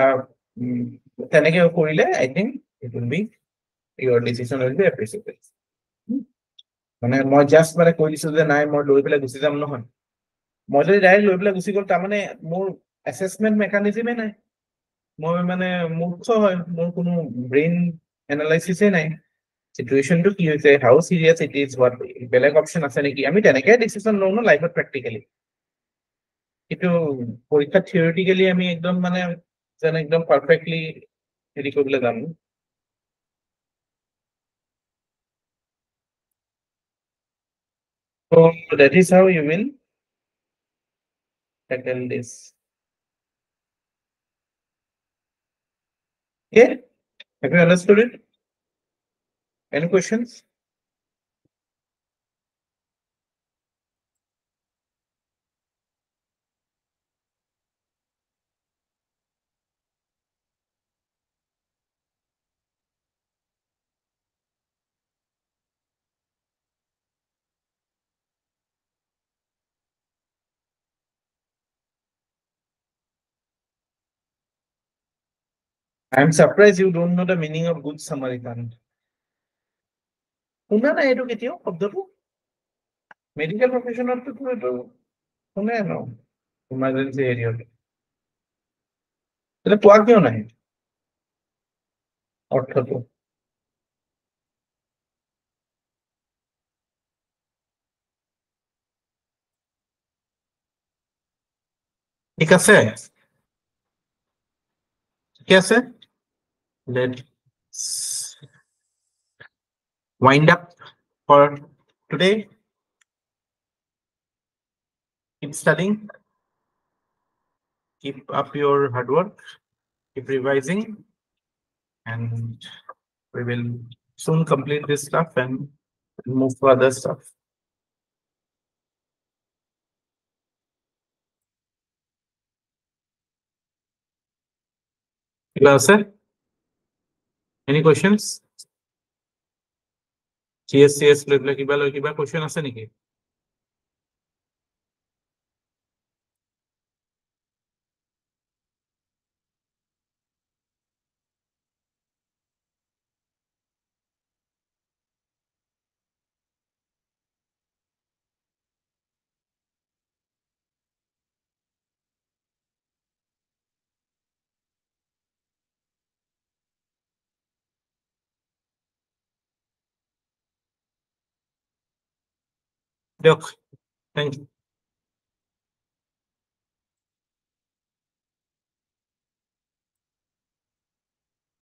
তেনেকে কৰিলে I think it will be, your decision will be appreciable. মানে মই just মানে কৈ দিছো যে নাই মই লৈ পেলাই গুচি যাম, নহয়। মই যদি ডাইৰেক্ট লৈ পেলাই গুচি গ'ল, তাৰমানে মোৰ এছেছমেণ্ট মেকানিজিমে নাই। মই মানে মূৰ্খ হয়, মোৰ কোনো ব্ৰেইন এনালাইচিছে নাই। চিটুৱেশ্যনটো কি হৈছে, হাউ চিৰিয়াছ ইট ইজ, হোৱাট বেলেগ অপশ্যন আছে নেকি, আমি তেনেকৈ ডিচিশ্যন লওঁ ন লাইফত প্ৰেক্টিকেলি। কিন্তু পৰীক্ষাত থিয়ৰিটিকেলি আমি একদম মানে যেন একদম পাৰফেক্টলি হেৰি কৰিবলৈ যাম। So that is how you will tackle this. Okay, have you understood it? Any questions? I am surprised you don't know the meaning of Good Samaritan. শুনা নাই এইটো কেতিয়াও শব্দটো? মেডিকেল প্ৰফেশ্যনতটো এইটো শুনে ন, ইমাৰ্জেঞ্চি এৰিয়াত। তাহলে পোৱা কিয় নাই অৰ্থটো? ঠিক আছে, ঠিক আছে, let's wind up for today. Keep studying, keep up your hard work, keep revising, and we will soon complete this stuff and move to other stuff. Hello, sir. Any questions? GSCS লৈ কিবা question আছে নেকি? দিয়ক, thank you.